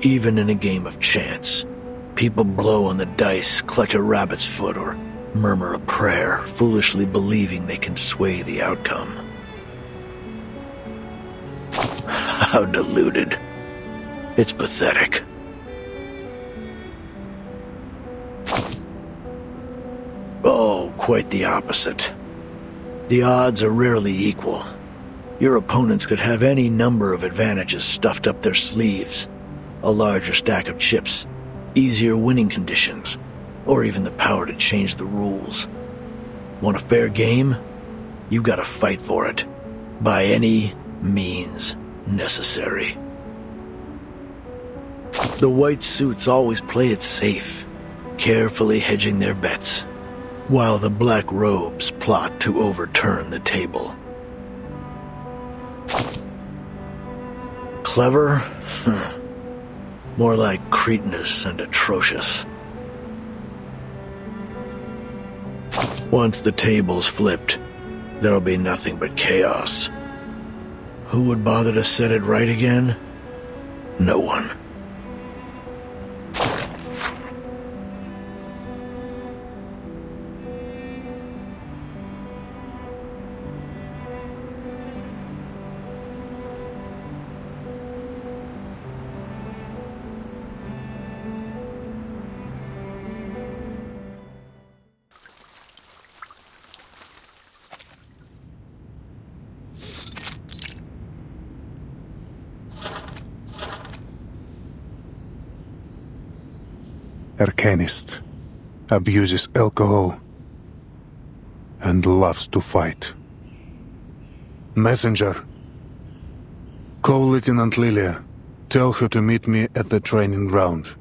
even in a game of chance. People blow on the dice, clutch a rabbit's foot, or murmur a prayer, foolishly believing they can sway the outcome. How deluded. It's pathetic. Oh, quite the opposite. The odds are rarely equal. Your opponents could have any number of advantages stuffed up their sleeves. A larger stack of chips, easier winning conditions, or even the power to change the rules. Want a fair game? You've got to fight for it, by any means necessary. The white suits always play it safe, carefully hedging their bets, while the black robes plot to overturn the table. Clever? More like cretinous and atrocious. Once the table's flipped, there'll be nothing but chaos. Who would bother to set it right again? No one. Arcanist, abuses alcohol, and loves to fight. Messenger, call Lieutenant Lilia. Tell her to meet me at the training ground.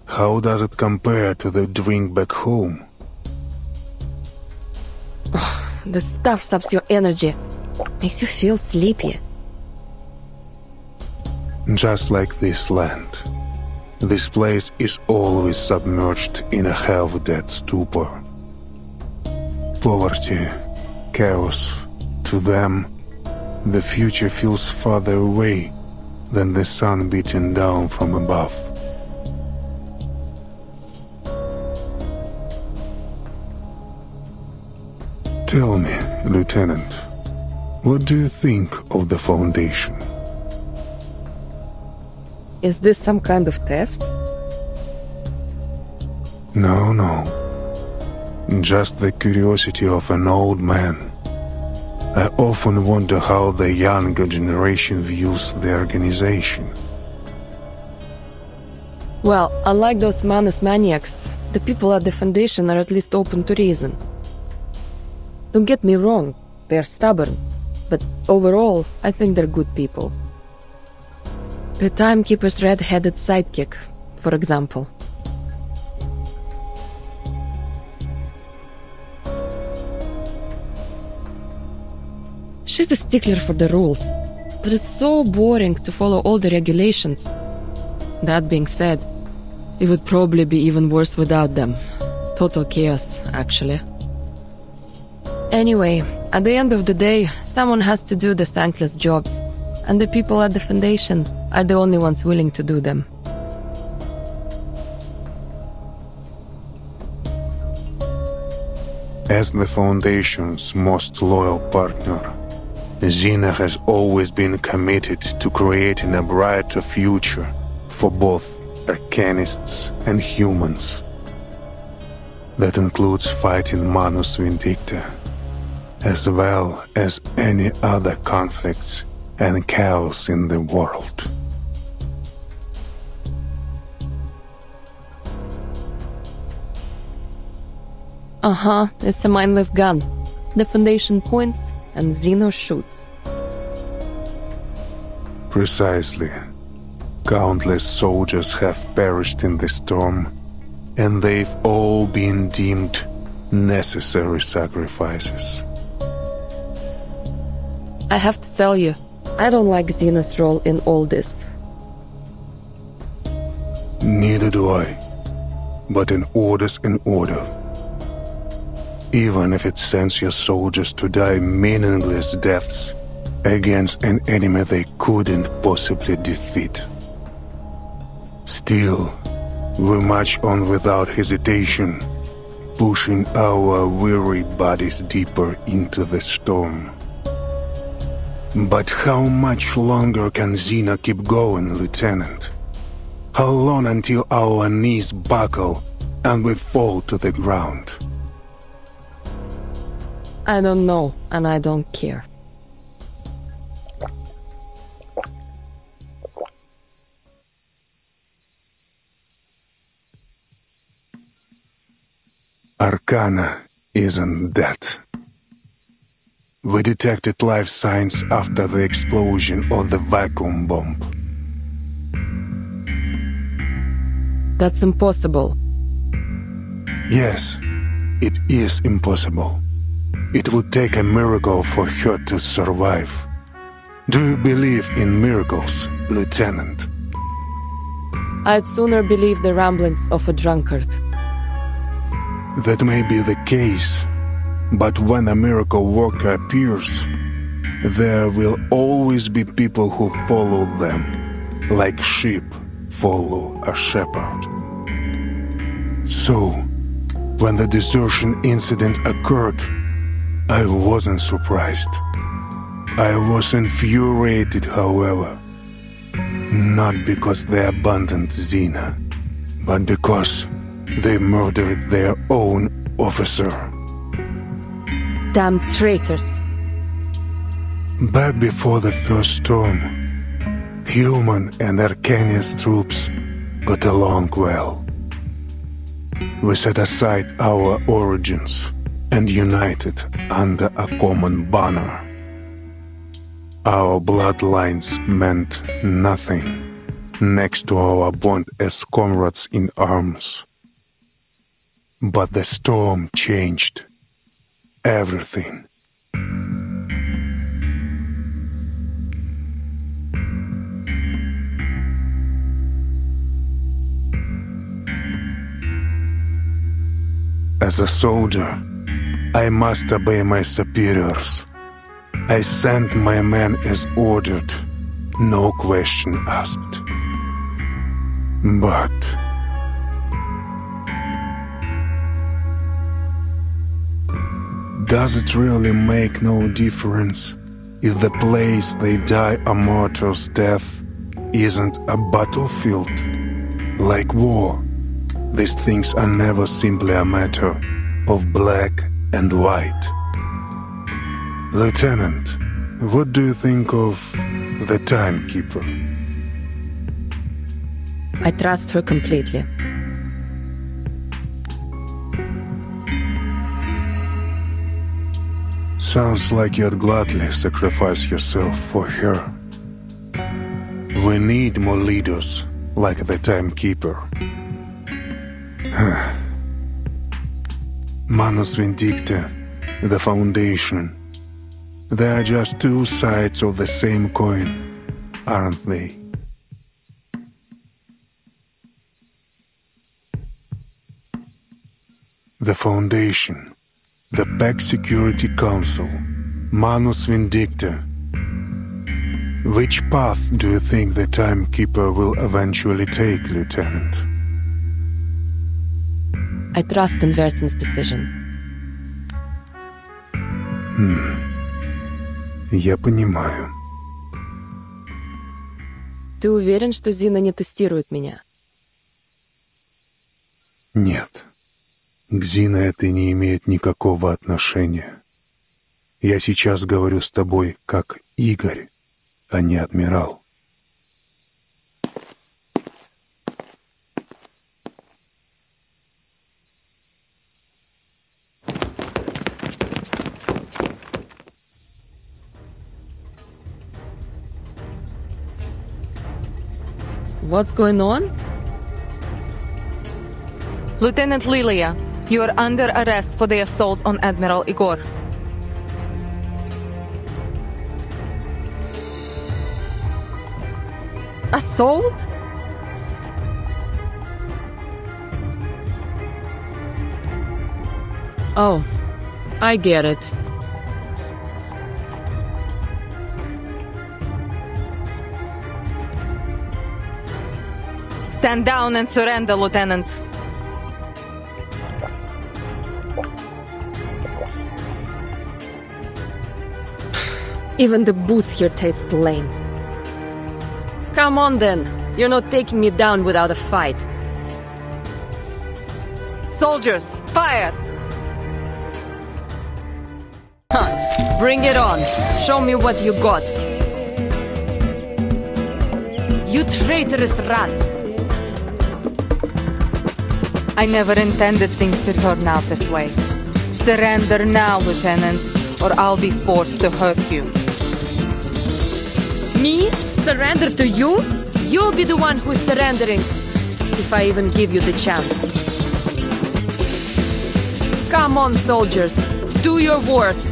How does it compare to the drink back home? The stuff saps your energy. Makes you feel sleepy. Just like this land. This place is always submerged in a half-dead stupor. Poverty, chaos. To them, the future feels farther away than the sun beating down from above. Tell me, Lieutenant, what do you think of the Foundation? Is this some kind of test? No. Just the curiosity of an old man. I often wonder how the younger generation views the organization. Well, unlike those Manus maniacs, the people at the Foundation are at least open to reason. Don't get me wrong, they're stubborn, but overall, I think they're good people. The Timekeeper's red-headed sidekick, for example. She's a stickler for the rules, but it's so boring to follow all the regulations. That being said, it would probably be even worse without them. Total chaos, actually. Anyway, at the end of the day, someone has to do the thankless jobs, and the people at the Foundation are the only ones willing to do them. As the Foundation's most loyal partner, Xena has always been committed to creating a brighter future for both Arcanists and humans. That includes fighting Manus Vindicta, as well as any other conflicts and chaos in the world. It's a mindless gun. The Foundation points and Xeno shoots. Precisely. Countless soldiers have perished in the storm, and they've all been deemed necessary sacrifices. I have to tell you, I don't like Xeno's role in all this. Neither do I. But an order's an order. Even if it sends your soldiers to die meaningless deaths against an enemy they couldn't possibly defeat. Still, we march on without hesitation, pushing our weary bodies deeper into the storm. But how much longer can Xena keep going, Lieutenant? How long until our knees buckle and we fall to the ground? I don't know, and I don't care. Arcana isn't that. We detected life signs after the explosion of the vacuum bomb. That's impossible. Yes, it is impossible. It would take a miracle for her to survive. Do you believe in miracles, Lieutenant? I'd sooner believe the ramblings of a drunkard. That may be the case, but when a miracle worker appears, there will always be people who follow them, like sheep follow a shepherd. So, when the desertion incident occurred, I wasn't surprised. I was infuriated, however. Not because they abandoned Xena, but because they murdered their own officer. Damn traitors. Back before the first storm, human and Arcanius troops got along well. We set aside our origins and united under a common banner. Our bloodlines meant nothing next to our bond as comrades in arms. But the storm changed everything. As a soldier, I must obey my superiors. I sent my men as ordered, no question asked. But does it really make no difference if the place they die a martyr's death isn't a battlefield, like war, These things are never simply a matter of black and white. Lieutenant, what do you think of the timekeeper? I trust her completely. Sounds like you'd gladly sacrifice yourself for her. We need more leaders like the timekeeper. Manus Vindicta, the Foundation. They are just two sides of the same coin, aren't they? The Foundation, the PAC Security Council, Manus Vindicta. Which path do you think the timekeeper will eventually take, Lieutenant? I trust in Vertin's decision. Я понимаю. Ты уверен, что Зина не тестирует меня? Нет. К Зине это не имеет никакого отношения. Я сейчас говорю с тобой как Игорь, а не адмирал. What's going on? Lieutenant Lilia, you are under arrest for the assault on Admiral Igor. Assault? Oh, I get it. Stand down and surrender, Lieutenant. Even the booze here tastes lame. Come on then. You're not taking me down without a fight. Soldiers, fire! Huh. Bring it on. Show me what you got. You traitorous rats! I never intended things to turn out this way. Surrender now, Lieutenant, or I'll be forced to hurt you. Me? Surrender to you? You'll be the one who's surrendering, if I even give you the chance. Come on, soldiers. Do your worst.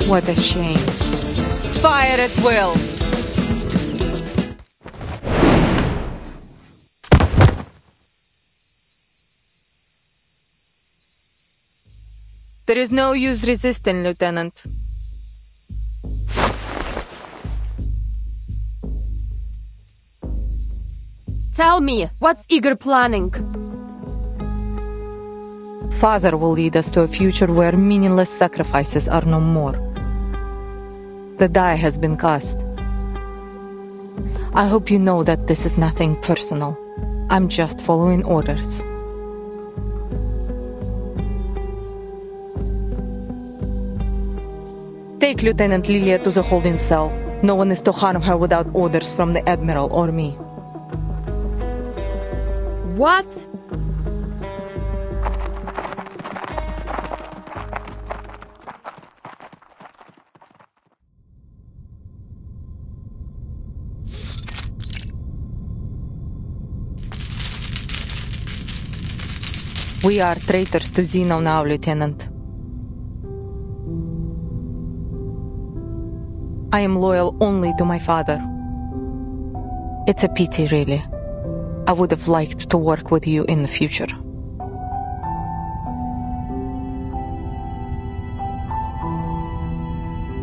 What a shame. Fire at will! There is no use resisting, Lieutenant. Tell me, what's Igor planning? Father will lead us to a future where meaningless sacrifices are no more. The die has been cast. I hope you know that this is nothing personal. I'm just following orders. Take Lieutenant Lilia to the holding cell. No one is to harm her without orders from the Admiral or me. What? We are traitors to Zeno now, Lieutenant. I am loyal only to my father. It's a pity, really. I would have liked to work with you in the future.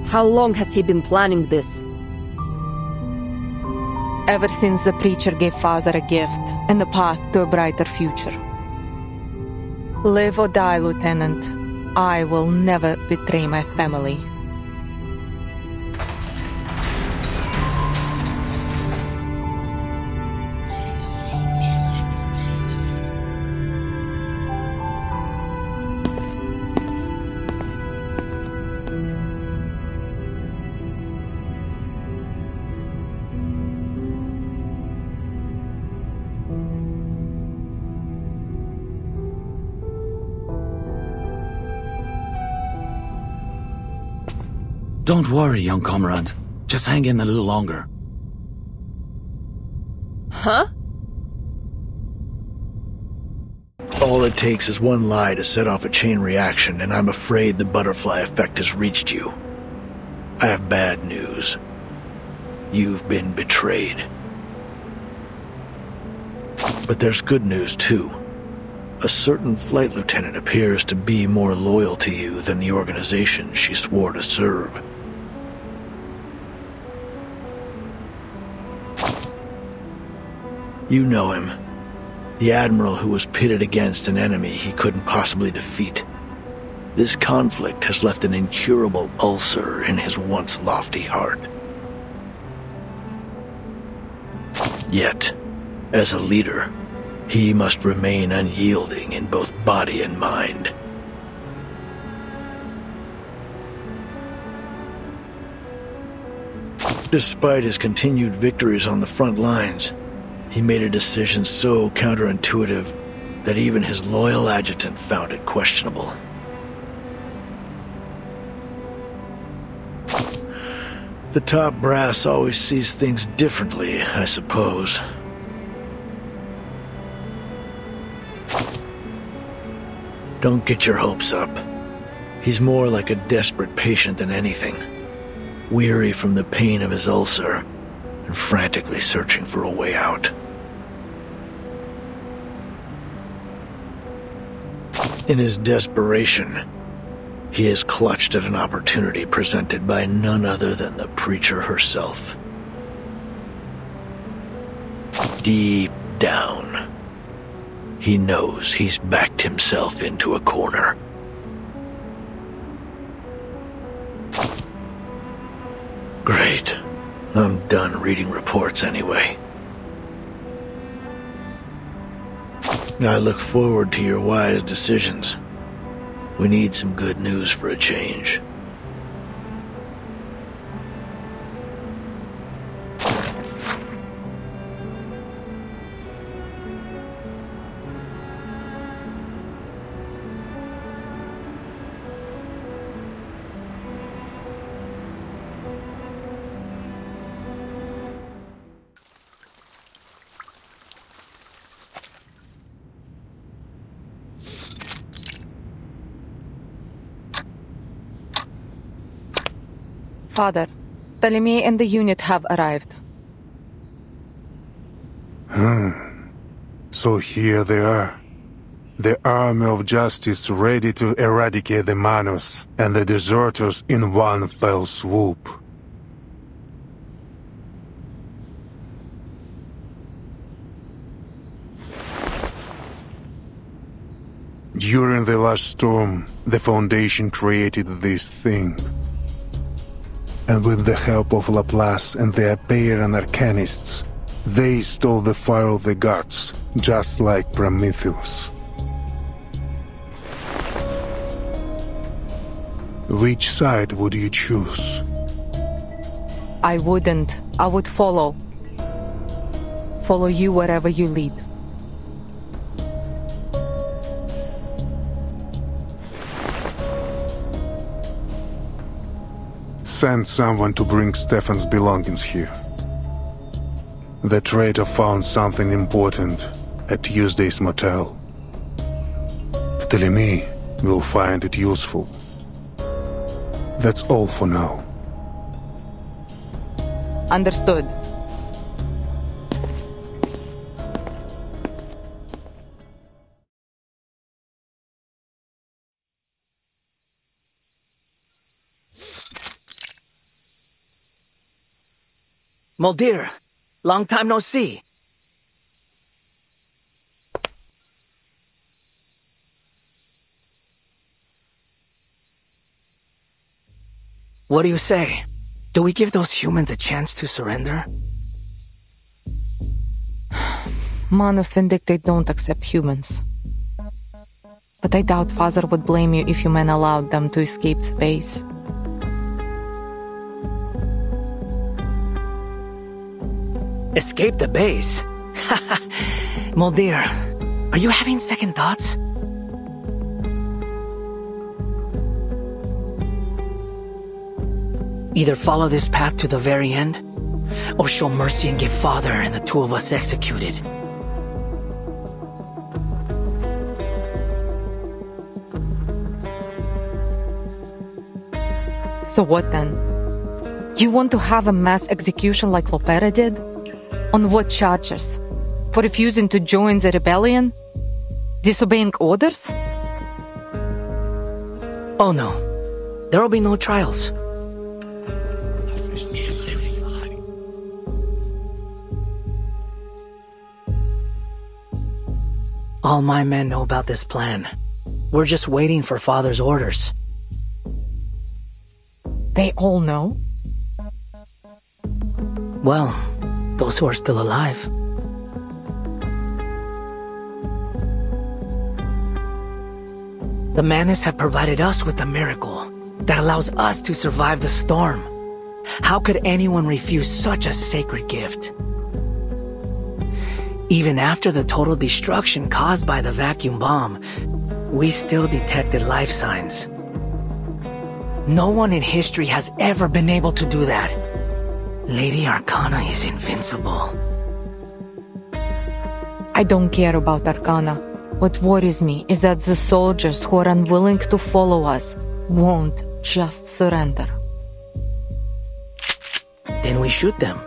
How long has he been planning this? Ever since the preacher gave Father a gift and the path to a brighter future. Live or die, Lieutenant, I will never betray my family. Don't worry, young comrade. Just hang in a little longer. Huh? All it takes is one lie to set off a chain reaction, and I'm afraid the butterfly effect has reached you. I have bad news. You've been betrayed. But there's good news, too. A certain flight lieutenant appears to be more loyal to you than the organization she swore to serve. You know him. The admiral who was pitted against an enemy he couldn't possibly defeat. This conflict has left an incurable ulcer in his once lofty heart. Yet, as a leader, he must remain unyielding in both body and mind. Despite his continued victories on the front lines, he made a decision so counterintuitive that even his loyal adjutant found it questionable. The top brass always sees things differently, I suppose. Don't get your hopes up. He's more like a desperate patient than anything, weary from the pain of his ulcer and frantically searching for a way out. In his desperation, he has clutched at an opportunity presented by none other than the preacher herself. Deep down, he knows he's backed himself into a corner. Great. I'm done reading reports anyway. I look forward to your wise decisions. We need some good news for a change. Father, Ptolemy and the unit have arrived. So here they are. The army of justice ready to eradicate the Manus and the deserters in one fell swoop. During the last storm, the Foundation created this thing. And with the help of Laplace and the Apeiran Arcanists, they stole the fire of the gods, just like Prometheus. Which side would you choose? I wouldn't. I would follow. Follow you wherever you lead. Send someone to bring Stefan's belongings here. The traitor found something important at Tuesday's motel. Ptolemy will find it useful. That's all for now. Understood. Muldir, long time no see. What do you say? Do we give those humans a chance to surrender? Manus Vindicate don't accept humans. But I doubt Father would blame you if you men allowed them to escape the base. Escape the base? Muldir, are you having second thoughts? Either follow this path to the very end, or show mercy and get Father and the two of us executed. So what then? You want to have a mass execution like Lopera did? On what charges? For refusing to join the rebellion? Disobeying orders? Oh no. There will be no trials. All my men know about this plan. We're just waiting for Father's orders. They all know? Well, those who are still alive. The Manus have provided us with a miracle that allows us to survive the storm. How could anyone refuse such a sacred gift? Even after the total destruction caused by the vacuum bomb, we still detected life signs. No one in history has ever been able to do that. Lady Arcana is invincible. I don't care about Arcana. What worries me is that the soldiers who are unwilling to follow us won't just surrender. Then we shoot them.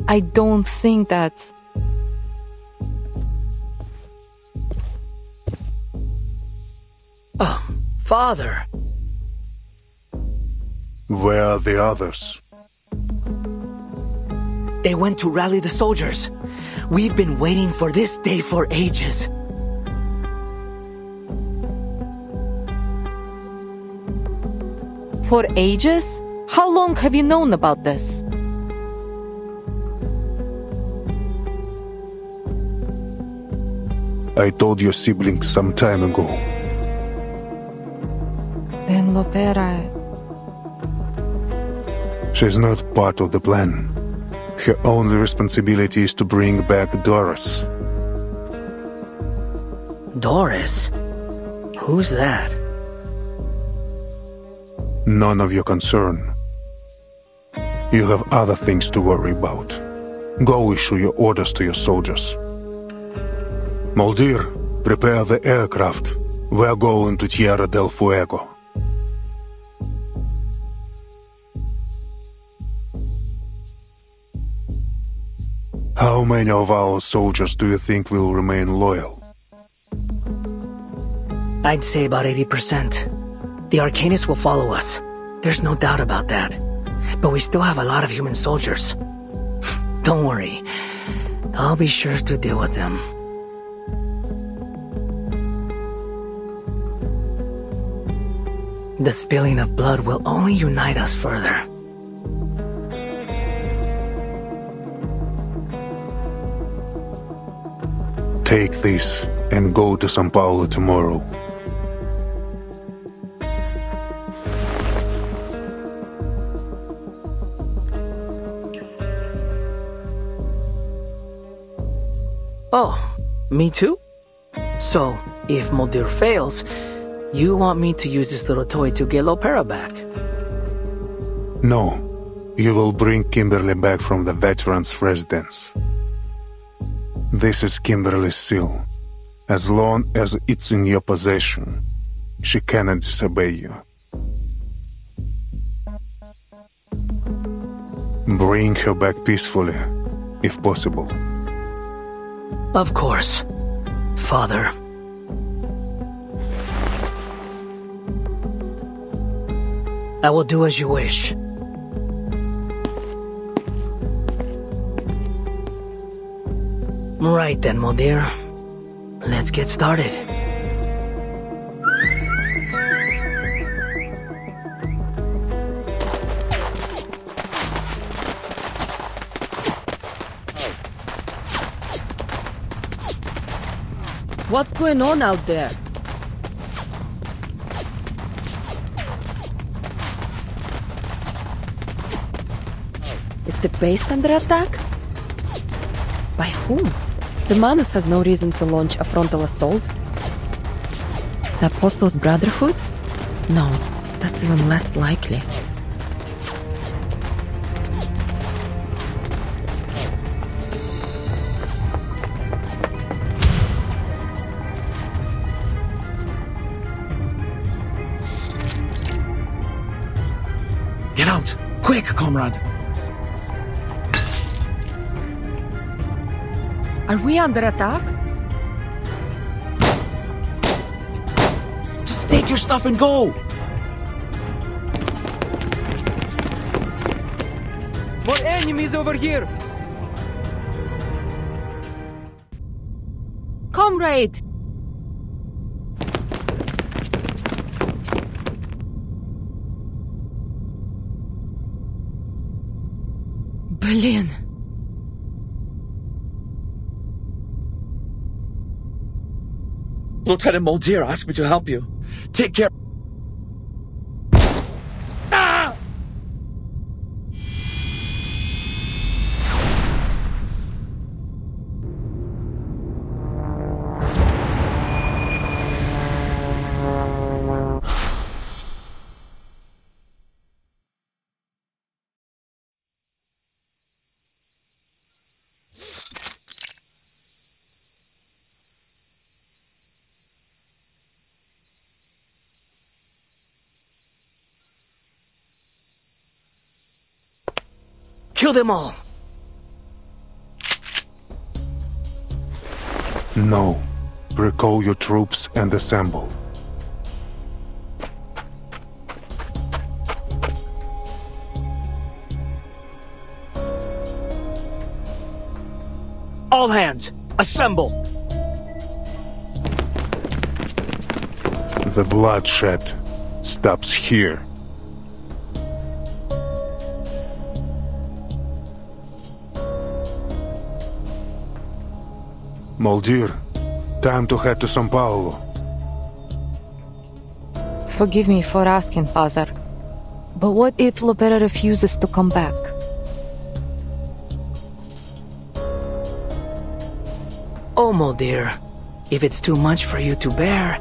I don't think that's... Oh, Father! Where are the others? They went to rally the soldiers. We've been waiting for this day for ages. For ages? How long have you known about this? I told your siblings some time ago. Then Lopera... She's not part of the plan. Her only responsibility is to bring back Doris. Doris? Who's that? None of your concern. You have other things to worry about. Go issue your orders to your soldiers. Moldir, prepare the aircraft. We're going to Tierra del Fuego. How many of our soldiers do you think will remain loyal? I'd say about 80%. The Arcanists will follow us. There's no doubt about that. But we still have a lot of human soldiers. Don't worry. I'll be sure to deal with them. The spilling of blood will only unite us further. Take this and go to Sao Paulo tomorrow. Oh, me too? So, if Moldir fails, you want me to use this little toy to get Lopera back? No. You will bring Kimberly back from the veterans' residence. This is Kimberly's seal. As long as it's in your possession, she cannot disobey you. Bring her back peacefully, if possible. Of course, Father. I will do as you wish. Right then, Moldir. Let's get started. What's going on out there? Is the base under attack? By whom? The Manus has no reason to launch a frontal assault. The Apostles' Brotherhood? No, that's even less likely. Get out! Quick, comrade! Are we under attack? Just take your stuff and go! More enemies over here! Comrade! Berlin. Lieutenant Mulder asked me to help you. Take care. Ah! Kill them all! No. Recall your troops and assemble. All hands, assemble! The bloodshed stops here. Mulder, time to head to Sao Paulo. Forgive me for asking, Father, but what if Lopera refuses to come back? Oh, Mulder, if it's too much for you to bear,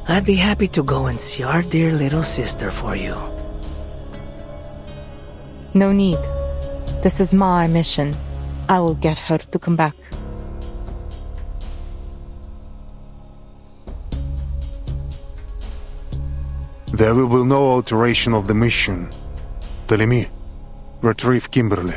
I'd be happy to go and see our dear little sister for you. No need. This is my mission. I will get her to come back. There will be no alteration of the mission. Telemi, retrieve Kimberly.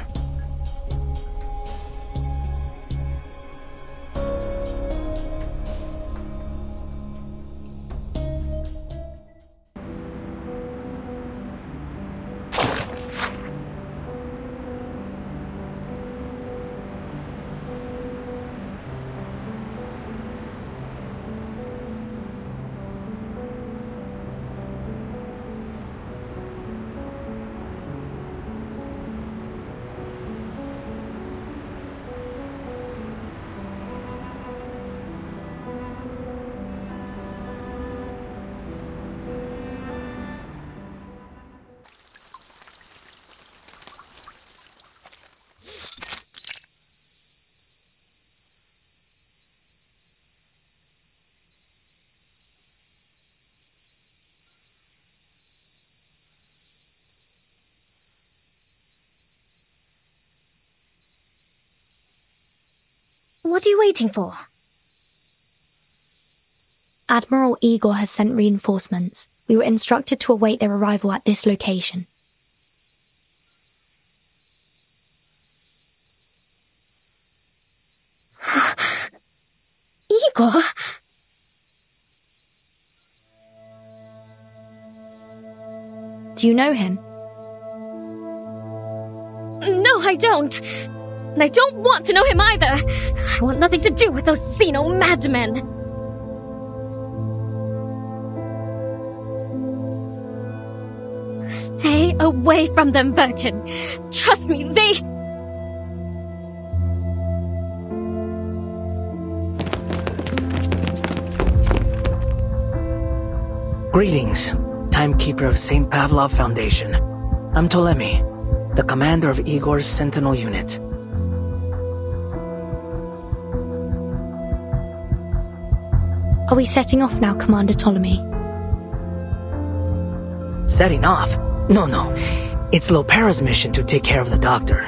What are you waiting for? Admiral Igor has sent reinforcements. We were instructed to await their arrival at this location. Igor? Do you know him? No, I don't. And I don't want to know him either. I want nothing to do with those Xeno madmen. Stay away from them, Burton. Trust me, they... Greetings, Timekeeper of St. Pavlov Foundation. I'm Ptolemy, the commander of Igor's Sentinel unit. Are we setting off now, Commander Ptolemy? Setting off? No. It's Lopera's mission to take care of the doctor.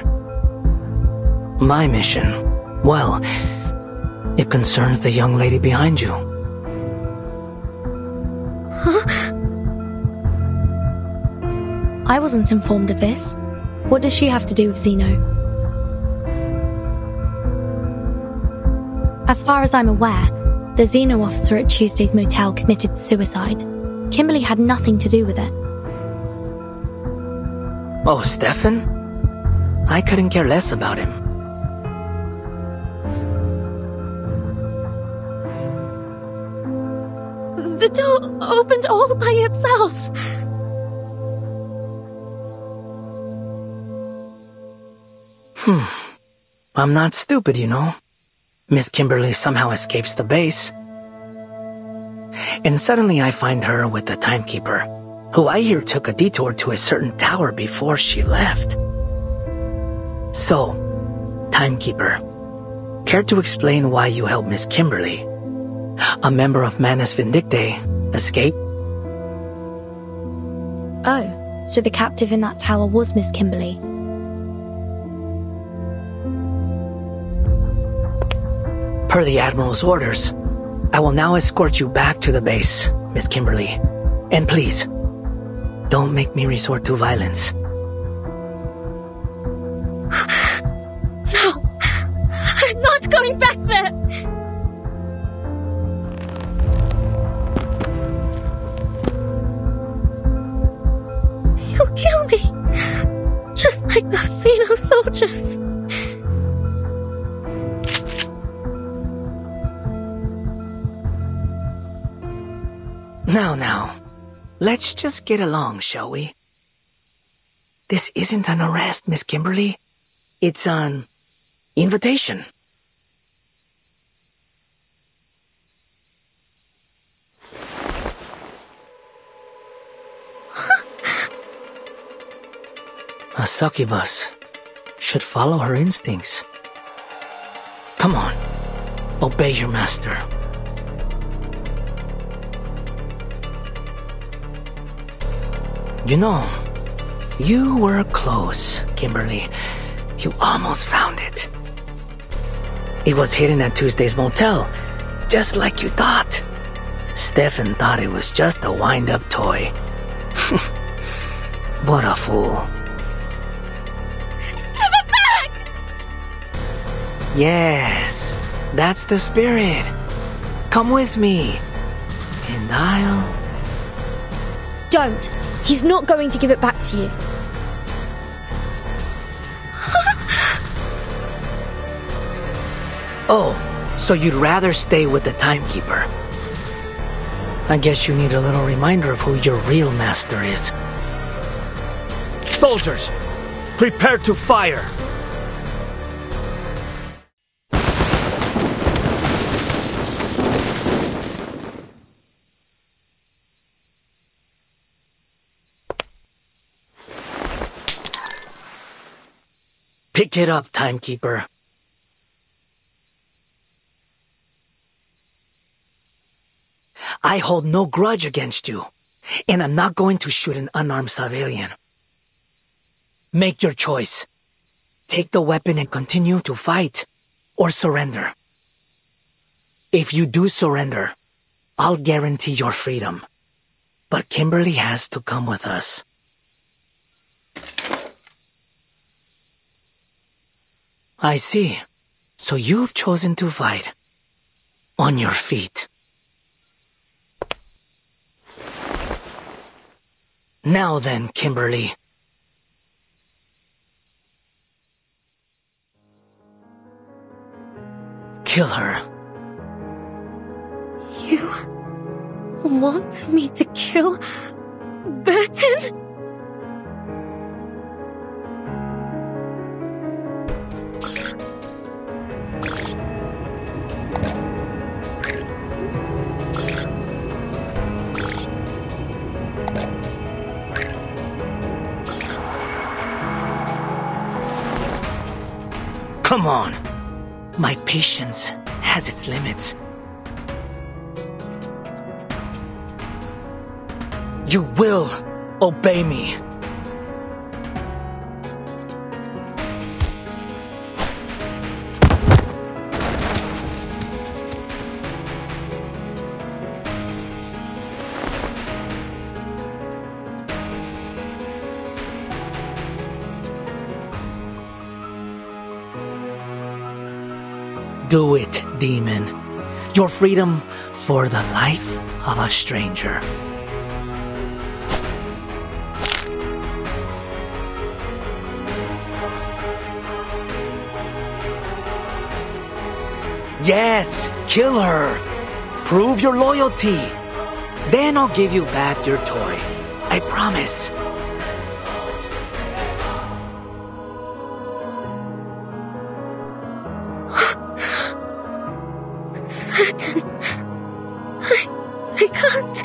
My mission, well, it concerns the young lady behind you. Huh? I wasn't informed of this. What does she have to do with Zeno? As far as I'm aware, the Zeno officer at Tuesday's motel committed suicide. Kimberly had nothing to do with it. Oh, Stefan? I couldn't care less about him. The door opened all by itself. I'm not stupid, you know. Miss Kimberly somehow escapes the base. And suddenly I find her with the timekeeper, who I hear took a detour to a certain tower before she left. So, timekeeper, care to explain why you helped Miss Kimberly, a member of Manus Vindictae, escape? Oh, so the captive in that tower was Miss Kimberly. Per the Admiral's orders, I will now escort you back to the base, Miss Kimberly. And please, don't make me resort to violence. No, I'm not going back there. You'll kill me, just like those Zeno soldiers. Now, let's just get along, shall we? This isn't an arrest, Miss Kimberly. It's an invitation. A succubus should follow her instincts. Come on, obey your master. You know, you were close, Kimberly. You almost found it. It was hidden at Tuesday's motel, just like you thought. Stefan thought it was just a wind-up toy. What a fool. Give it back! Yes, that's the spirit. Come with me, and I'll... Don't! He's not going to give it back to you. Oh, so you'd rather stay with the timekeeper. I guess you need a little reminder of who your real master is. Soldiers, prepare to fire! Pick it up, timekeeper. I hold no grudge against you, and I'm not going to shoot an unarmed civilian. Make your choice. Take the weapon and continue to fight, or surrender. If you do surrender, I'll guarantee your freedom. But Kimberly has to come with us. I see. So you've chosen to fight. On your feet. Now then, Kimberly. Kill her. You want me to kill Burton? Come on. My patience has its limits. You will obey me. Do it, demon. Your freedom for the life of a stranger. Yes, kill her. Prove your loyalty. Then I'll give you back your toy. I promise. I can't.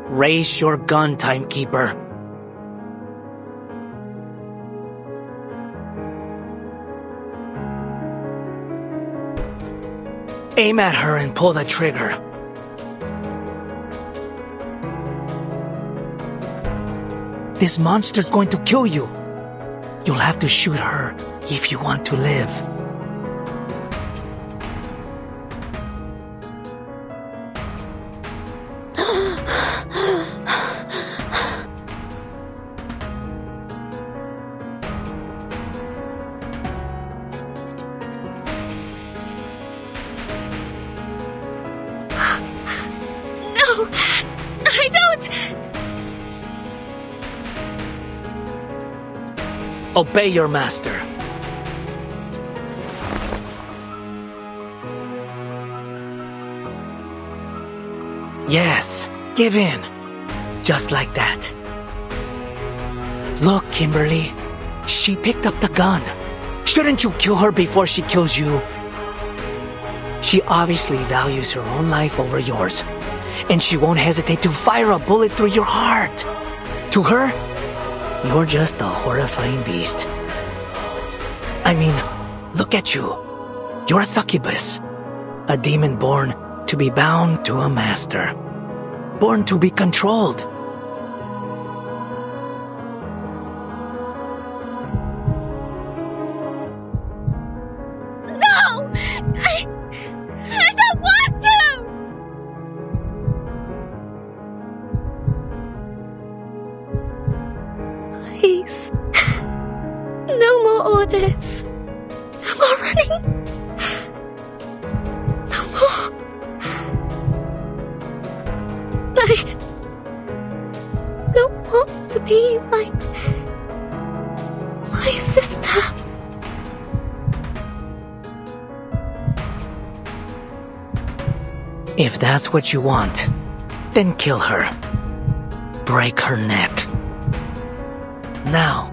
Raise your gun, timekeeper. Aim at her and pull the trigger. This monster's going to kill you. You'll have to shoot her if you want to live. No, I don't. Obey your master. Yes, give in. Just like that. Look, Kimberly. She picked up the gun. Shouldn't you kill her before she kills you? She obviously values her own life over yours. And she won't hesitate to fire a bullet through your heart. To her, you're just a horrifying beast. I mean, look at you. You're a succubus. A demon born to be bound to a master. Born to be controlled. No! I don't want to! Please. No more orders. No more running. No more. I don't want to be like my sister. If that's what you want, then kill her. Break her neck. Now,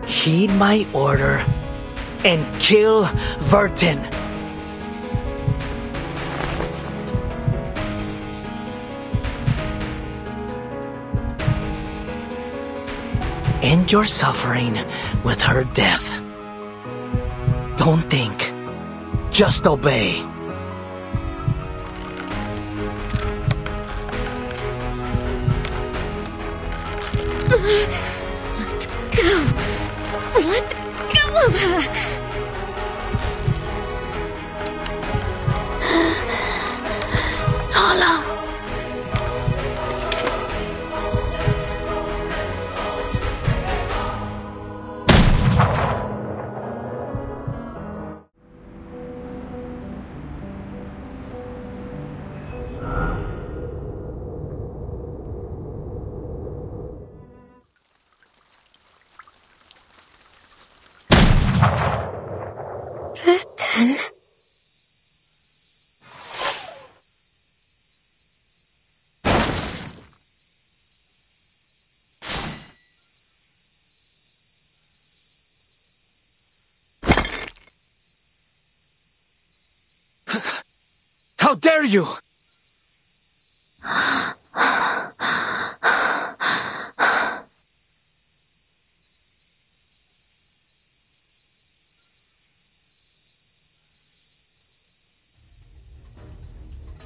heed my order and kill Vertin. End your suffering with her death. Don't think. Just obey. Let go of her! Nala! Vertin. How dare you!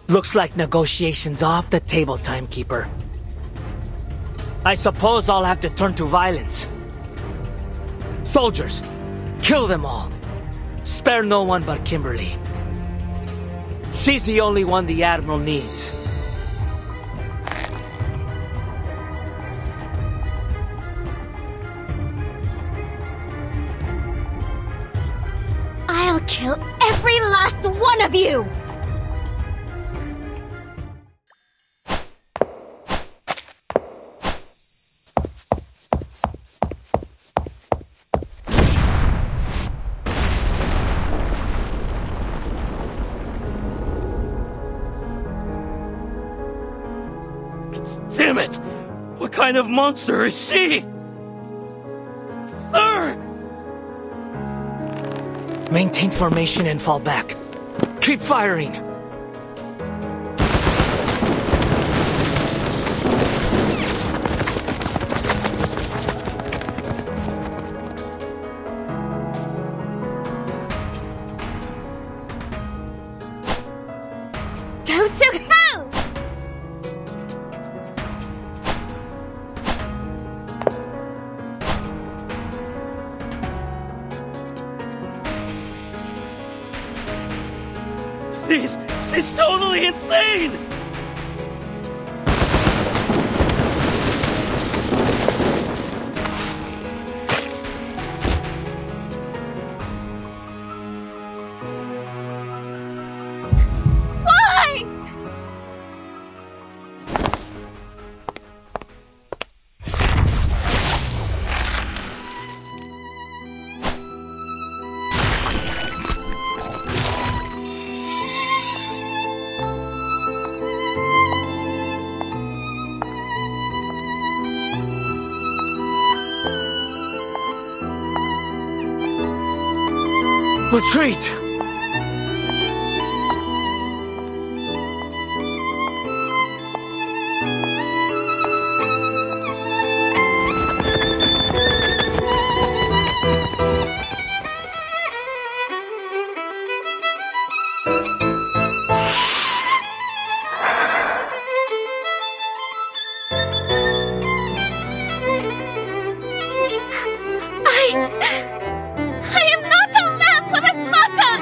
Looks like negotiations off the table, Timekeeper. I suppose I'll have to turn to violence. Soldiers, kill them all. Spare no one but Kimberly. She's the only one the Admiral needs. I'll kill every last one of you! Damn it! What kind of monster is she? Sir! Maintain formation and fall back. Keep firing! Go to hell! She's totally insane! Why? Retreat! I am not a lamb for the slaughter!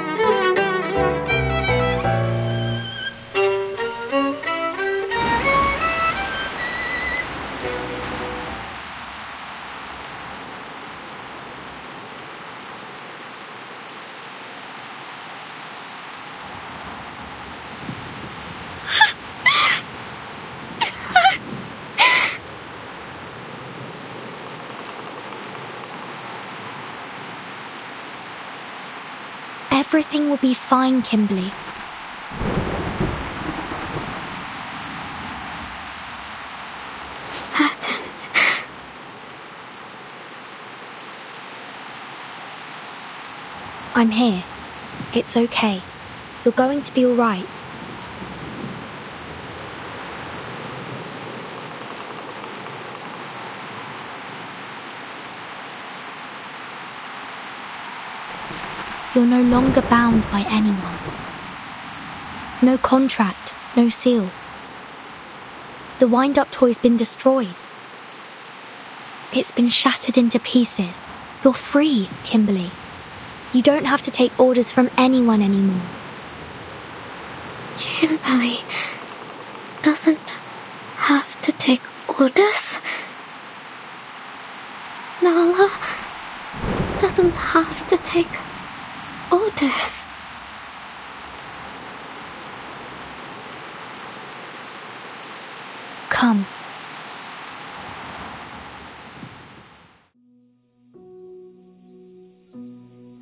Everything will be fine, Kimberly. Burton. I'm here. It's okay. You're going to be all right. You're no longer bound by anyone. No contract, no seal. The wind-up toy's been destroyed. It's been shattered into pieces. You're free, Kimberly. You don't have to take orders from anyone anymore. Kimberly doesn't have to take orders. Nala doesn't have to take orders. Come.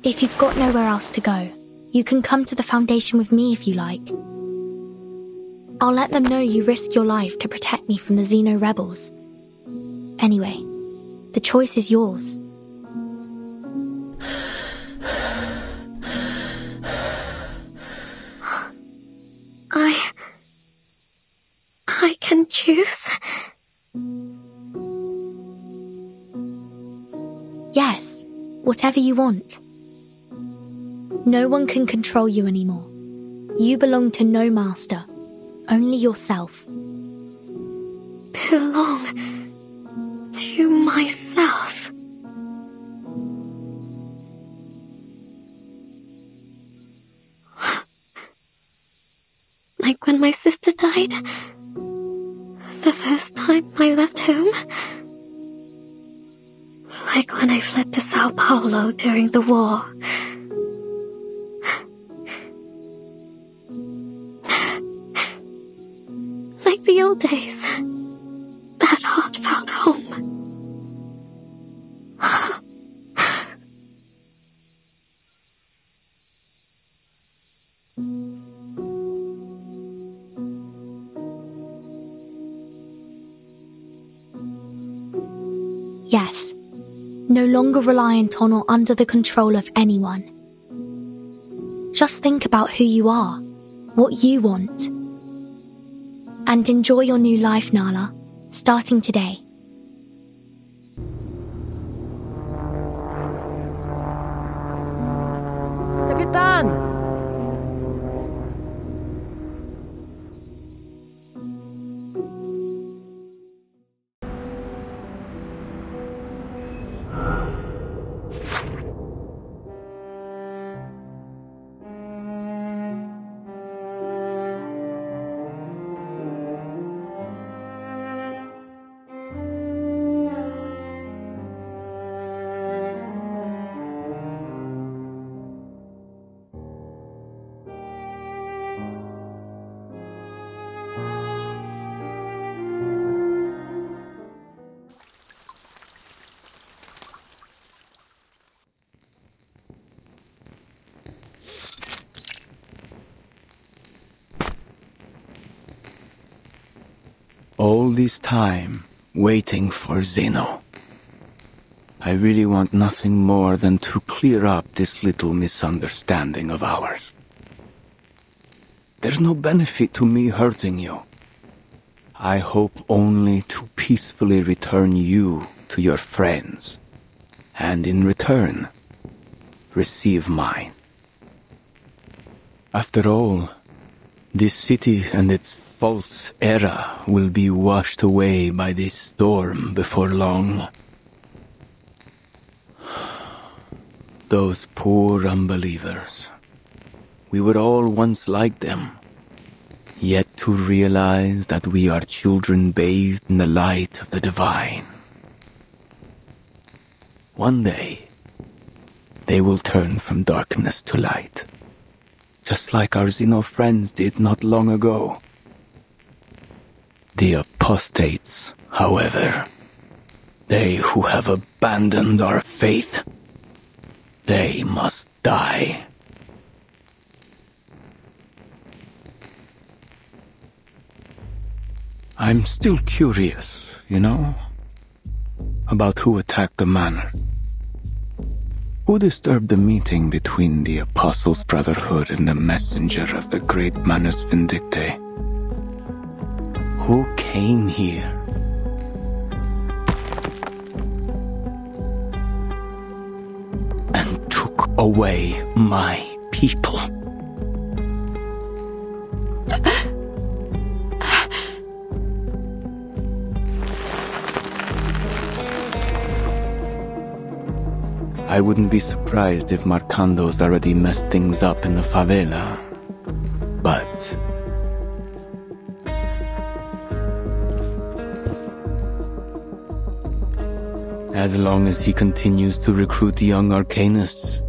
If you've got nowhere else to go, you can come to the Foundation with me if you like. I'll let them know you risked your life to protect me from the Xeno rebels. Anyway, the choice is yours. I can choose? Yes, whatever you want. No one can control you anymore. You belong to no master. only yourself. Belong to myself. Like when my sister died, the first time I left home. Like when I fled to Sao Paulo during the war. Like the old days. That heartfelt home. Yes, no longer reliant on or under the control of anyone. Just think about who you are, what you want. And enjoy your new life, Nala, starting today. Kapitan! All this time, waiting for Zeno. I really want nothing more than to clear up this little misunderstanding of ours. There's no benefit to me hurting you. I hope only to peacefully return you to your friends, and in return, receive mine. After all, this city and its false era will be washed away by this storm before long. Those poor unbelievers. We were all once like them. Yet to realize that we are children bathed in the light of the divine. One day, they will turn from darkness to light, just like our Xeno friends did not long ago. The apostates, however, they who have abandoned our faith, they must die. I'm still curious, you know, about who attacked the manor. Who disturbed the meeting between the Apostles' Brotherhood and the messenger of the great Manus Vindictae? Who came here? And took away my people? I wouldn't be surprised if Marcando's already messed things up in the favela. But as long as he continues to recruit young arcanists,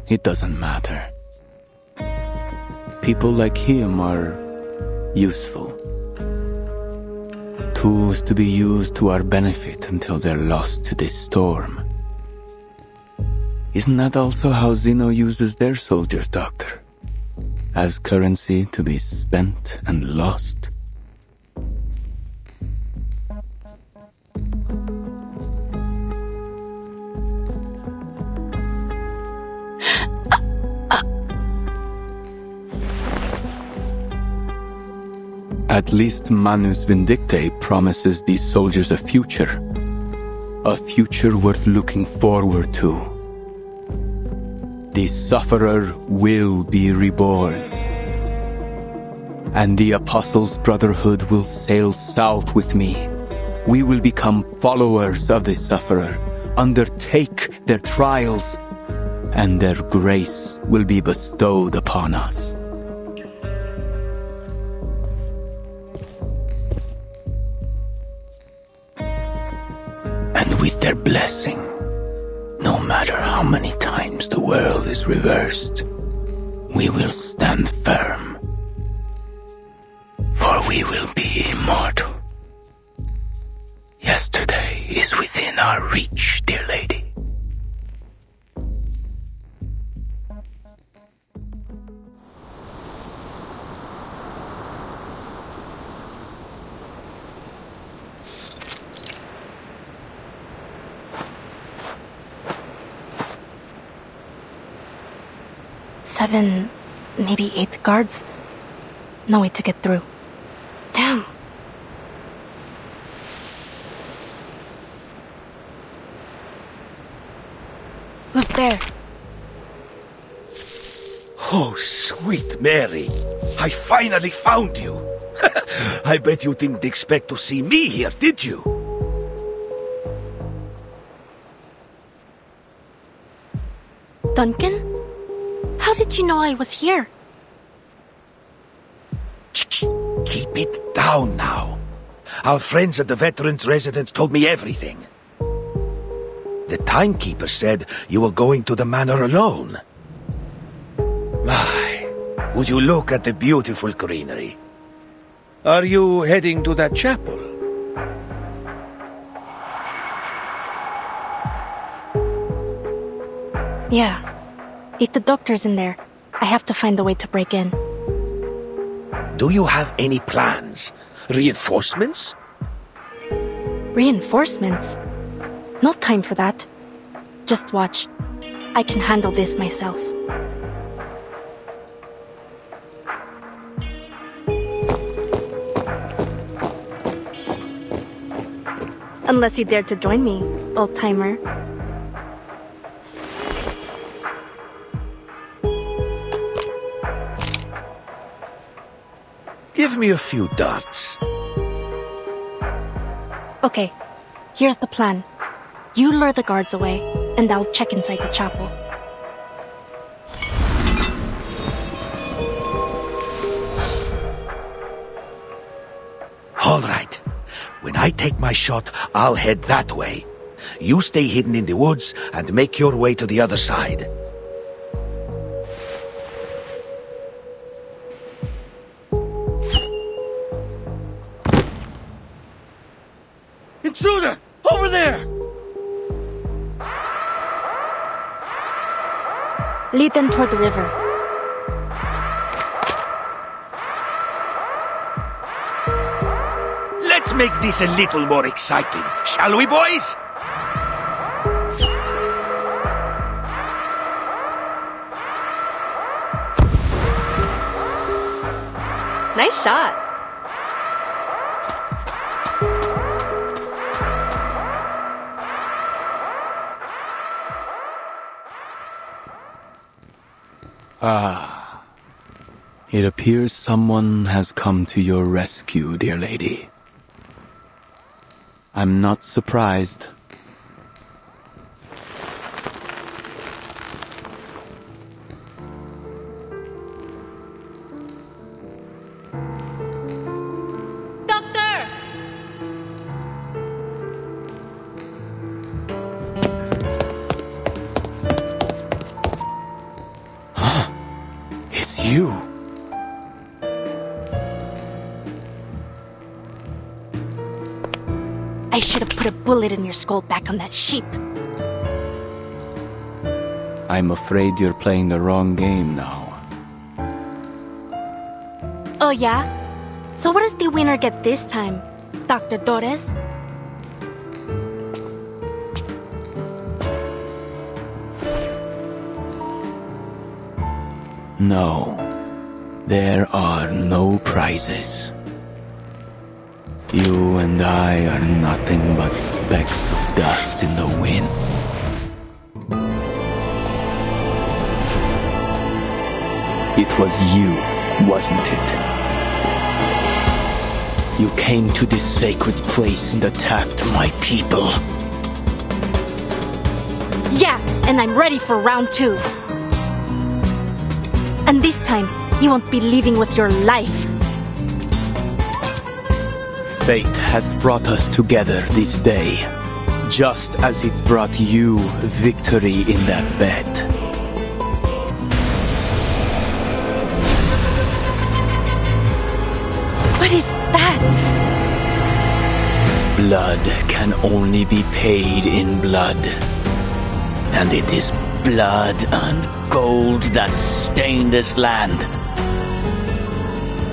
it doesn't matter. People like him are useful. Tools to be used to our benefit until they're lost to this storm. Isn't that also how Zeno uses their soldiers, Doctor? As currency to be spent and lost? At least Manus Vindictae promises these soldiers a future. A future worth looking forward to. The sufferer will be reborn. and the Apostles' Brotherhood will sail south with me. We will become followers of the sufferer, undertake their trials, and their grace will be bestowed upon us. And with their blessing, no matter how many times the world is reversed, we will stand firm, for we will be immortal. Yesterday is within our reach, dear lady. Seven, maybe 8 guards. No way to get through. Damn. Who's there? Oh, sweet Mary. I finally found you. I bet you didn't expect to see me here, did you? Duncan? How did you know I was here? Keep it down now. Our friends at the Veterans Residence told me everything. The timekeeper said you were going to the manor alone. My, would you look at the beautiful greenery? Are you heading to that chapel? Yeah. If the doctor's in there, I have to find a way to break in. Do you have any plans? Reinforcements? Reinforcements? No time for that. Just watch. I can handle this myself. Unless you dare to join me, old-timer. Give me a few darts. Okay, here's the plan. You lure the guards away, and I'll check inside the chapel. All right. When I take my shot, I'll head that way. You stay hidden in the woods and make your way to the other side. Intruder! Over there! Lead them toward the river. Let's make this a little more exciting, shall we, boys? Nice shot. Ah. It appears someone has come to your rescue, dear lady. I'm not surprised. Doctor! Huh? It's you. I should have put a bullet in your skull back on that sheep. I'm afraid you're playing the wrong game now. Oh yeah? So what does the winner get this time, Dr. Torres? No, there are no prizes. You and I are nothing but specks of dust in the wind. It was you, wasn't it? You came to this sacred place and attacked my people. Yeah, and I'm ready for round 2. And this time, you won't be leaving with your life. Fate has brought us together this day, just as it brought you victory in that bed. What is that? Blood can only be paid in blood. And it is blood and gold that stain this land.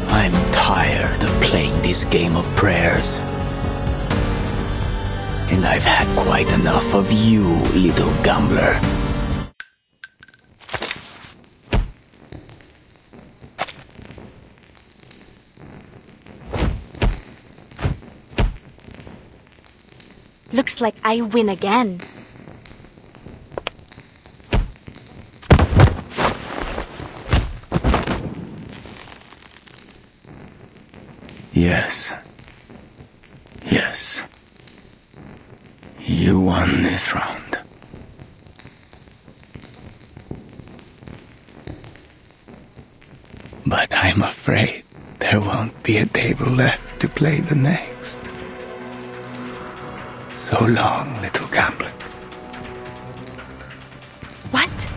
I'm tired of playing this game of prayers. And I've had quite enough of you, little gambler. Looks like I win again. Yes. Yes. You won this round. But I'm afraid there won't be a table left to play the next. So long, little gambler. What?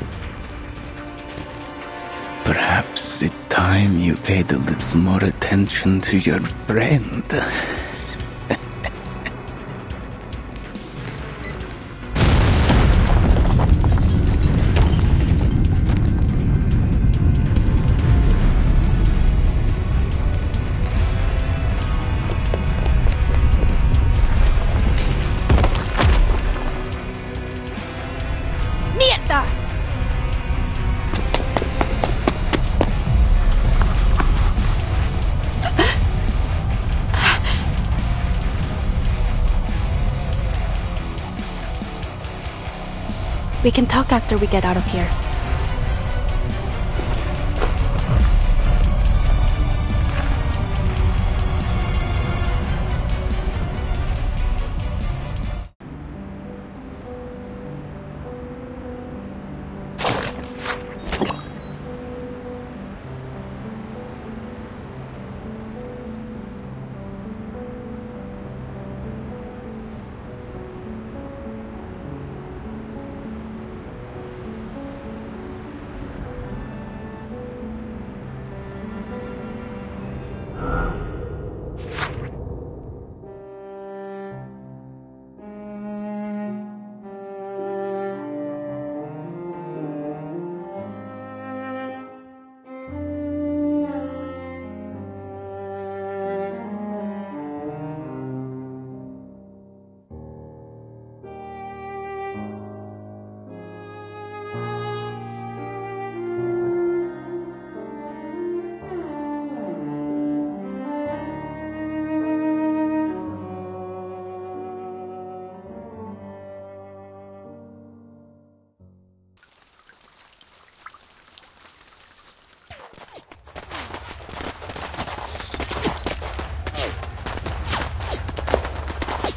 Perhaps it's time you paid a little more attention to your friend. We can talk after we get out of here.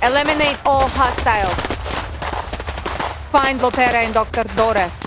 Eliminate all hostiles. Find Lopera and Dr. Doris.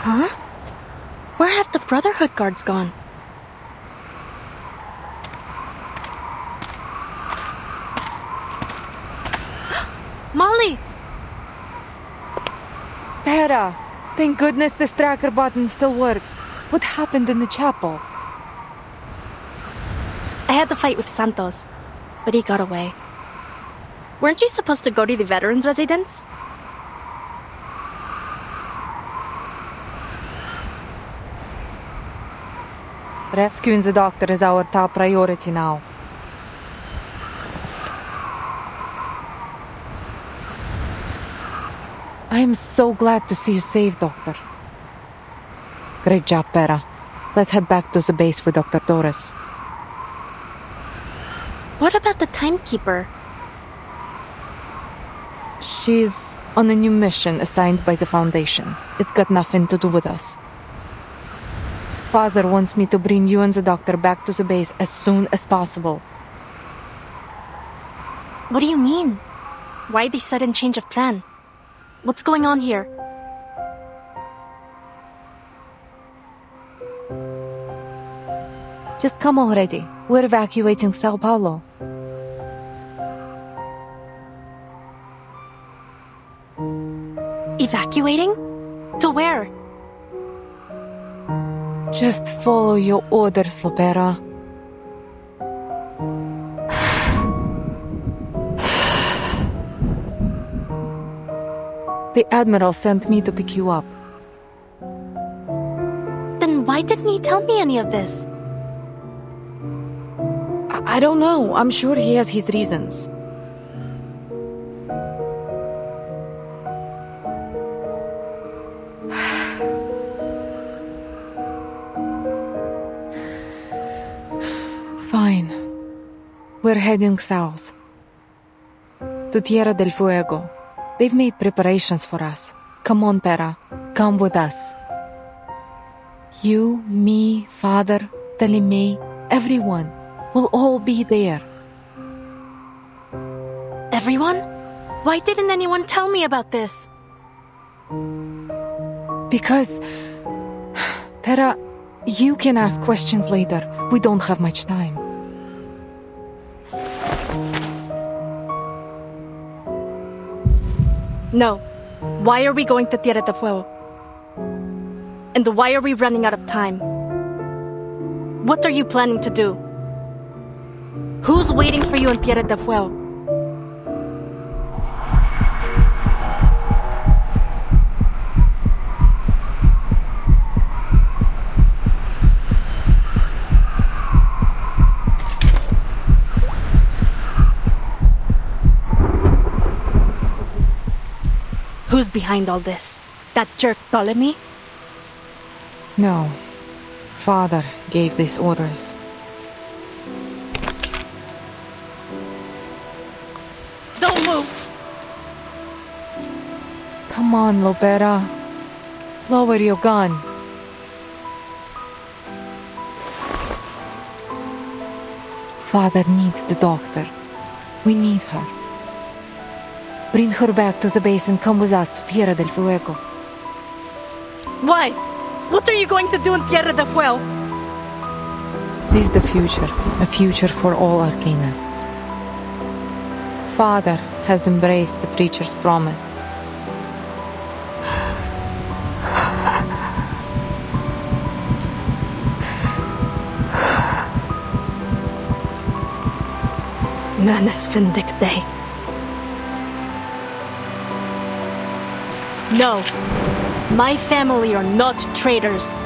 Huh? Where have the Brotherhood guards gone? Molly! Pera, thank goodness this tracker button still works. What happened in the chapel? I had to fight with Santos, but he got away. Weren't you supposed to go to the veterans' residence? Rescuing the doctor is our top priority now. I am so glad to see you safe, Doctor. Great job, Pera. Let's head back to the base with Dr. Doris. What about the timekeeper? She's on a new mission assigned by the Foundation. It's got nothing to do with us. Father wants me to bring you and the doctor back to the base as soon as possible. What do you mean? Why the sudden change of plan? What's going on here? Just come already. We're evacuating Sao Paulo. Evacuating? To where? Just follow your orders, Lopera. The Admiral sent me to pick you up. Then why didn't he tell me any of this? I don't know. I'm sure he has his reasons. Fine. We're heading south. To Tierra del Fuego. They've made preparations for us. Come on, Pera. Come with us. You, me, Father, Talimei, everyone. We'll all be there. Everyone? Why didn't anyone tell me about this? Because... Pera, you can ask questions later. We don't have much time. No. Why are we going to Tierra del Fuego? And why are we running out of time? What are you planning to do? Who's waiting for you in Tierra del Fuego? Who's behind all this? That jerk Ptolemy? No. Father gave these orders. Don't move! Come on, Lopera. Lower your gun. Father needs the doctor. We need her. Bring her back to the base and come with us to Tierra del Fuego. Why? What are you going to do in Tierra del Fuego? Seize the future, a future for all Arcanists. Father has embraced the preacher's promise. Manus Vindicte. No. My family are not traitors.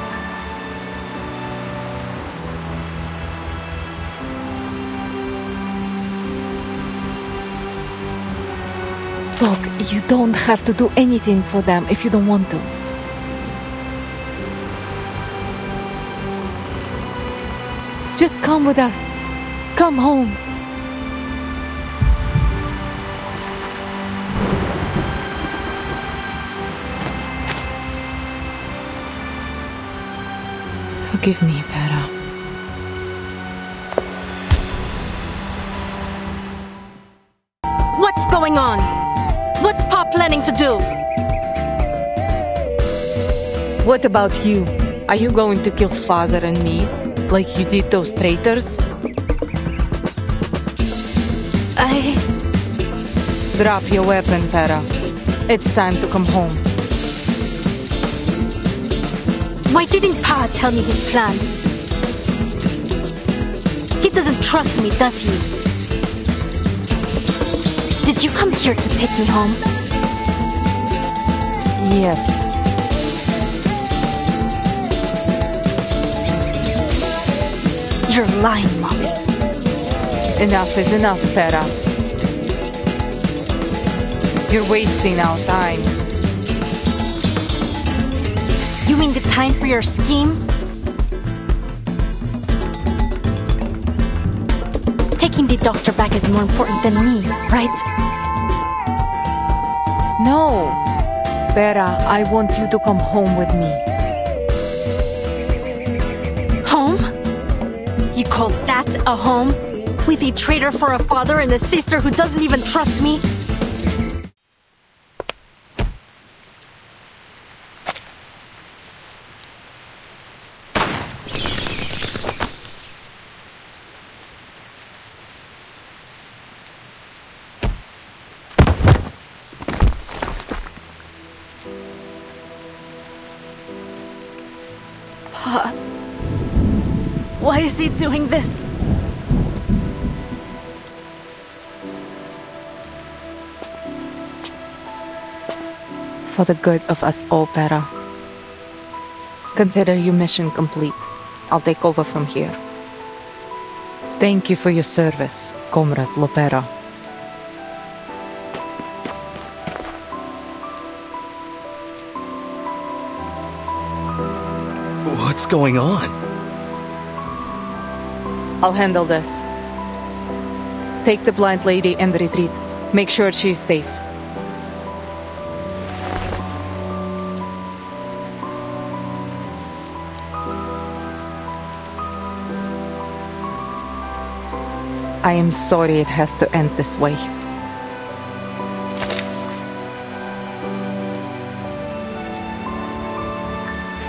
Look, you don't have to do anything for them if you don't want to. Just come with us. Come home. Forgive me, Pera. What's going on? What's Pop planning to do? What about you? Are you going to kill Father and me, like you did those traitors? Drop your weapon, Pera. It's time to come home. Why didn't Pa tell me his plan? He doesn't trust me, does he? Did you come here to take me home? Yes. You're lying, Mommy. Enough is enough, Pera. You're wasting our time. You mean the time for your scheme? Taking the doctor back is more important than me, right? No! Vera, I want you to come home with me. Home? You call that a home? With a traitor for a father and a sister who doesn't even trust me? Pa, why is he doing this? For the good of us all, Pera. Consider your mission complete. I'll take over from here. Thank you for your service, Comrade Lopera. What's going on? I'll handle this. Take the blind lady and retreat. Make sure she's safe. I am sorry it has to end this way.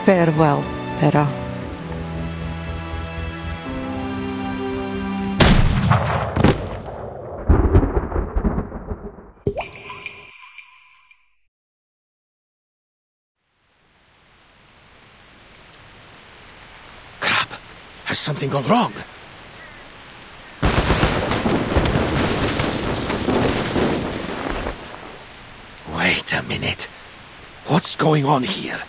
Farewell, Pera. Crap! Has something gone wrong? Wait a minute. What's going on here?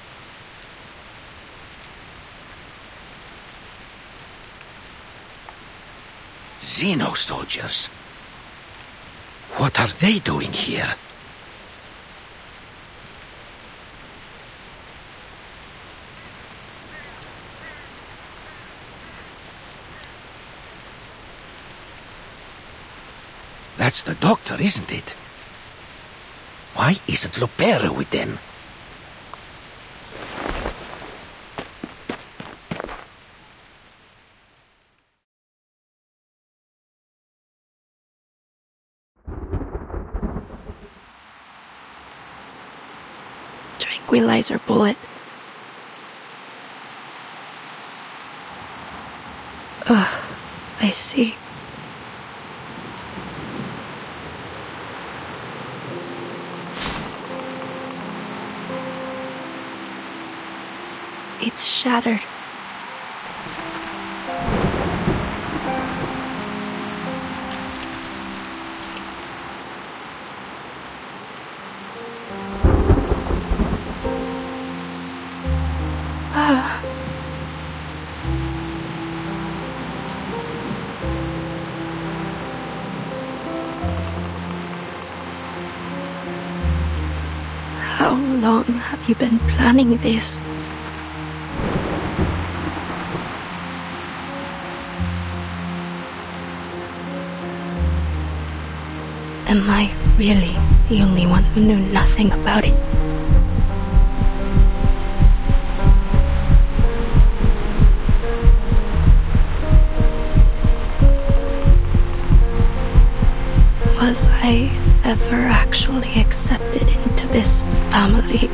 Xeno soldiers. What are they doing here? That's the doctor, isn't it? Why isn't Lopera with them? Tranquilizer bullet. I see. It's shattered. How long have you been planning this? Am I really the only one who knew nothing about it? Was I ever actually accepted into this family?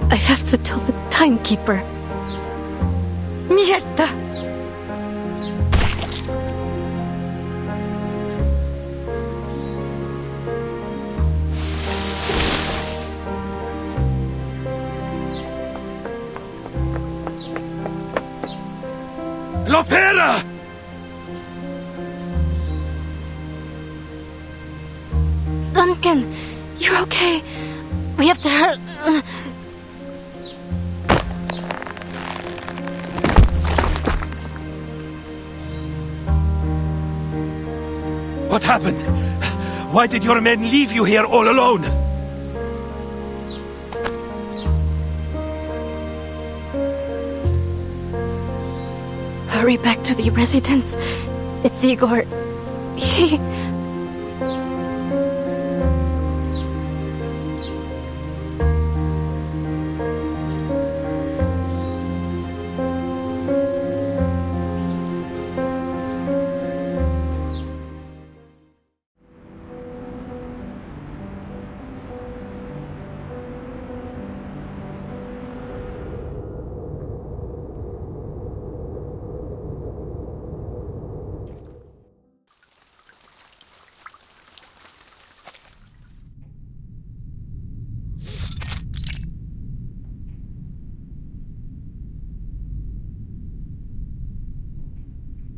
I have to tell the timekeeper. Mierda! Lopera! broken. You're okay. We have to hurt... What happened? Why did your men leave you here all alone? Hurry back to the residence. It's Igor. He...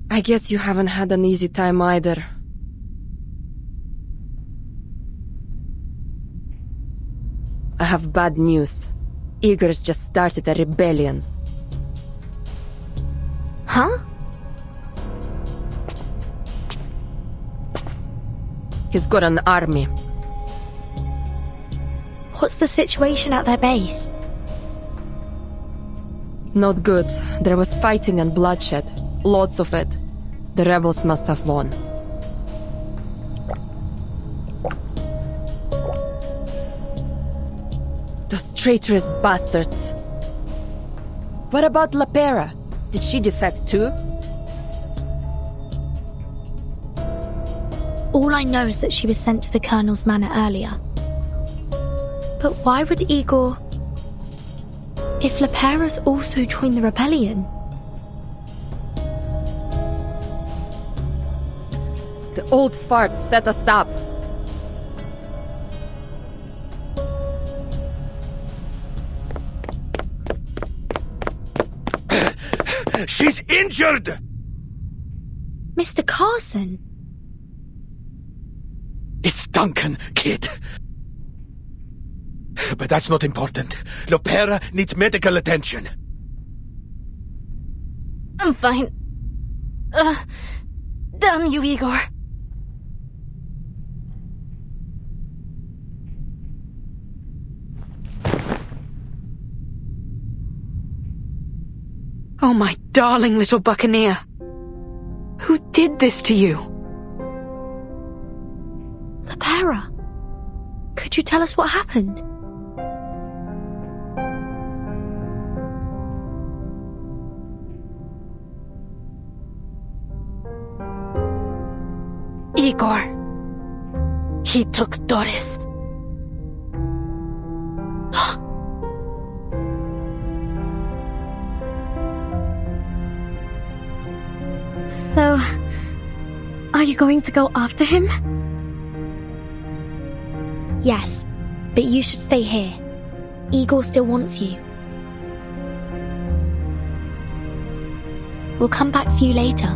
I guess you haven't had an easy time either. I have bad news. Igor's just started a rebellion. Huh? He's got an army. What's the situation at their base? Not good. There was fighting and bloodshed. Lots of it. The rebels must have won. Those traitorous bastards. What about La Pera? Did she defect too? All I know is that she was sent to the Colonel's manor earlier. But why would Igor... If La Pera's also joined the rebellion? The old fart set us up. She's injured! Mr. Carson? It's Duncan, kid. But that's not important. Lopera needs medical attention. I'm fine. Damn you, Igor. Oh, my darling little buccaneer. Who did this to you? La Pera. Could you tell us what happened? Igor. He took Doris. So, are you going to go after him? Yes, but you should stay here. Igor still wants you. We'll come back for you later.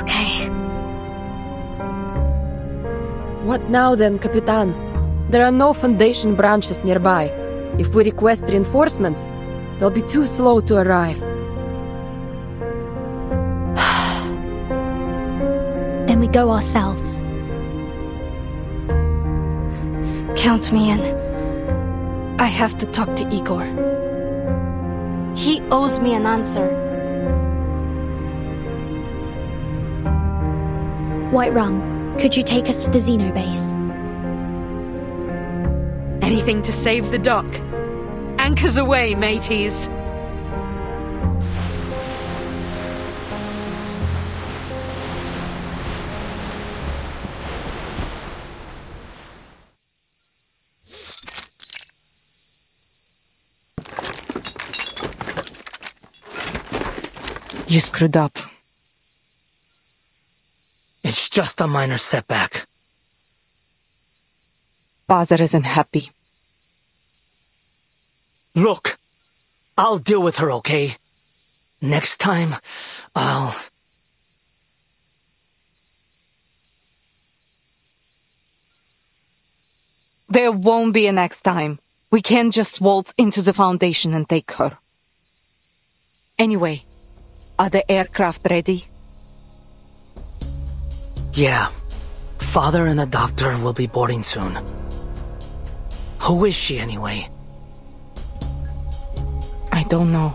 Okay. What now then, Capitan? There are no Foundation branches nearby. If we request reinforcements, they'll be too slow to arrive. Then we go ourselves. Count me in. I have to talk to Igor. He owes me an answer. White Rum, could you take us to the Xeno base? Anything to save the dock. Anchors away, mateys. You screwed up. It's just a minor setback. Bazar isn't happy. Look, I'll deal with her, okay? Next time, There won't be a next time. We can't just waltz into the Foundation and take her. Anyway, are the aircraft ready? Yeah. Father and the doctor will be boarding soon. Who is she anyway? I don't know.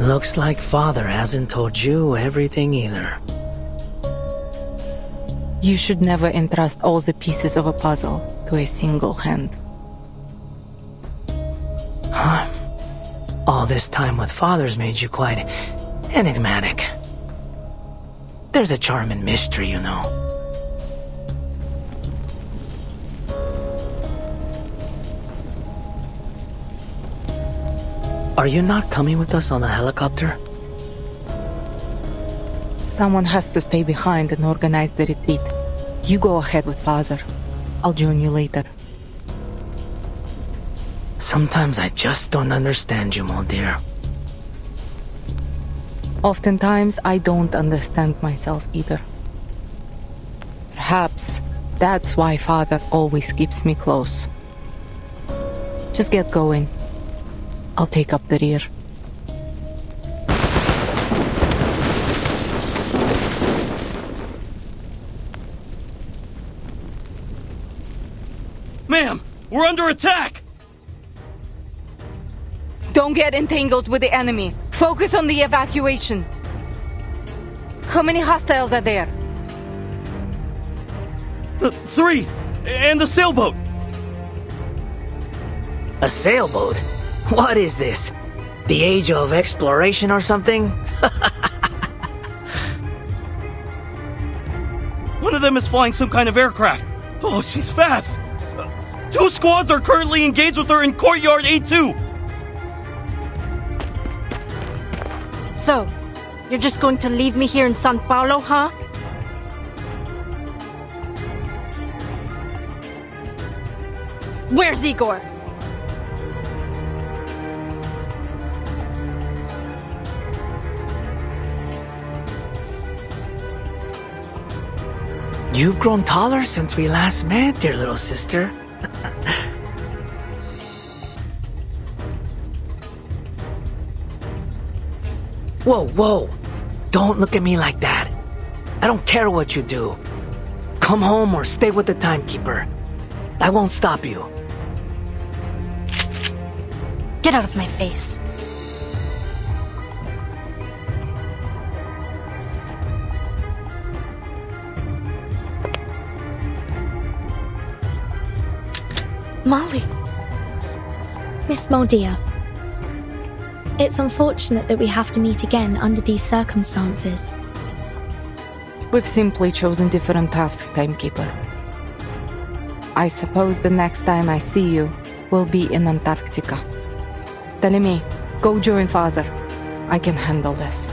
Looks like Father hasn't told you everything either. You should never entrust all the pieces of a puzzle to a single hand. Huh? All this time with Father's made you quite enigmatic. There's a charm in mystery, you know. Are you not coming with us on the helicopter? Someone has to stay behind and organize the retreat. You go ahead with Father. I'll join you later. Sometimes I just don't understand you, my dear. Oftentimes, I don't understand myself either. Perhaps that's why Father always keeps me close. Just get going. I'll take up the rear. Ma'am, we're under attack! Don't get entangled with the enemy. Focus on the evacuation. How many hostiles are there? 3! And a sailboat! A sailboat? What is this? The age of exploration or something? One of them is flying some kind of aircraft. Oh, she's fast! 2 squads are currently engaged with her in Courtyard A2! So, you're just going to leave me here in Sao Paulo, huh? Where's Igor? You've grown taller since we last met, dear little sister. Whoa, whoa! Don't look at me like that. I don't care what you do. Come home or stay with the timekeeper. I won't stop you. Get out of my face. Molly. Miss Moldia. It's unfortunate that we have to meet again under these circumstances. We've simply chosen different paths, Timekeeper. I suppose the next time I see you will be in Antarctica. Telemi, go join Father. I can handle this.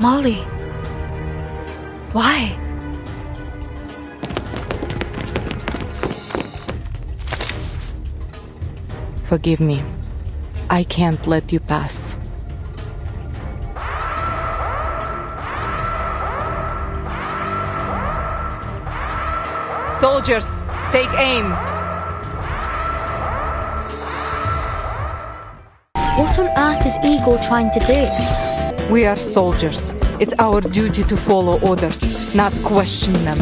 Molly. Why? Forgive me. I can't let you pass. Soldiers, take aim. What on earth is Igor trying to do? We are soldiers. It's our duty to follow orders, not question them.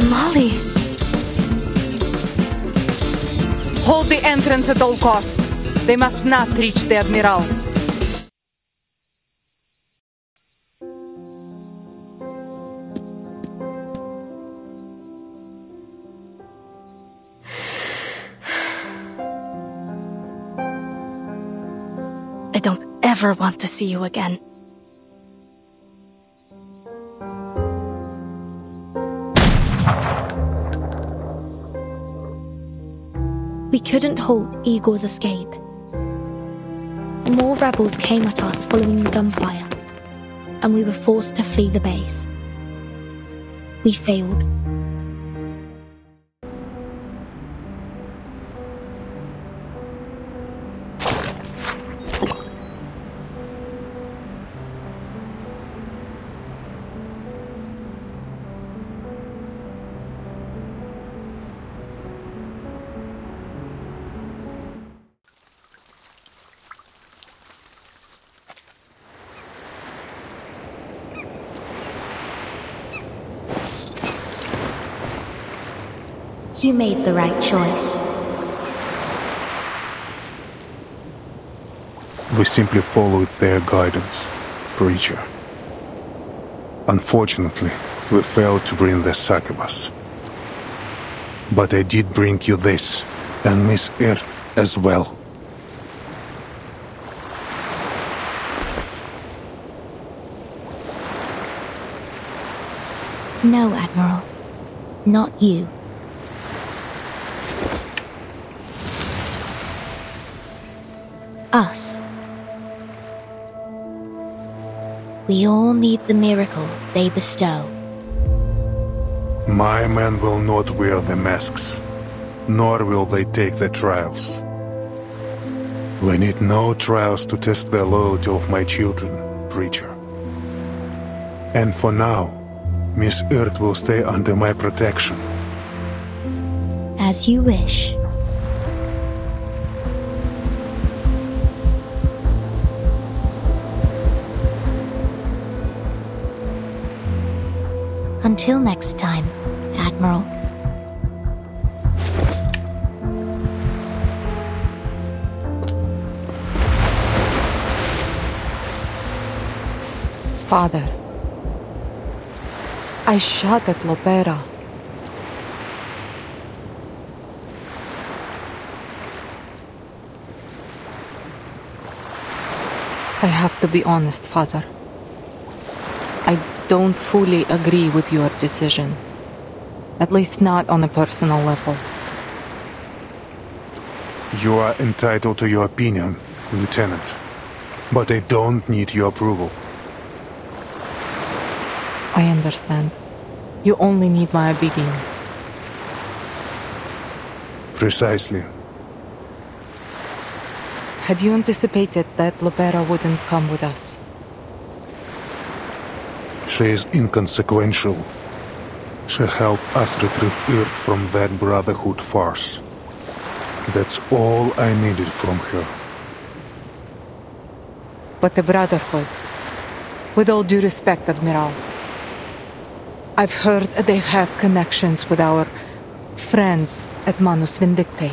Molly. Hold the entrance at all costs. They must not reach the Admiral. I don't ever want to see you again. We couldn't halt Igor's escape. More rebels came at us following the gunfire, and we were forced to flee the base. We failed. You made the right choice. We simply followed their guidance, Preacher. Unfortunately, we failed to bring the succubus. But I did bring you this, and Miss Earth as well. No, Admiral. Not you. Us. We all need the miracle they bestow. My men will not wear the masks, nor will they take the trials. We need no trials to test the loyalty of my children, Preacher. And for now, Miss Earth will stay under my protection. As you wish. Until next time, Admiral. Father, I shot at Lopera. I have to be honest, Father. I don't fully agree with your decision. At least not on a personal level. You are entitled to your opinion, Lieutenant. But I don't need your approval. I understand. You only need my obedience. Precisely. Had you anticipated that Lopera wouldn't come with us? She is inconsequential. She helped us retrieve Earth from that Brotherhood farce. That's all I needed from her. But the Brotherhood... With all due respect, Admiral, I've heard they have connections with our friends at Manus Vindictae.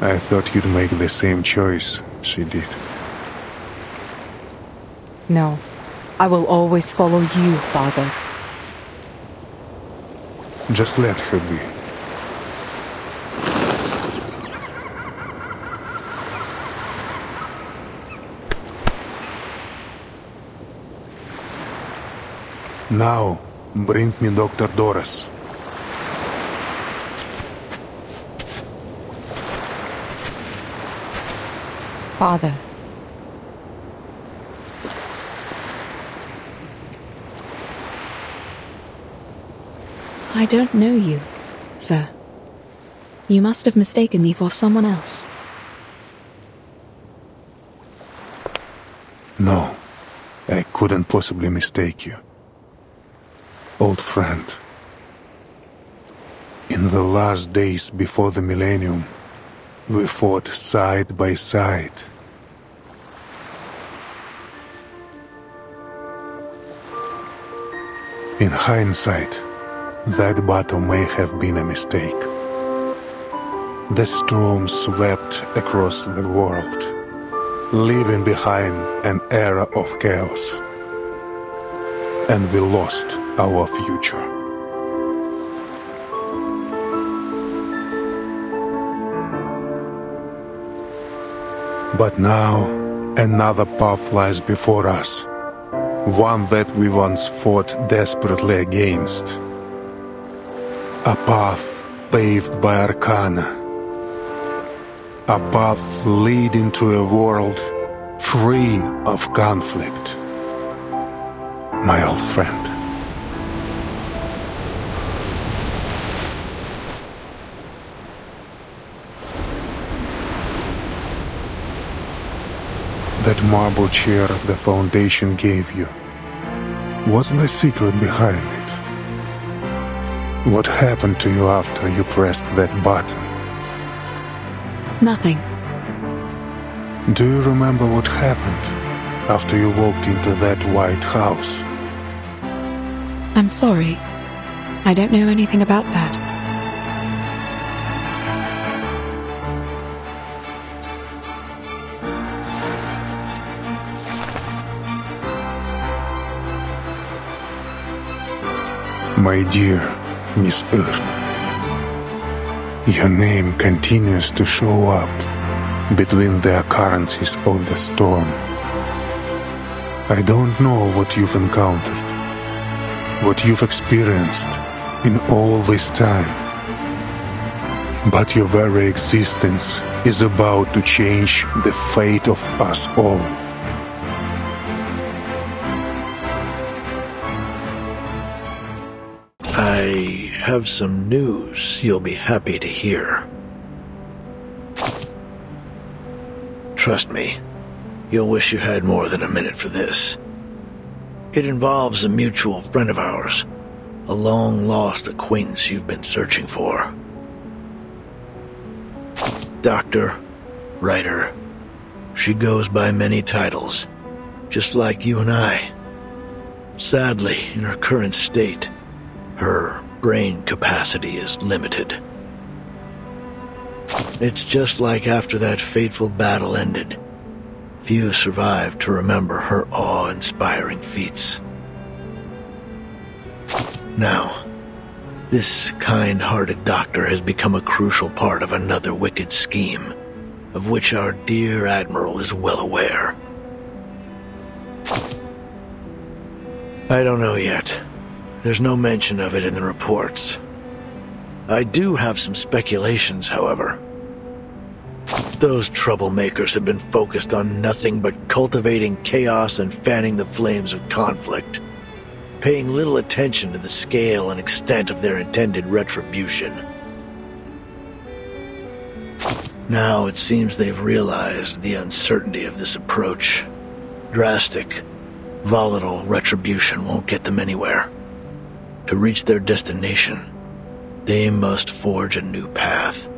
I thought you'd make the same choice she did. No, I will always follow you, Father. Just let her be. Now, bring me Dr. Doris. Father. I don't know you, sir. You must have mistaken me for someone else. No, I couldn't possibly mistake you. Old friend. In the last days before the millennium, we fought side by side. In hindsight, that battle may have been a mistake. The storm swept across the world, leaving behind an era of chaos. And we lost our future. But now, another path lies before us. One that we once fought desperately against. A path paved by arcana. A path leading to a world free of conflict. My old friend. That marble chair the Foundation gave you. What's the secret behind it? What happened to you after you pressed that button? Nothing. Do you remember what happened after you walked into that white house? I'm sorry. I don't know anything about that. My dear Miss Earth, your name continues to show up between the occurrences of the storm. I don't know what you've encountered, what you've experienced in all this time, but your very existence is about to change the fate of us all. I have some news you'll be happy to hear. Trust me, you'll wish you had more than a minute for this. It involves a mutual friend of ours, a long-lost acquaintance you've been searching for. Doctor, writer, she goes by many titles, just like you and I. Sadly, in her current state, her brain capacity is limited. It's just like after that fateful battle ended. Few survived to remember her awe-inspiring feats. Now, this kind-hearted doctor has become a crucial part of another wicked scheme, of which our dear Admiral is well aware. I don't know yet. There's no mention of it in the reports. I do have some speculations, however. Those troublemakers have been focused on nothing but cultivating chaos and fanning the flames of conflict, paying little attention to the scale and extent of their intended retribution. Now it seems they've realized the uncertainty of this approach. Drastic, volatile retribution won't get them anywhere. To reach their destination, they must forge a new path,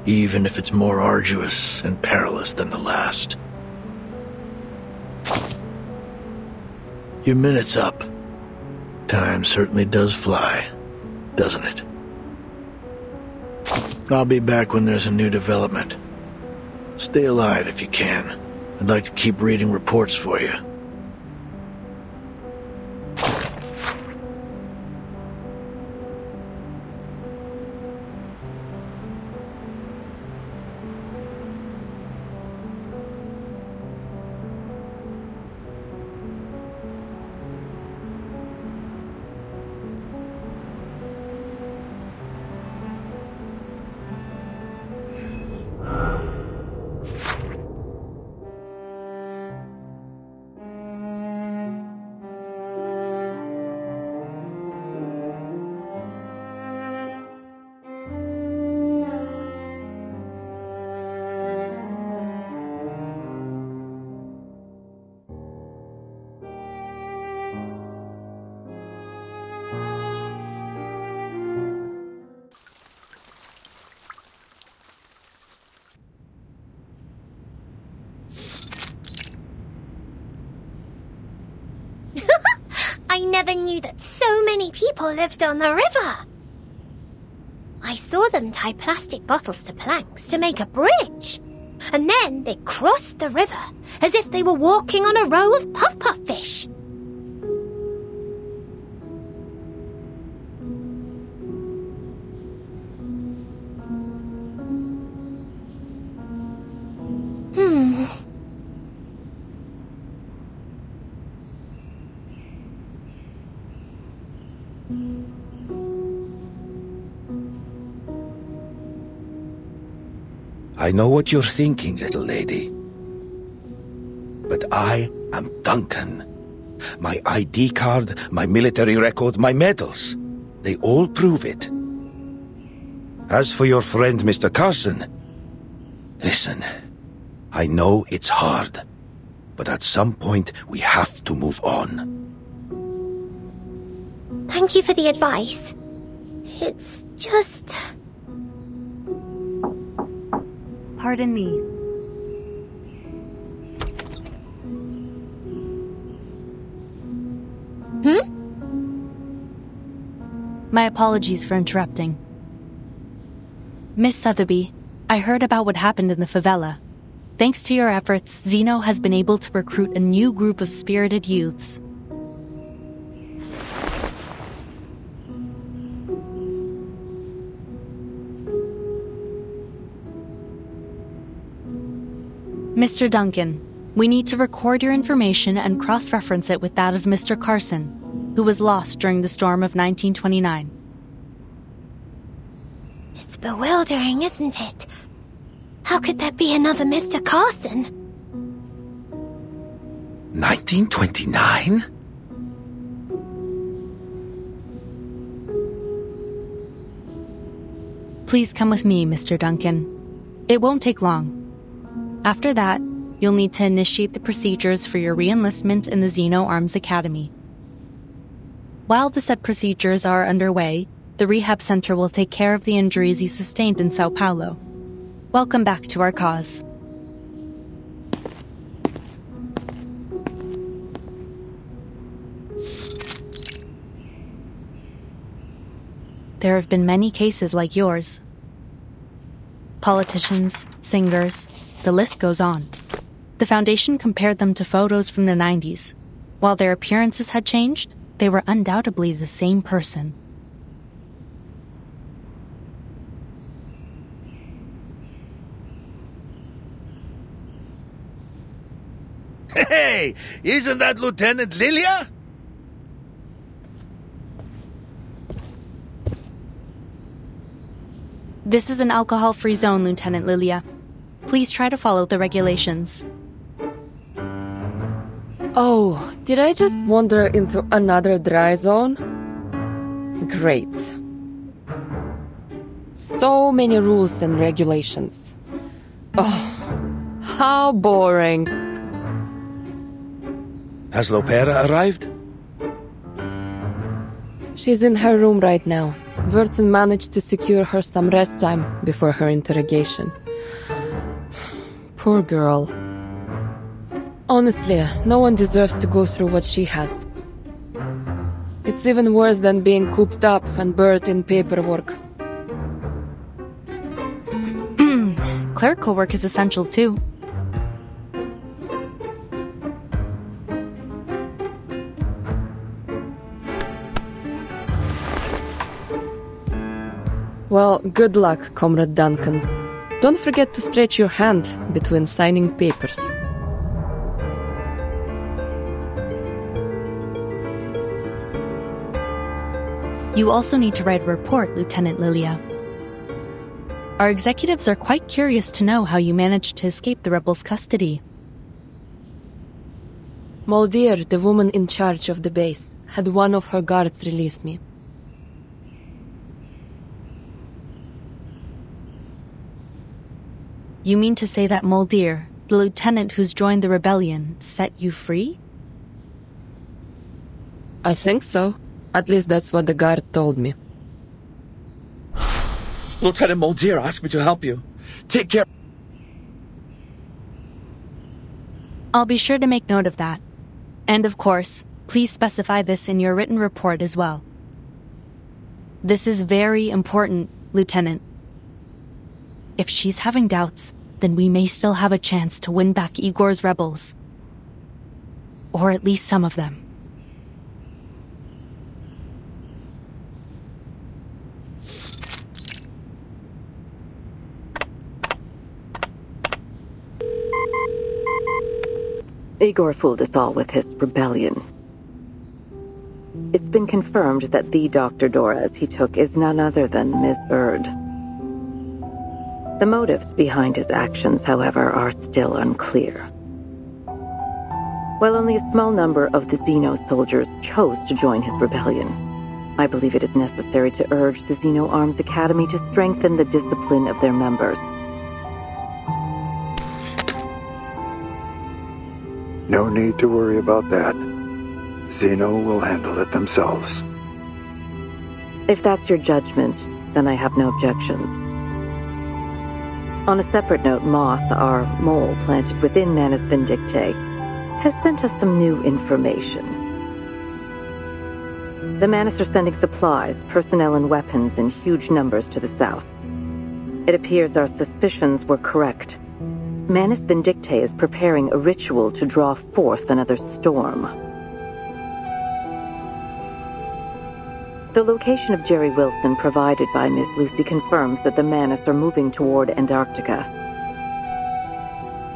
even if it's more arduous and perilous than the last. Your minute's up. Time certainly does fly, doesn't it? I'll be back when there's a new development. Stay alive if you can. I'd like to keep reading reports for you. I never knew that so many people lived on the river. I saw them tie plastic bottles to planks to make a bridge. And then they crossed the river as if they were walking on a row of puff-puff fish. I know what you're thinking, little lady. But I am Duncan. My ID card, my military record, my medals, they all prove it. As for your friend, Mr. Carson, listen, I know it's hard, but at some point we have to move on. Thank you for the advice. It's just... Pardon me. My apologies for interrupting. Miss Sotheby, I heard about what happened in the favela. Thanks to your efforts, Zeno has been able to recruit a new group of spirited youths. Mr. Duncan, we need to record your information and cross-reference it with that of Mr. Carson, who was lost during the storm of 1929. It's bewildering, isn't it? How could there be another Mr. Carson? 1929? Please come with me, Mr. Duncan. It won't take long. After that, you'll need to initiate the procedures for your re-enlistment in the Zeno Arms Academy. While the said procedures are underway, the rehab center will take care of the injuries you sustained in Sao Paulo. Welcome back to our cause. There have been many cases like yours. Politicians, singers, the list goes on. The Foundation compared them to photos from the 90s. While their appearances had changed, they were undoubtedly the same person. Hey, isn't that Lieutenant Lilia? This is an alcohol-free zone, Lieutenant Lilia. Please try to follow the regulations. Oh, did I just wander into another dry zone? Great. So many rules and regulations. Oh, how boring. Has Lopera arrived? She's in her room right now. Wurtzen managed to secure her some rest time before her interrogation. Poor girl. Honestly, no one deserves to go through what she has. It's even worse than being cooped up and buried in paperwork. Clerical work is essential too. Well, good luck, Comrade Duncan. Don't forget to stretch your hand between signing papers. You also need to write a report, Lieutenant Lilia. Our executives are quite curious to know how you managed to escape the rebels' custody. Moldier, the woman in charge of the base, had one of her guards release me. You mean to say that Moldier, the lieutenant who's joined the rebellion, set you free? I think so. At least that's what the guard told me. Lieutenant Moldier asked me to help you. Take care. I'll be sure to make note of that. And of course, please specify this in your written report as well. This is very important, Lieutenant. If she's having doubts, then we may still have a chance to win back Igor's rebels. Or at least some of them. Igor fooled us all with his rebellion. It's been confirmed that the Dr. Doras he took is none other than Ms. Erd. The motives behind his actions, however, are still unclear. While only a small number of the Zeno soldiers chose to join his rebellion, I believe it is necessary to urge the Zeno Arms Academy to strengthen the discipline of their members. No need to worry about that. Zeno will handle it themselves. If that's your judgment, then I have no objections. On a separate note, Moth, our mole planted within Manus Vindictae, has sent us some new information. The Manus are sending supplies, personnel, and weapons in huge numbers to the south. It appears our suspicions were correct. Manus Vindictae is preparing a ritual to draw forth another storm. The location of Jerry Wilson provided by Miss Lucy confirms that the Manus are moving toward Antarctica.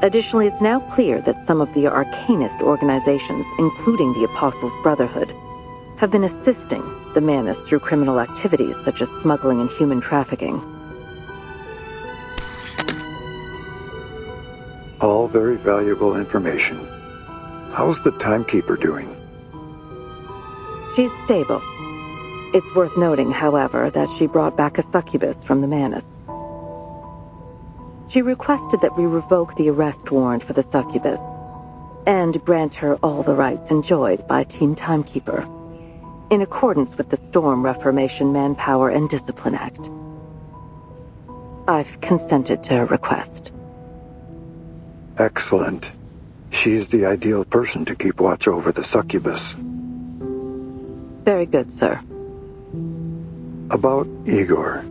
Additionally, it's now clear that some of the arcanist organizations, including the Apostles' Brotherhood, have been assisting the Manus through criminal activities such as smuggling and human trafficking. All very valuable information. How's the timekeeper doing? She's stable. It's worth noting, however, that she brought back a succubus from the Manus. She requested that we revoke the arrest warrant for the succubus and grant her all the rights enjoyed by Team Timekeeper, in accordance with the Storm Reformation Manpower and Discipline Act. I've consented to her request. Excellent. She's the ideal person to keep watch over the succubus. Very good, sir. About Igor.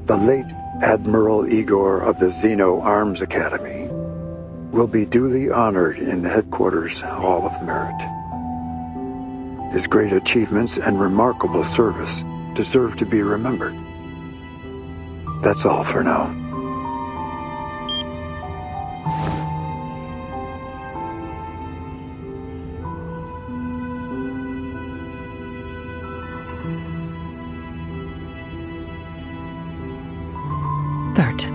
The late Admiral Igor of the Xeno Arms Academy will be duly honored in the Headquarters Hall of Merit. His great achievements and remarkable service deserve to be remembered. That's all for now. Bert.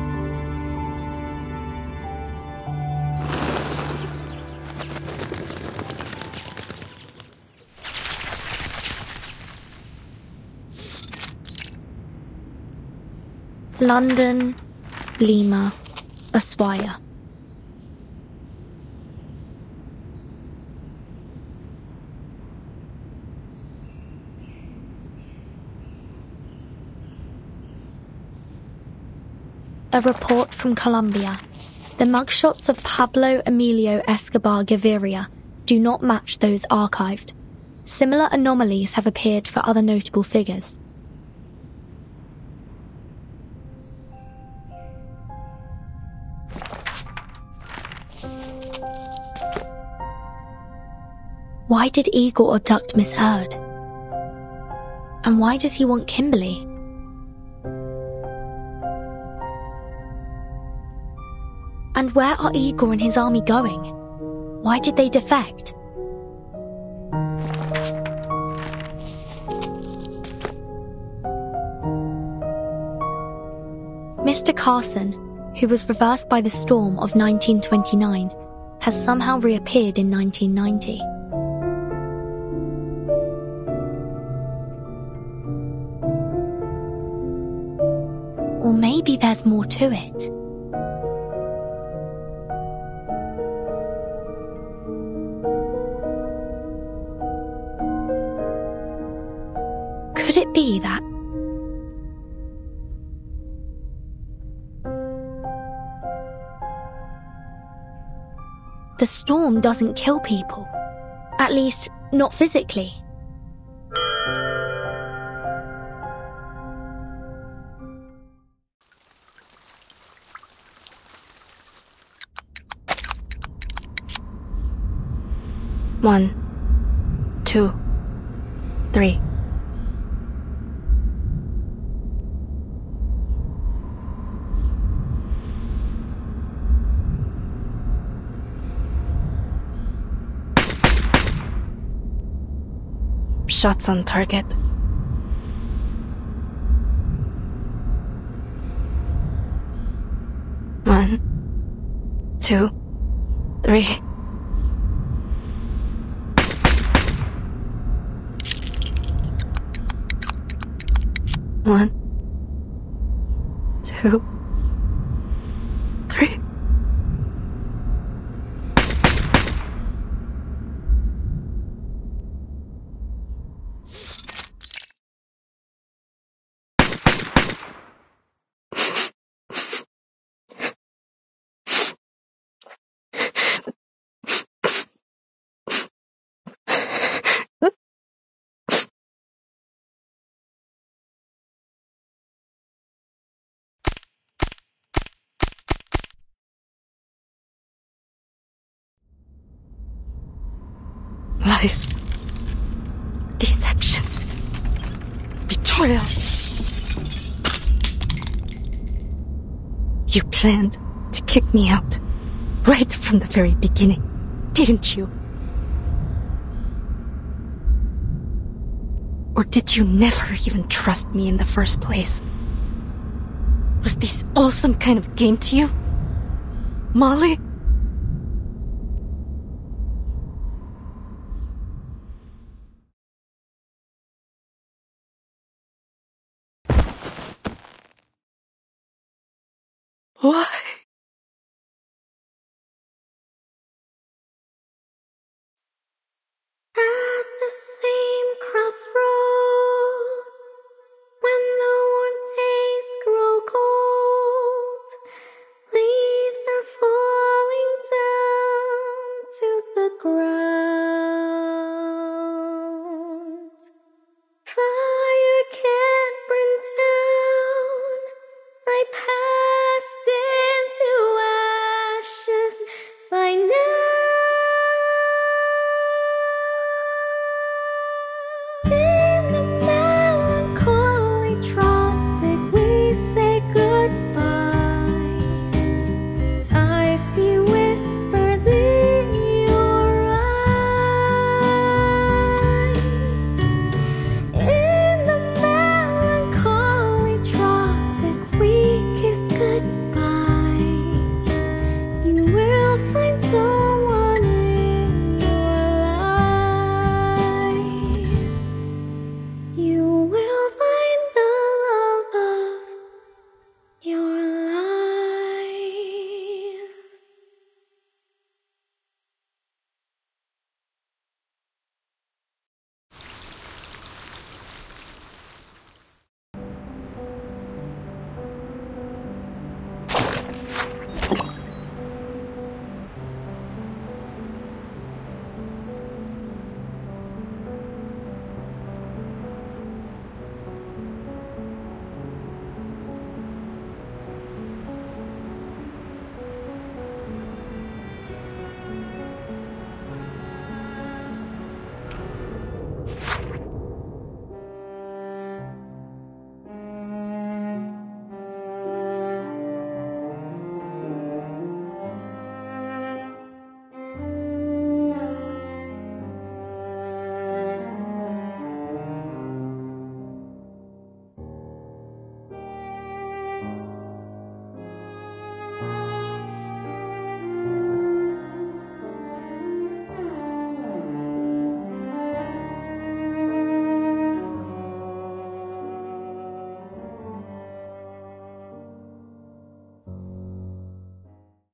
London, Lima, Ushuaia. A report from Colombia. The mugshots of Pablo Emilio Escobar Gaviria do not match those archived. Similar anomalies have appeared for other notable figures. Why did Igor abduct Miss Erd? And why does he want Kimberly? And where are Igor and his army going? Why did they defect? Mr. Carson, who was reversed by the storm of 1929, has somehow reappeared in 1990. Or maybe there's more to it. Could it be that the storm doesn't kill people? At least, not physically. One, 2, 3. Shots on target. One, 2, 3. One, 2, 3. Lies. Deception. Betrayal. You planned to kick me out. Right from the very beginning, didn't you? Or did you never even trust me in the first place? Was this all some kind of game to you? Molly? Why? At the same crossroad, when the warm days grow cold, leaves are falling down to the ground.